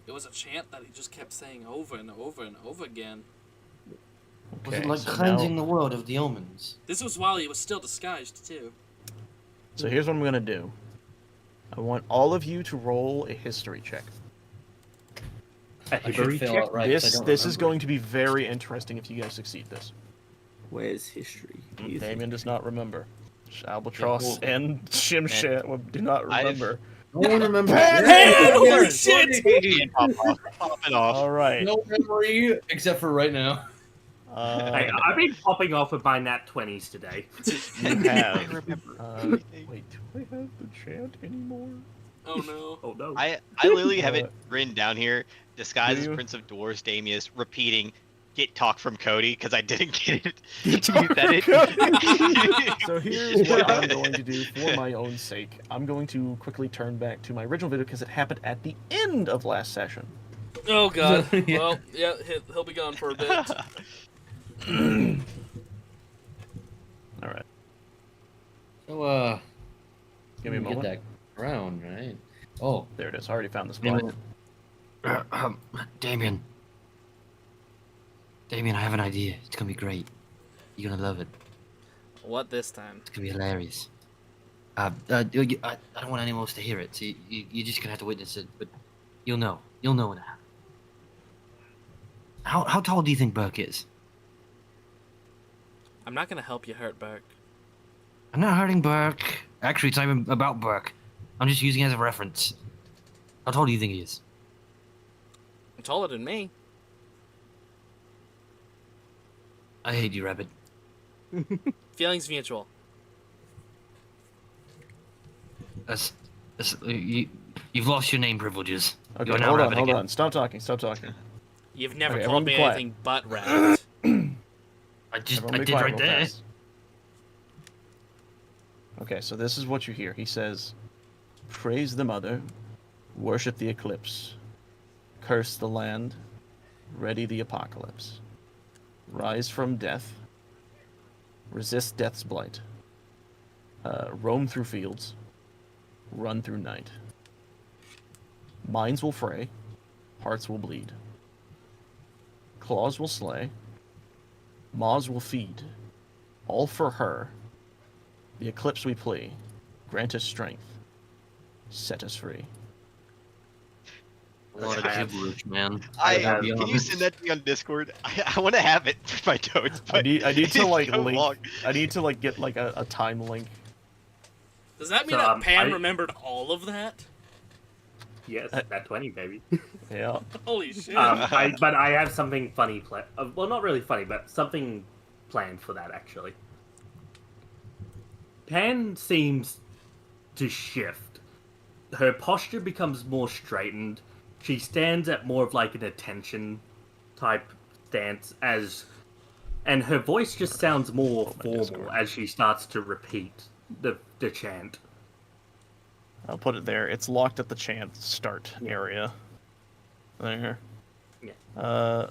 It was a chant that he just kept saying over and over and over again. Was Okay, it like so cleansing now- the world of the omens? This was while he was still disguised, too. So here's what I'm gonna do. I want all of you to roll a history check. A I should history fail check? outright. 'cause I This don't is remember. going to be very interesting if you guys succeed this. Where's history? Damien does not remember. Albatross well- and Shimshat do not remember. No one remembers. Man, holy shit! Pop it off. All right. No memory except for right now. I've been popping off with my nat 20s today. You I have. remember Uh, everything. wait, do I have the chant anymore? Oh no. Oh no. I literally have Uh, it written down here. Disguised as do you? Prince of Dwarves, Damius, repeating, "Get talk from Cody," because I didn't get it. Get You talk said from it. So here's what I'm going to do for my own sake. I'm going to quickly turn back to my original video because it happened at the end of last session. Oh god. Yeah. Well, yeah, he'll be gone for a bit. All right. So, Give me a get moment. that crown, right? Oh, There it is. I already found the spot. Damien. Damien, I have an idea. It's gonna be great. You're gonna love it. What this time? It's gonna be hilarious. I don't want anyone else to hear it, so you're just gonna have to witness it, but you'll know. You'll know when it happens. How tall do you think Burke is? I'm not gonna help you hurt Burke. I'm not hurting Burke. Actually, it's not even about Burke. I'm just using it as a reference. How tall do you think he is? Taller than me. I hate you, Rabbit. Feelings mutual. You've lost your name privileges. Okay, You're now hold on, Rabbit hold again. on. Stop talking. Stop talking. You've never Okay, called everyone be me quiet. anything but Rabbit. I Everyone be did quiet right real there. fast. Okay, so this is what you hear. He says, "Praise the mother, worship the eclipse, curse the land, ready the apocalypse, rise from death, resist death's blight, roam through fields, run through night. Minds will fray, hearts will bleed, claws will slay, maws will feed, all for her. The eclipse we plea, grant us strength, set us free." A lot of gibberish, man. Can you send that to me on Discord? I want to have it for my notes. I need to it's like so link. long. I need to like get like a time link. Does that mean So, that Pam I- remembered all of that? Yes, that 20, baby. Yeah. Holy shit. But I have something funny well, not really funny, but something planned for that actually. Pan seems to shift. Her posture becomes more straightened. She stands at more of like an attention type stance and her voice just sounds more formal as she starts to repeat the chant. I'll put it there. It's locked at the chant start area. There. Yeah.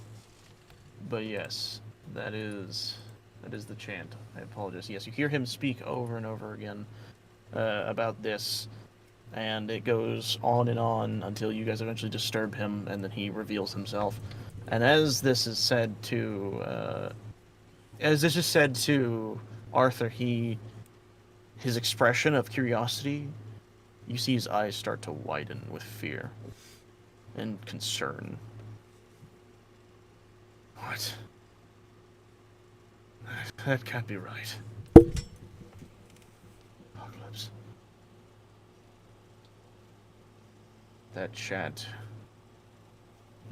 But yes, that is the chant. I apologize. Yes, you hear him speak over and over again about this, and it goes on and on until you guys eventually disturb him, and then he reveals himself. And as this is said to Arthur, his expression of curiosity, you see his eyes start to widen with fear and concern. What? That can't be right. Apocalypse. That chant.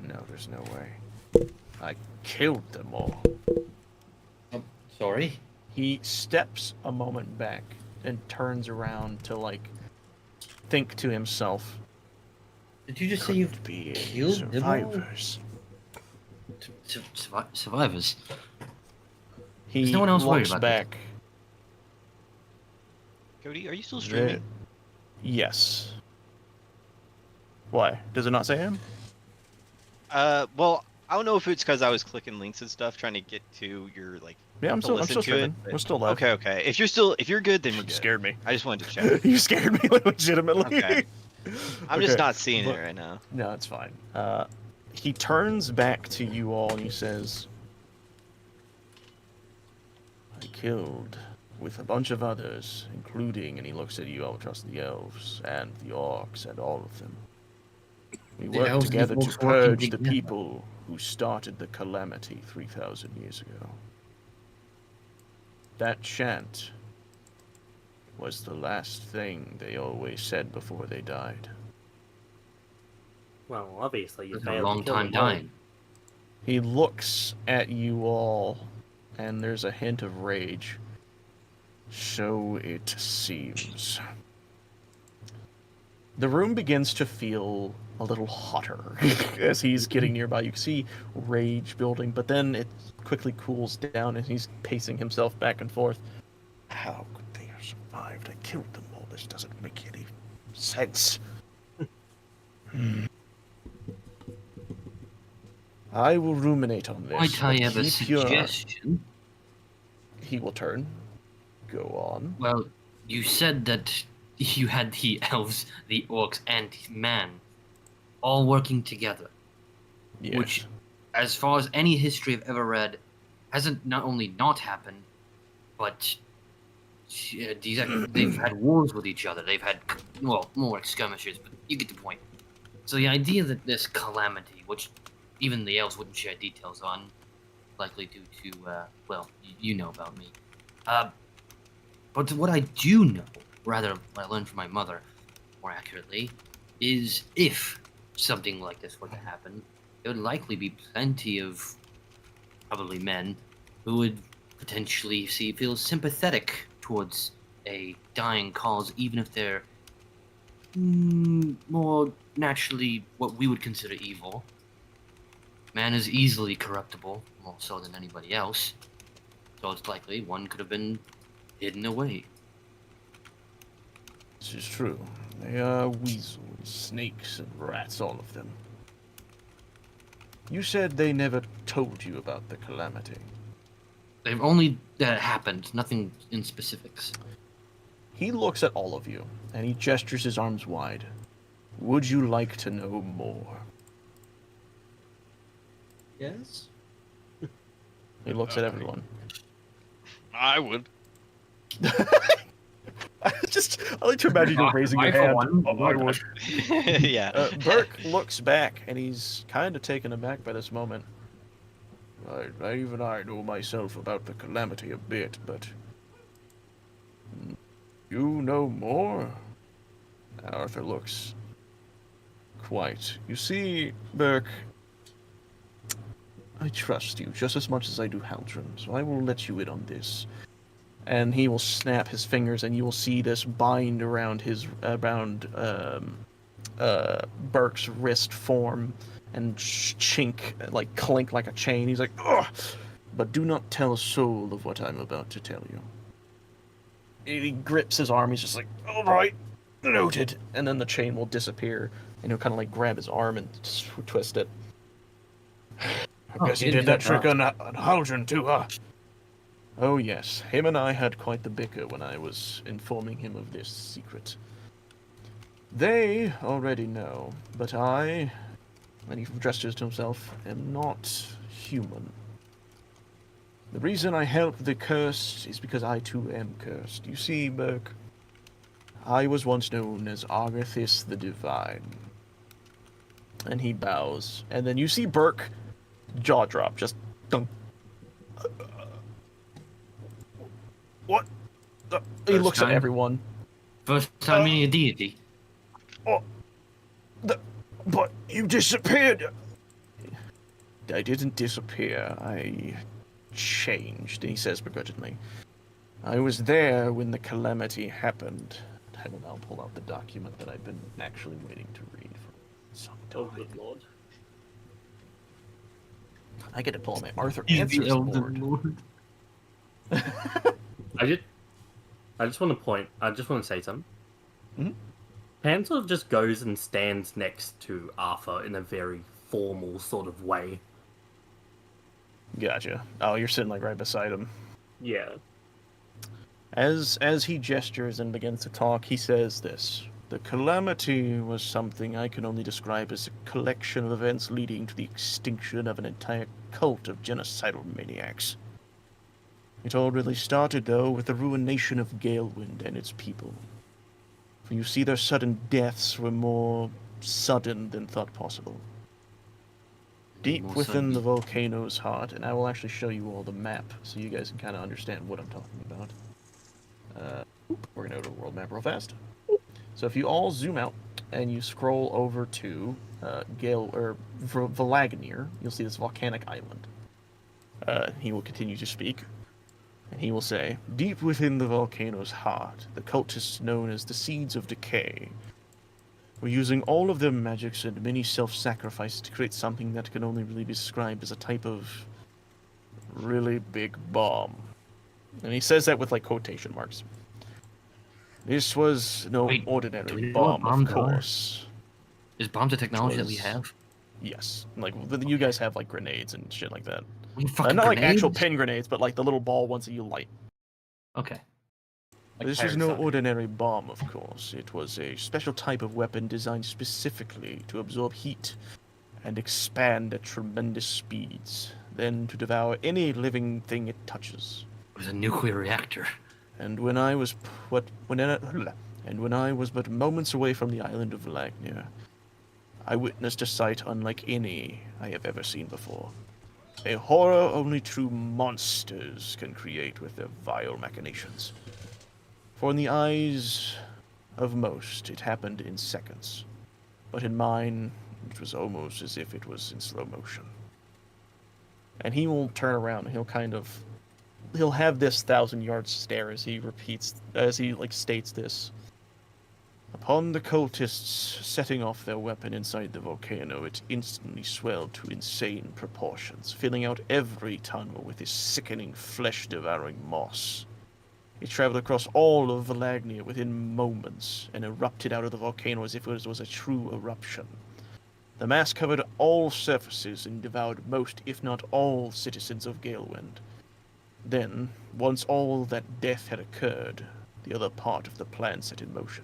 No, there's no way. I killed them all. Sorry? He steps a moment back and turns around to, like, think to himself. Did you just say you've Couldn't be killed them all? survivors. Survivors. He Is no one else worried looks about back. Cody, are you still There- streaming? Yes. Why? Does it not say him? Well, I don't know if it's because I was clicking links and stuff trying to get to your like. Yeah, I'm to still listen to streaming. it, but- We're still live. Okay. If you're good, then we're You good. scared me. I just wanted to check. You scared me, like, legitimately. Okay. I'm just Okay, not seeing but- it right now. No, it's fine. He turns back to you all and he says, "I killed with a bunch of others, including," and he looks at you all, trust the elves and the orcs and all of them. "We The worked elves and the together to orcs working purge the together." people who started the calamity 3,000 years ago. That chant was the last thing they always said before they died." Well, obviously, you That's a failed long to kill time them all. dying. He looks at you all, and there's a hint of rage. "So it seems." The room begins to feel a little hotter as he's getting nearby. You can see rage building, but then it quickly cools down and he's pacing himself back and forth. "How could they have survived? I killed them all. This doesn't make any sense." I will ruminate on this. Might I but have a keep your- suggestion? He will turn. Go on. Well, you said that you had the elves, the orcs, and man all working together. Yes. Which, as far as any history I've ever read, hasn't not only not happened, but they've had wars with each other. They've had, well, more like skirmishes, but you get the point. So the idea that this calamity, which even the elves wouldn't share details on, likely due to, well, you know about me. But what I do know, rather what I learned from my mother, more accurately, is if something like this were to happen, there would likely be plenty of, probably men, who would potentially feel sympathetic towards a dying cause, even if they're more naturally what we would consider evil. Man is easily corruptible, more so than anybody else, so it's likely one could have been hidden away. This is true. They are weasels, snakes, and rats, all of them. You said they never told you about the calamity. They've only happened, nothing in specifics. He looks at all of you, and he gestures his arms wide. Would you like to know more? Yes. He looks at everyone. I would. I like to imagine you raising your I, for hand. one, Oh, I would. Yeah. Burke looks back, and he's kind of taken aback by this moment. Even I know myself about the calamity a bit, but you know more? Arthur looks quite. You see, Burke, I trust you just as much as I do Haldren, so I will let you in on this. And he will snap his fingers, and you will see this bind around Burke's wrist form and chink, like clink like a chain. He's like, ugh! But do not tell a soul of what I'm about to tell you. He grips his arm. He's just like, all right, noted. And then the chain will disappear, and he'll kind of like grab his arm and twist it. I guess he did that trick on Haldren too, huh? Oh yes, him and I had quite the bicker when I was informing him of this secret. They already know, but I, and he gestures to himself, am not human. The reason I help the cursed is because I too am cursed. You see, Burke, I was once known as Argathis the Divine. And he bows, and then you see Burke jaw drop, just dunk. What? He First looks at time? everyone. First time meeting a deity. But you disappeared. I didn't disappear. I changed, he says begrudgingly. I was there when the calamity happened. I will now pull out the document that I've been actually waiting to read for some time. Oh, good lord. I get to pull out my Arthur He's Answers the Elder board. Lord. I just want to say something. Mhm. Pan sort of just goes and stands next to Arthur in a very formal sort of way. Gotcha. Oh, you're sitting like right beside him. Yeah. As he gestures and begins to talk, he says this. The calamity was something I can only describe as a collection of events leading to the extinction of an entire cult of genocidal maniacs. It all really started, though, with the ruination of Galewind and its people. For you see, their sudden deaths were more sudden than thought possible. Deep More within sudden. the volcano's heart, and I will actually show you all the map so you guys can kind of understand what I'm talking about. We're going to go to a world map real fast. So if you all zoom out and you scroll over to Valagnir, you'll see this volcanic island. He will continue to speak. And he will say, deep within the volcano's heart, the cultists known as the Seeds of Decay were using all of their magics and many self-sacrifices to create something that can only really be described as a type of really big bomb. And he says that with like quotation marks. This was no Wait, do we ordinary know what bomb, of bombs are? course. Is bombs a technology that we Was- have? Yes, like you guys have like grenades and shit like that. We fucking Not like actual grenades? pin grenades, but like the little ball ones that you light. Okay. This was no ordinary bomb, of course. It was a special type of weapon designed specifically to absorb heat and expand at tremendous speeds, then to devour any living thing it touches. It was a nuclear reactor. And when I was but moments away from the island of Valagnir, I witnessed a sight unlike any I have ever seen before. A horror only true monsters can create with their vile machinations. For in the eyes of most, it happened in seconds. But in mine, it was almost as if it was in slow motion. And he will turn around and he'll have this 1,000-yard stare as he states this. Upon the cultists setting off their weapon inside the volcano, it instantly swelled to insane proportions, filling out every tunnel with this sickening, flesh-devouring moss. It traveled across all of Valagnia within moments, and erupted out of the volcano as if it was a true eruption. The mass covered all surfaces and devoured most, if not all, citizens of Galewind. Then, once all that death had occurred, the other part of the plan set in motion.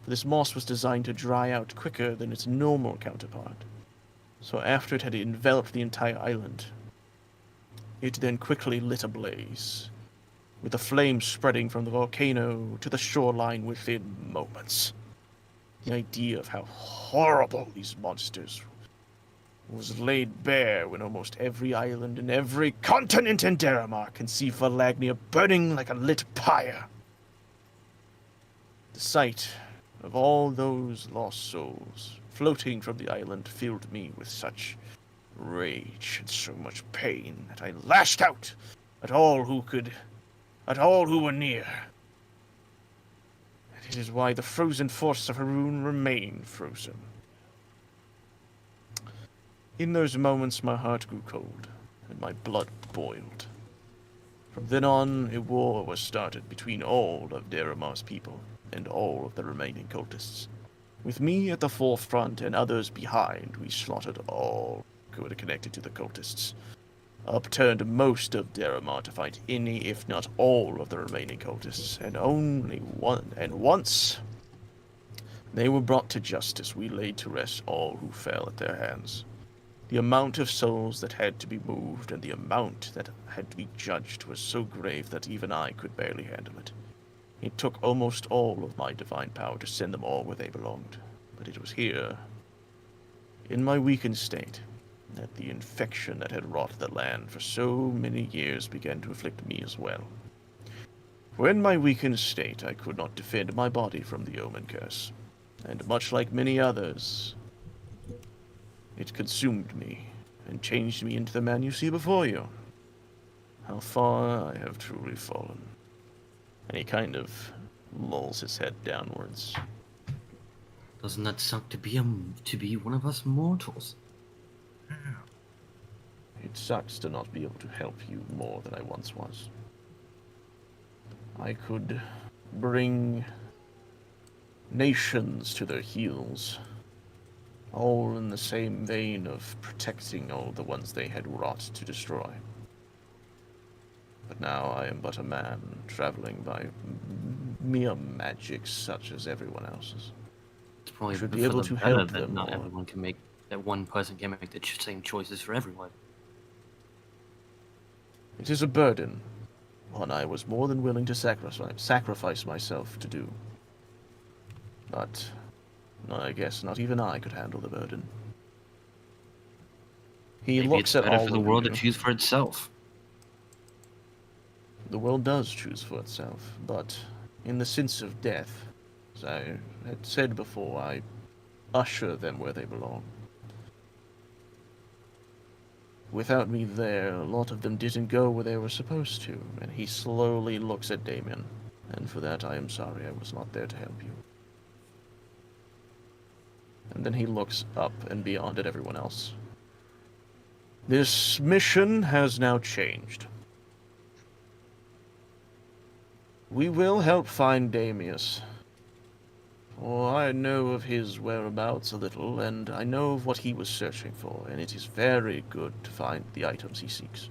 For this moss was designed to dry out quicker than its normal counterpart. So after it had enveloped the entire island, it then quickly lit ablaze, with the flames spreading from the volcano to the shoreline within moments. The idea of how horrible these monsters was laid bare when almost every island and every continent in Deramar can see Valagnia burning like a lit pyre. The sight of all those lost souls floating from the island filled me with such rage and so much pain that I lashed out at all who were near. And it is why the frozen forests of Haroon remain frozen. In those moments my heart grew cold, and my blood boiled. From then on, a war was started between all of Deramar's people and all of the remaining cultists. With me at the forefront and others behind, we slaughtered all who were connected to the cultists, upturned most of Deramar to fight any, if not all, of the remaining cultists, and once they were brought to justice, we laid to rest all who fell at their hands. The amount of souls that had to be moved and the amount that had to be judged was so grave that even I could barely handle it. It took almost all of my divine power to send them all where they belonged, but it was here, in my weakened state, that the infection that had wrought the land for so many years began to afflict me as well. For in my weakened state, I could not defend my body from the Omen curse, and much like many others, it consumed me and changed me into the man you see before you. How far I have truly fallen. And he kind of lolls his head downwards. Doesn't that suck to be one of us mortals? It sucks to not be able to help you more than I once was. I could bring nations to their heels, all in the same vein of protecting all the ones they had wrought to destroy. But now I am but a man, traveling by mere magic such as everyone else's. It's probably Should for be able the to better help that them not more. everyone can make that one person can make the same choices for everyone. It is a burden, one I was more than willing to sacrifice myself to do. But I guess not even I could handle the burden. He Maybe looks it's at better all for the of world you. to choose for itself. The world does choose for itself, but in the sense of death, as I had said before, I usher them where they belong. Without me there, a lot of them didn't go where they were supposed to, and he slowly looks at Damien, and for that I am sorry I was not there to help you. And then he looks up and beyond at everyone else. This mission has now changed. We will help find Damius. For I know of his whereabouts a little, and I know of what he was searching for, and it is very good to find the items he seeks.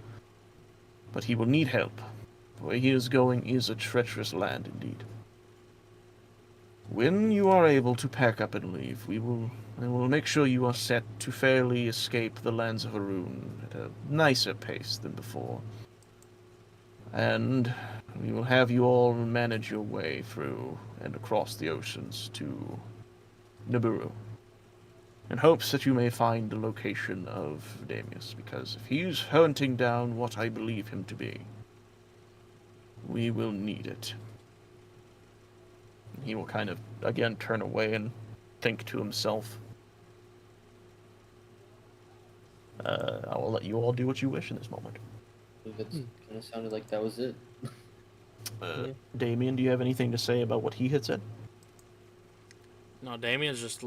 But he will need help. Where he is going is a treacherous land indeed. When you are able to pack up and leave, I will make sure you are set to fairly escape the lands of Haroon at a nicer pace than before. And we will have you all manage your way through and across the oceans to Nibiru. in hopes that you may find the location of Damius, because if he's hunting down what I believe him to be, we will need it. He will kind of, again, turn away and think to himself. I will let you all do what you wish in this moment. It kind of sounded like that was it. Damien, do you have anything to say about what he had said? No, Damien's just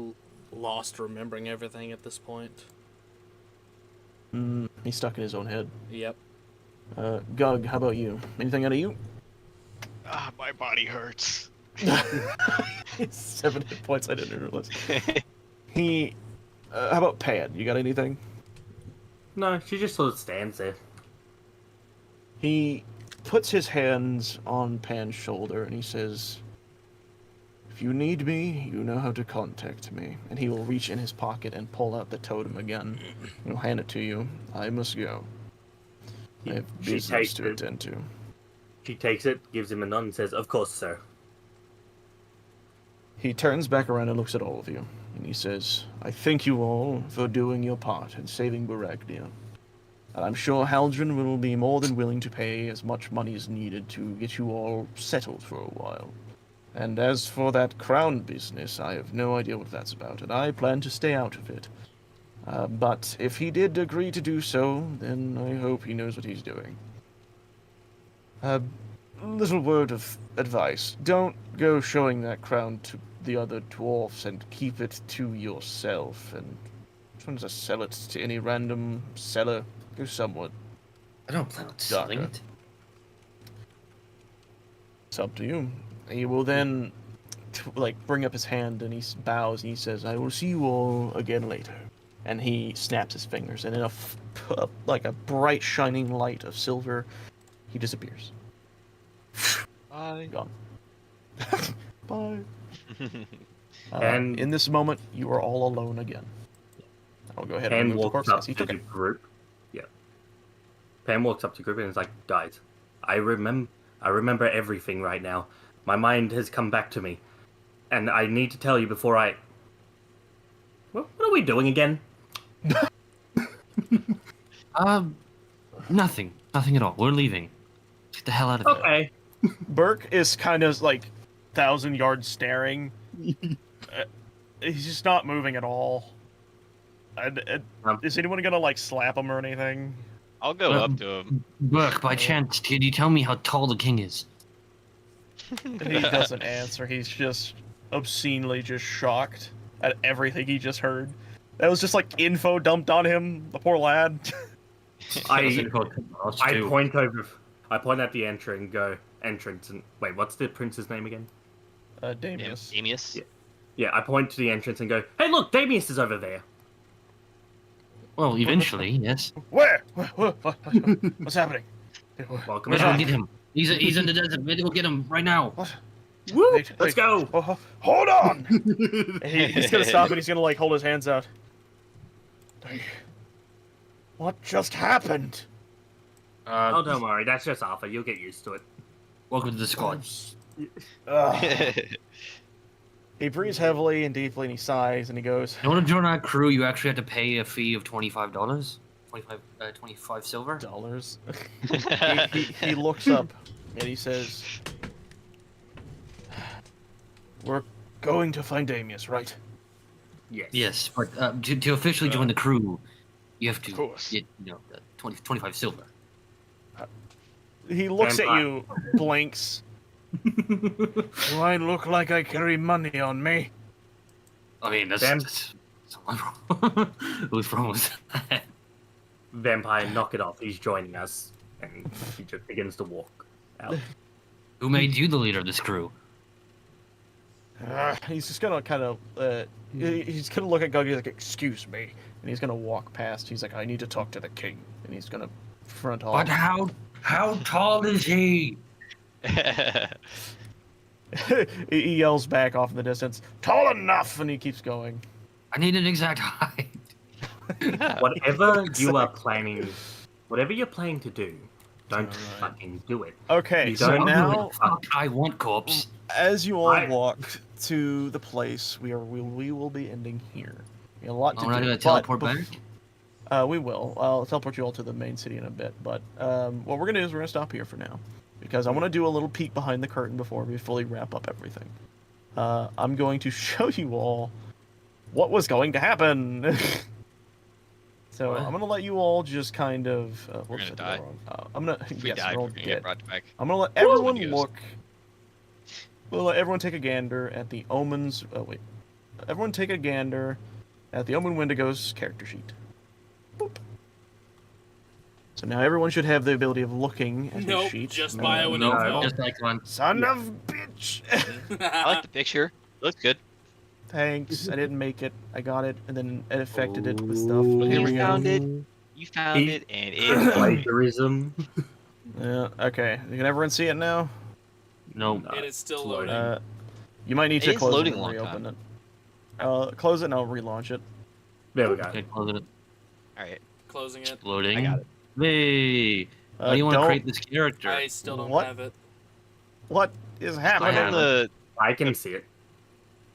lost remembering everything at this point. He's stuck in his own head. Yep. Gug, how about you? Anything out of you? My body hurts. 7 hit points, I didn't realize. How about Pad? You got anything? No, she just sort of stands there. He puts his hands on Pan's shoulder and he says, "If you need me, you know how to contact me." And he will reach in his pocket and pull out the totem again. He'll hand it to you. I must go. I have She business takes to it. attend to. She takes it, gives him a nod, and says, "Of course, sir." He turns back around and looks at all of you. And he says, "I thank you all for doing your part in saving Baragnia. And I'm sure Haldren will be more than willing to pay as much money as needed to get you all settled for a while. And as for that crown business, I have no idea what that's about, and I plan to stay out of it. But if he did agree to do so, then I hope he knows what he's doing. Little word of advice. Don't go showing that crown to the other dwarfs and keep it to yourself. And trying to sell it to any random seller. Go somewhat. I don't plan on selling Darker. it. It's up to you." He will then, bring up his hand and he bows and he says, "I will see you all again later." And he snaps his fingers, and in a bright shining light of silver, he disappears. Bye. Gone. Bye. And- in this moment, you are all alone again. I'll go ahead and Pan move the walks corpse up as he to took the it. group. Yeah. Pan walks up to the group and is like, "Guys, I remember everything right now. My mind has come back to me, and I need to tell you before I. What are we doing again?" Nothing at all. We're leaving. Get the hell out of here. Okay. Burke is kind of 1,000 yards staring. He's just not moving at all. Is anyone gonna slap him or anything? I'll go up to him. Burke, by chance, can you tell me how tall the king is? And he doesn't answer. He's just obscenely just shocked at everything he just heard. That was just info dumped on him, the poor lad. I point over. I point at the entrance and wait. What's the prince's name again? Damius. Amius? Yeah, I point to the entrance and go, "Hey, look, Damius is over there." Well, eventually, yes. Where? What's happening? Welcome Let's go back. get him. He's in the desert. We need to go get him right now. What? Woo! Wait, Let's go. Hold on! He's gonna stop and he's gonna hold his hands out. What just happened? Oh, don't worry. That's just Arthur. You'll get used to it. Welcome to the squad. He breathes heavily and deeply and he sighs and he goes, In order to join our crew, you actually have to pay a fee of $25. 25 silver. dollars. he looks up and he says, "We're going to find Damius, right?" Yes. Yes, but to officially join the crew, you have to Of course. get 25 silver. He looks at Vampire. you, blinks. "Do I look like I carry money on me?" I mean, that's Vamp- that's wrong. Who's wrong with that? Vampire, knock it off. He's joining us, and he just begins to walk out. Who made you the leader of this crew? He's just gonna kind of, he's gonna look at Gug. He's like, "Excuse me," and he's gonna walk past. He's like, "I need to talk to the king," and he's gonna front off. But how tall is he? He yells back off in the distance, "Tall enough!" and he keeps going. I need an exact height. Whatever you're planning to do, don't Alright. fucking do it. Okay, You so don't now, Fuck, I want corpse. as you all I- walk to the place we will be ending here. A lot to I'm not do. gonna but teleport back. We will. I'll teleport you all to the main city in a bit. But what we're gonna do is we're gonna stop here for now, because I want to do a little peek behind the curtain before we fully wrap up everything. I'm going to show you all what was going to happen. So What? I'm gonna let you all just kind of. We're Whoops, gonna I did that wrong. I'm gonna. If we Yes, die, we're all we're gonna dead. get brought back. I'm gonna let everyone Wendigos. look. We'll let everyone take a gander at the Omen's. Oh wait, everyone take a gander at the Omen Wendigo's character sheet. Boop. So now everyone should have the ability of looking at his Nope, sheet. just No, bio and no. info. Just like one. Son of bitch! I like the picture. It looks good. Thanks. I didn't make it. I got it, and then it affected it with stuff. Ooh. Here You we go. found it. You found He- it, and it. Plagiarism. Yeah. Okay. Can everyone see it now? No. It is still It's loading. You might need It to is close loading it a and long reopen it. Close it and I'll relaunch it. There we go. Okay, closing it. All right. Closing it. Loading. I got it. Hey. How do you want to don't- create this character? I still don't What? have it. What is Click happening? have on the I can see it.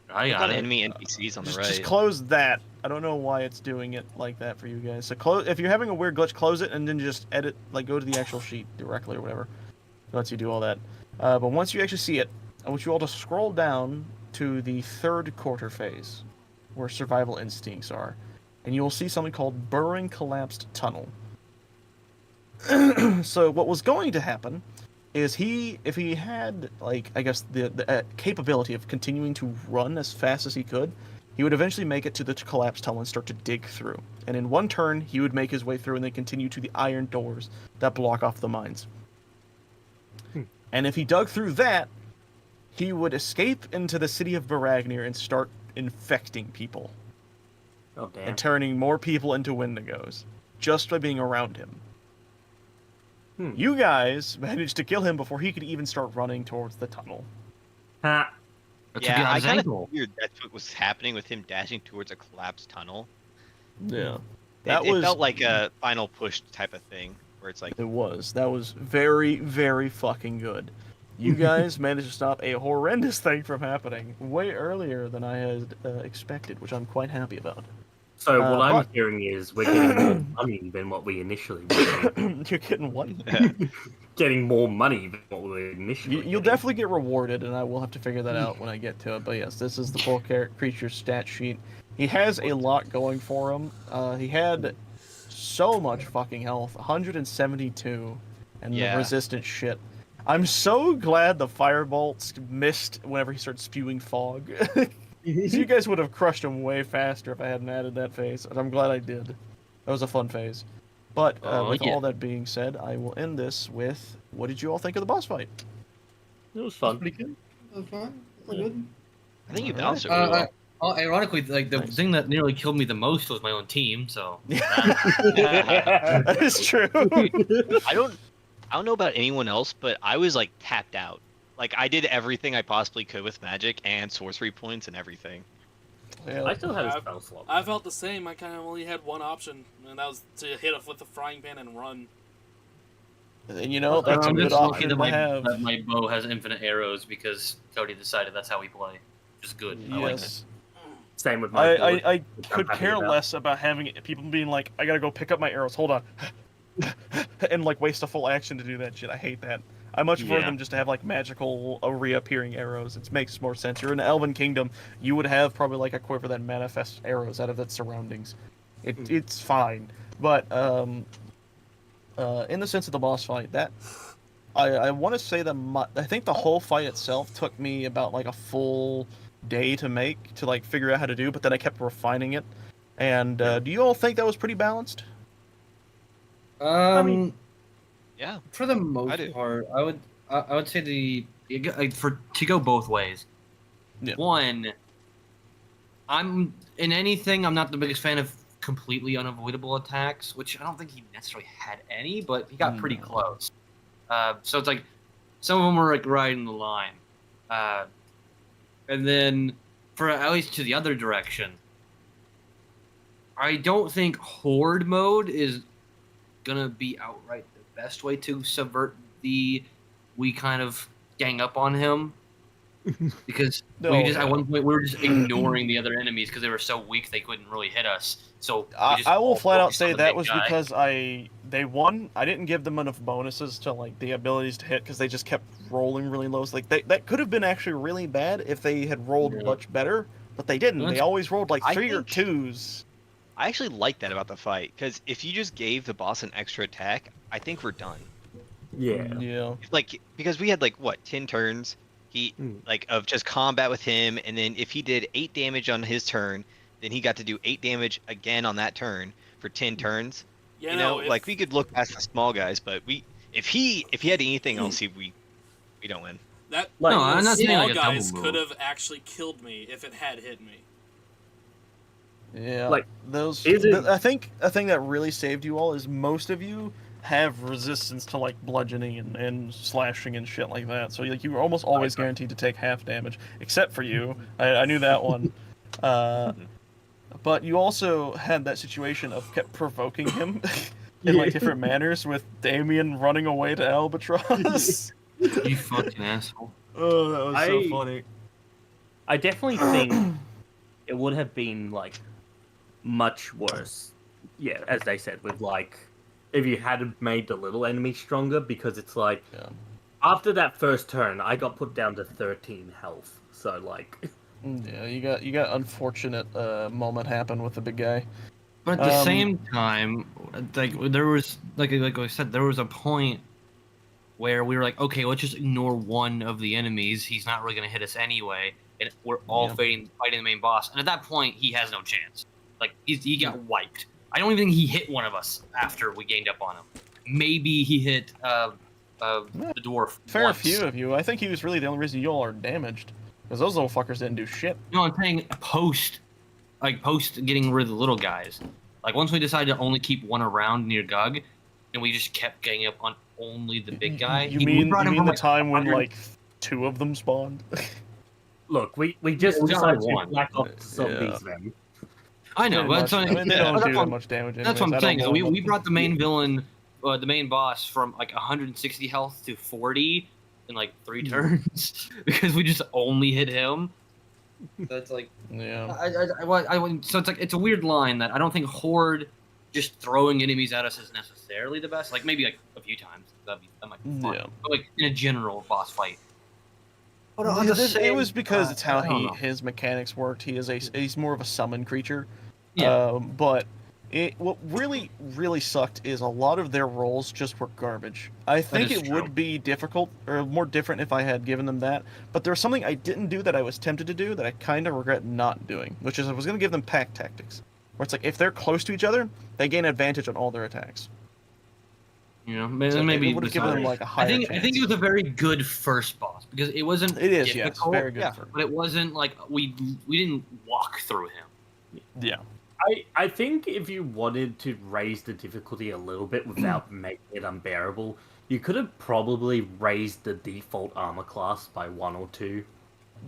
I click got on it. enemy NPCs on the Just right. close that. I don't know why it's doing it like that for you guys. So close. If you're having a weird glitch, close it and then just edit. Like go to the actual sheet directly or whatever. It lets you do all that. But once you actually see it, I want you all to scroll down to the third quarter phase, where survival instincts are, and you will see something called burrowing collapsed tunnel. So what was going to happen is if he had like I guess the capability of continuing to run as fast as he could, he would eventually make it to the collapsed tunnel and start to dig through. And in one turn, he would make his way through and then continue to the iron doors that block off the mines. And if he dug through that, he would escape into the city of Baragnir and start infecting people Oh damn. and turning more people into Wendigos just by being around him. You guys managed to kill him before he could even start running towards the tunnel. Ha. That took Yeah, you out I his kind of ankle. figured that's what was happening with him dashing towards a collapsed tunnel. Yeah. It felt like a final push type of thing, where it's like, It was. That was very, very fucking good. You guys managed to stop a horrendous thing from happening way earlier than I had expected, which I'm quite happy about. So what I'm but- hearing is we're getting more money than what we initially were. You're getting what? Getting more money than what we initially. You'll definitely get rewarded, and I will have to figure that out when I get to it. But yes, this is the full creature stat sheet. He has a lot going for him. He had so much fucking health, 172, and Yeah. the resistant shit. I'm so glad the firebolts missed whenever he started spewing fog. You guys would have crushed him way faster if I hadn't added that phase, and I'm glad I did. That was a fun phase. But with yeah. all that being said, I will end this with, what did you all think of the boss fight? It was fun. Pretty good. That was fine. Really good. I think you Alright. balanced it really well. Ironically, like the Nice. thing that nearly killed me the most was my own team. So That is true. I don't know about anyone else, but I was like tapped out. Like I did everything I possibly could with magic and sorcery points and everything. Yeah. I still had a I've- spell slot. I felt the same. I kind of only had one option, and that was to hit it with the frying pan and run. And you know, that's a I'm good just lucky option that to have. that my bow has infinite arrows because Cody decided that's how we play. Which is good. I like it. Yes. Same with my board. I which I'm could happy care about. less about having people being like, I gotta go pick up my arrows, hold on. And like waste a full action to do that shit. I hate that. I much prefer Yeah. them just to have like magical reappearing arrows. It makes more sense. You're in the Elven Kingdom, you would have probably like a quiver that manifests arrows out of its surroundings. It's fine. But in the sense of the boss fight, that I want to say that I think the whole fight itself took me about like a full day to make to like figure out how to do, but then I kept refining it. And do you all think that was pretty balanced? Yeah. For the most do. part, I would say to go both ways. Yeah. One, I'm in anything. I'm not the biggest fan of completely unavoidable attacks, which I don't think he necessarily had any, but he got pretty No. close. So it's like some of them were like right in the line, and then for at least to the other direction, I don't think horde mode is gonna be outright the best way to subvert we kind of gang up on him because No, we just yeah. at one point we were just ignoring the other enemies because they were so weak they couldn't really hit us. So we just I will all flat out focused on say the that big was guy. because I didn't give them enough bonuses to like the abilities to hit because they just kept rolling really low. So, like that could have been actually really bad if they had rolled Yeah. much better, but they didn't. They That's- always rolled like I 3 or think- 2s. I actually like that about the fight because if you just gave the boss an extra attack, I think we're done. Yeah. Yeah. Like because we had like what 10 turns, like of just combat with him, and then if he did 8 damage on his turn, then he got to do 8 damage again on that turn for 10 turns. Yeah, You no, know, if- like we could look past the small guys, but if he had anything else, we don't win. that Like- No, I'm not saying small like a double guys move. could have actually killed me if it had hit me. Yeah. Like, those. is it- I think a thing that really saved you all is most of you have resistance to like bludgeoning and slashing and shit like that. So like you were almost always guaranteed to take half damage, except for you. I knew that one. But you also had that situation of kept provoking him in like different manners, with Damien running away to Albatross. You fucking asshole. Oh, that was so I- funny. I definitely think it would have been like much worse. Yeah, as they said, with like if you had made the little enemy stronger, because it's like Yeah. after that first turn, I got put down to 13 health. So like, Yeah, you got unfortunate moment happen with the big guy. But at the Um, same time, like there was like I said, there was a point where we were like, okay, let's just ignore one of the enemies. He's not really gonna hit us anyway, and we're all Yeah. fighting the main boss. And at that point, he has no chance. Like he got wiped. I don't even think he hit one of us after we gained up on him. Maybe he hit the dwarf. Fair once. few of you. I think he was really the only reason you all are damaged, because those little fuckers didn't do shit. No, I'm saying post getting rid of the little guys. Like once we decided to only keep one around near Gug, and we just kept ganging up on only the big guy. You we mean brought him the from, like, time when 100 like 2 of them spawned? look, we just we got, decided like, to one. black off some Yeah. of these then. I know, Pretty but much. so, I mean, they don't that's do that what- much damage. That's what anyways. I'm I saying. don't So know we what- brought the main villain, the main boss, from like 160 health to 40 in like 3 turns because we just only hit him. That's like Yeah. so it's like it's a weird line that I don't think Horde just throwing enemies at us is necessarily the best. Like maybe like a few times that might be fun. Yeah. But like in a general boss fight. But Yeah, it was because it's how I don't know. his mechanics worked. He's more of a summon creature. Yeah. But what really sucked is a lot of their rolls just were garbage. I think is it true. would be difficult or more different if I had given them that. But there was something I didn't do that I was tempted to do that I kind of regret not doing, which is I was going to give them pack tactics, where it's like if they're close to each other, they gain advantage on all their attacks. You know, So maybe it would have given them like a higher I think chance. it was a very good first boss because it wasn't It is, yes, difficult, very good. yeah. For, but it wasn't like we didn't walk through him. yeah. I think if you wanted to raise the difficulty a little bit without making it unbearable, you could have probably raised the default armor class by 1 or 2.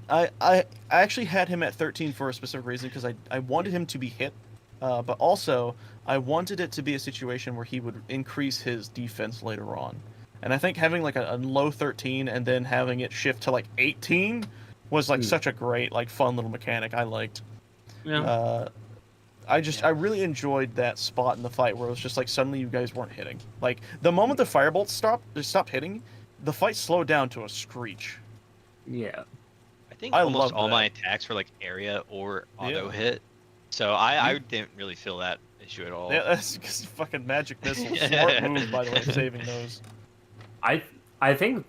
I actually had him at 13 for a specific reason because I wanted him to be hit, but also I wanted it to be a situation where he would increase his defense later on. And I think having like a low 13 and then having it shift to like 18 was like such a great, like fun little mechanic I liked. Yeah. I really enjoyed that spot in the fight where it was just like suddenly you guys weren't hitting. Like the moment the firebolts stopped hitting, the fight slowed down to a screech. Yeah. I think I almost love all that. my attacks were like area or auto Yeah. hit, so I didn't really feel that issue at all. Yeah, that's because fucking magic missile. Smart move, by the way, saving those. I think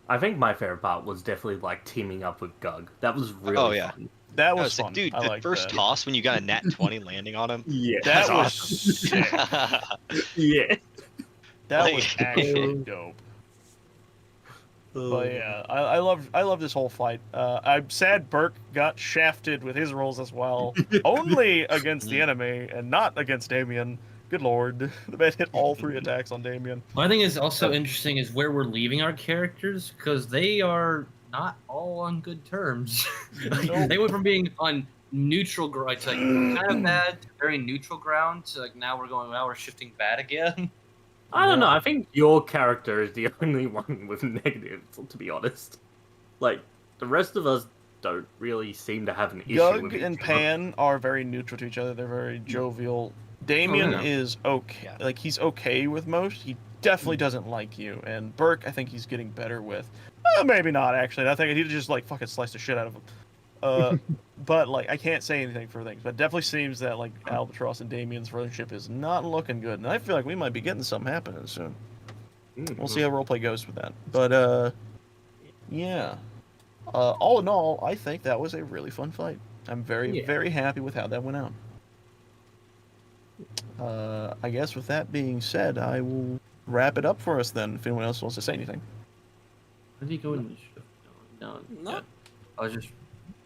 my favorite part was definitely like teaming up with Gug. That was really Oh, yeah. fun. That I was was like, fun. dude, I the liked first that. toss when you got a nat 20 landing on him. Yeah. That That's was awesome. sick. Yeah. That was Like- actually dope. But yeah, I love this whole fight. I'm sad Burke got shafted with his rolls as well, only against the enemy and not against Damien. Good lord, the man hit all 3 attacks on Damien. What I think is also interesting is where we're leaving our characters because they are not all on good terms. They went from being on neutral ground to like kind of bad to very neutral ground to like now we're shifting bad again. I don't know. I think your character is the only one with negatives, to be honest. Like, the rest of us don't really seem to have an issue Gug with and each other. Pan are very neutral to each other. They're very jovial. Damien yeah. is okay. Yeah. Like, he's okay with most. He definitely doesn't like you. And Burke, I think he's getting better with. Maybe not, actually. I think he'd just, like, fucking slice the shit out of him. But, like, I can't say anything for things. But it definitely seems that, like, Albatross and Damien's relationship is not looking good. And I feel like we might be getting something happening soon. We'll see how roleplay goes with that. But, yeah. All in all, I think that was a really fun fight. I'm very, very happy with how that went out. I guess with that being said, I will wrap it up for us then, if anyone else wants to say anything. Where did he go initiative? No. No. Yeah.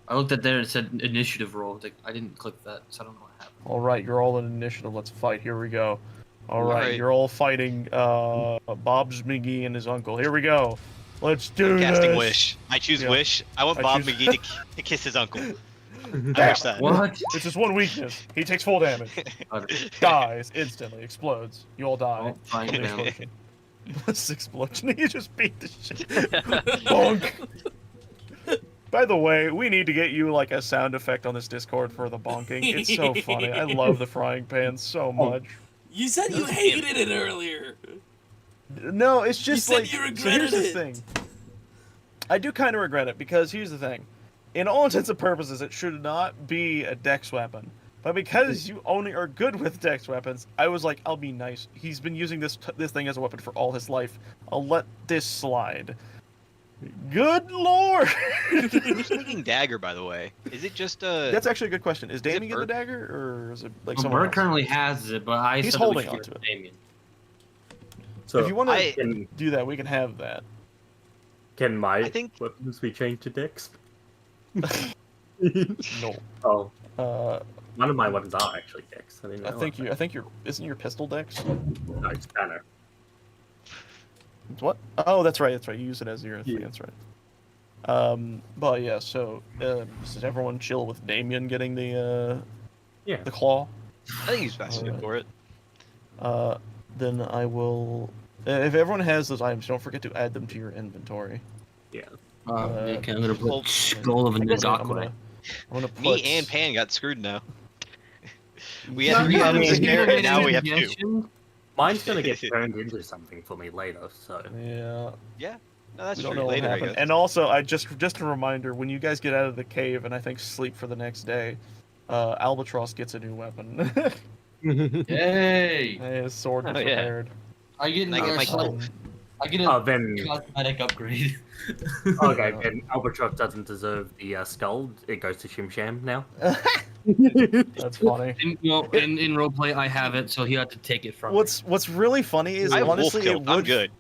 I looked at there and it said initiative roll. Like, I didn't click that, so I don't know what happened. All right, you're all in initiative. Let's fight. Here we go. All right, Alright. you're all fighting Bob's McGee and his uncle. Here we go. Let's do Casting this. Wish. I choose Yeah. Wish. I want I Bob choose- McGee to kiss his uncle. I Damn. wish that. What? It's just one weakness. He takes full damage. Dies instantly. Explodes. You all die. Oh, fine, now. This explosion. He just beat the shit. Bonk. By the way, we need to get you like a sound effect on this Discord for the bonking. It's so funny. I love the frying pan so much. You said you hated it earlier. No, it's just said like you so regretted here's the it. thing. I do kind of regret it because here's the thing. In all intents and purposes, it should not be a dex weapon. But because you only are good with dex weapons, I was like, I'll be nice. He's been using this thing as a weapon for all his life. I'll let this slide. Good lord! Who's making dagger, by the way? Is it just a? That's actually a good question. Is Damien Bert? get the dagger, or is it like Well, someone Bert else? currently has it, but I He's said that we holding should onto give it. Damien. So If you want to can, do that, we can have that. can my I think- weapons be changed to dex? No. Oh, Uh, one of my weapons are actually dex. I didn't I realize think your isn't your pistol dex? that. No, it's banner. What? Oh, that's right. That's right. You use it as your thing. Yeah. That's right. But yeah. So, does everyone chill with Damien getting the Yeah. claw? I think he's best suited Alright. for it. Then I will. If everyone has those items, don't forget to add them to your inventory. Yeah. Okay, I'm gonna well, put Skull of a I'm Nagakwe. gonna put. Me and Pan got screwed now. We Yeah, had three I items mean- to share, and now we have two. Suggestion? Mine's gonna get turned into something for me later, so. Yeah. No, that's We don't true. know what Later, I happened. guess. And also, I just a reminder: when you guys get out of the cave and I think sleep for the next day, Albatross gets a new weapon. Yay! His sword is Oh, yeah. prepared. I get I get my I get Oh, a then. cosmetic upgrade. Okay, then Albatross doesn't deserve the skull. It goes to Shim Sham now. That's funny. In roleplay, I have it, so he had to take it from me. What's really funny is I have wolf honestly kill. it I'm would good.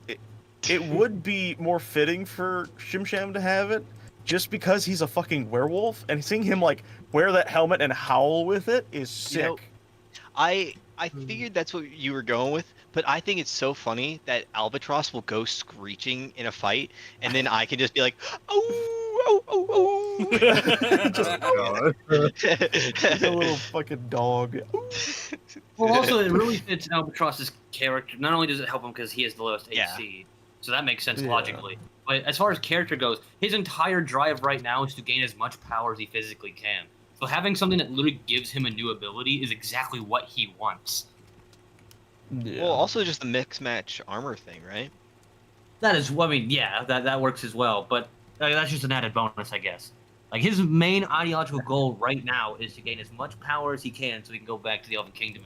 it would be more fitting for Shimsham to have it, just because he's a fucking werewolf, and seeing him like wear that helmet and howl with it is sick. You know, I figured that's what you were going with, but I think it's so funny that Albatross will go screeching in a fight, and then I can just be like, oh, oh, oh, oh. Like a little fucking dog. Well, also, it really fits Albatross's character. Not only does it help him because he has the lowest Yeah. AC, so that makes sense Yeah. logically. But as far as character goes, his entire drive right now is to gain as much power as he physically can. So having something that literally gives him a new ability is exactly what he wants. Yeah. Well, also just the mix match armor thing, right? That is, I mean, yeah, that works as well. But that's just an added bonus, I guess. Like his main ideological goal right now is to gain as much power as he can, so he can go back to the Elven Kingdom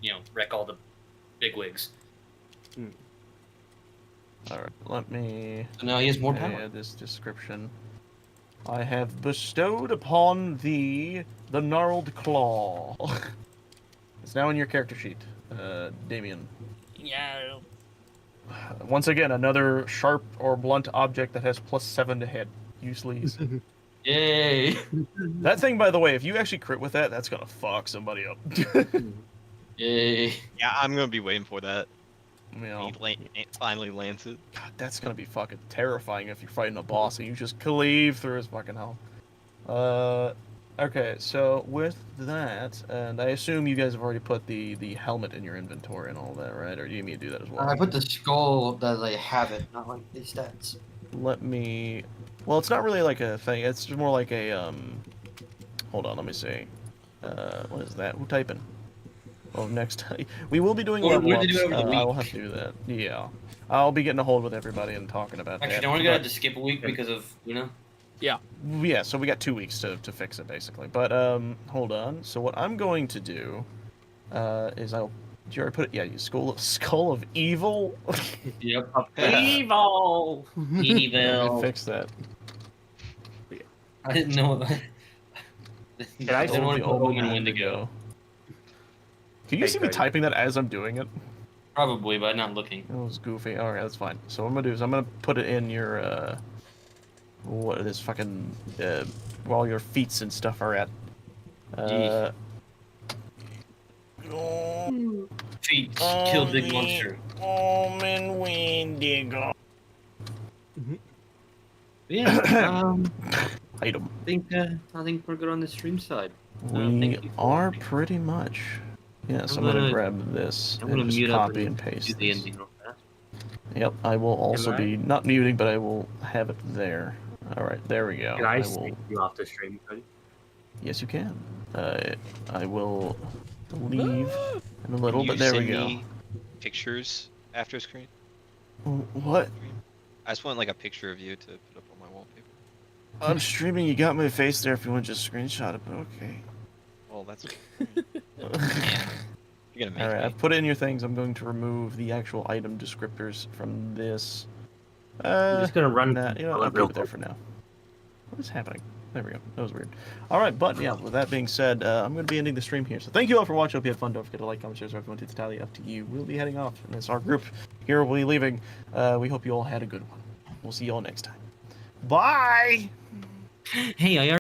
and, wreck all the bigwigs. All right, let me So now he has more power. add this description. I have bestowed upon thee the gnarled claw. It's now in your character sheet, Damien. Yeah. Once again, another sharp or blunt object that has +7 to hit. You sleaze. Yay! That thing, by the way, if you actually crit with that, that's gonna fuck somebody up. Yay! Yeah, I'm gonna be waiting for that. You know, He finally lands it. God, that's gonna be fucking terrifying if you're fighting a boss and you just cleave through his fucking health. Okay, so with that, and I assume you guys have already put the helmet in your inventory and all that, right? Or do you need me to do that as well? I put the skull that I have it, not like the stats. let me. Well, it's not really like a thing. It's just more like a Hold on, let me see. What is that? Who typing? Oh, next time we will be doing Or level we're to ups. do it over the I will week. have to do that. Yeah, I'll be getting a hold with everybody and talking about Actually, that. don't we gotta but- just skip a week because of Yeah, so we got 2 weeks to fix it basically. But hold on. So what I'm going to do is I'll. Did you already put it? Yeah, you skull of evil. Yep. Evil. Let me Evil. fix that. I didn't know that. Can I I didn't want to The put Omen Omen Wendigo. Can you Hey, see me Cody. typing that as I'm doing it? Probably, but not looking. It was goofy. Alright, that's fine. So what I'm gonna do is I'm gonna put it in your what is this fucking where all your feats and stuff are at. Feet, kill big monster. Omen Wendigo. Yeah. Item. I think we're good on the stream side. We thank you for are watching. pretty much. Yes, I'm I'm gonna gonna- grab this I'm and gonna just mute up copy and and do paste the this. ending real fast. Yep, I will also I? be not muting, but I will have it there. All right, there we go. Can I will. speak to you after stream, Cody? Yes, you can. I will leave in a little, Can but you there we send go. me pictures after screen? What? I just want like a picture of you to put up on my wallpaper. I'm streaming. You got my face there. If you want to just screenshot it, but okay. Well, that's you're gonna make All right, me. I've put in your things. I'm going to remove the actual item descriptors from this. I'm just gonna run. Nah, you know, I'll keep it there for now. What is happening? There we go. That was weird. All right, but yeah, with that being said, I'm going to be ending the stream here. So thank you all for watching. Hope you had fun. Don't forget to like, comment, share, subscribe if you want to. It's entirely up to you. We'll be heading off, and it's our group here will be leaving. We hope you all had a good one. We'll see you all next time. Bye. Hey, I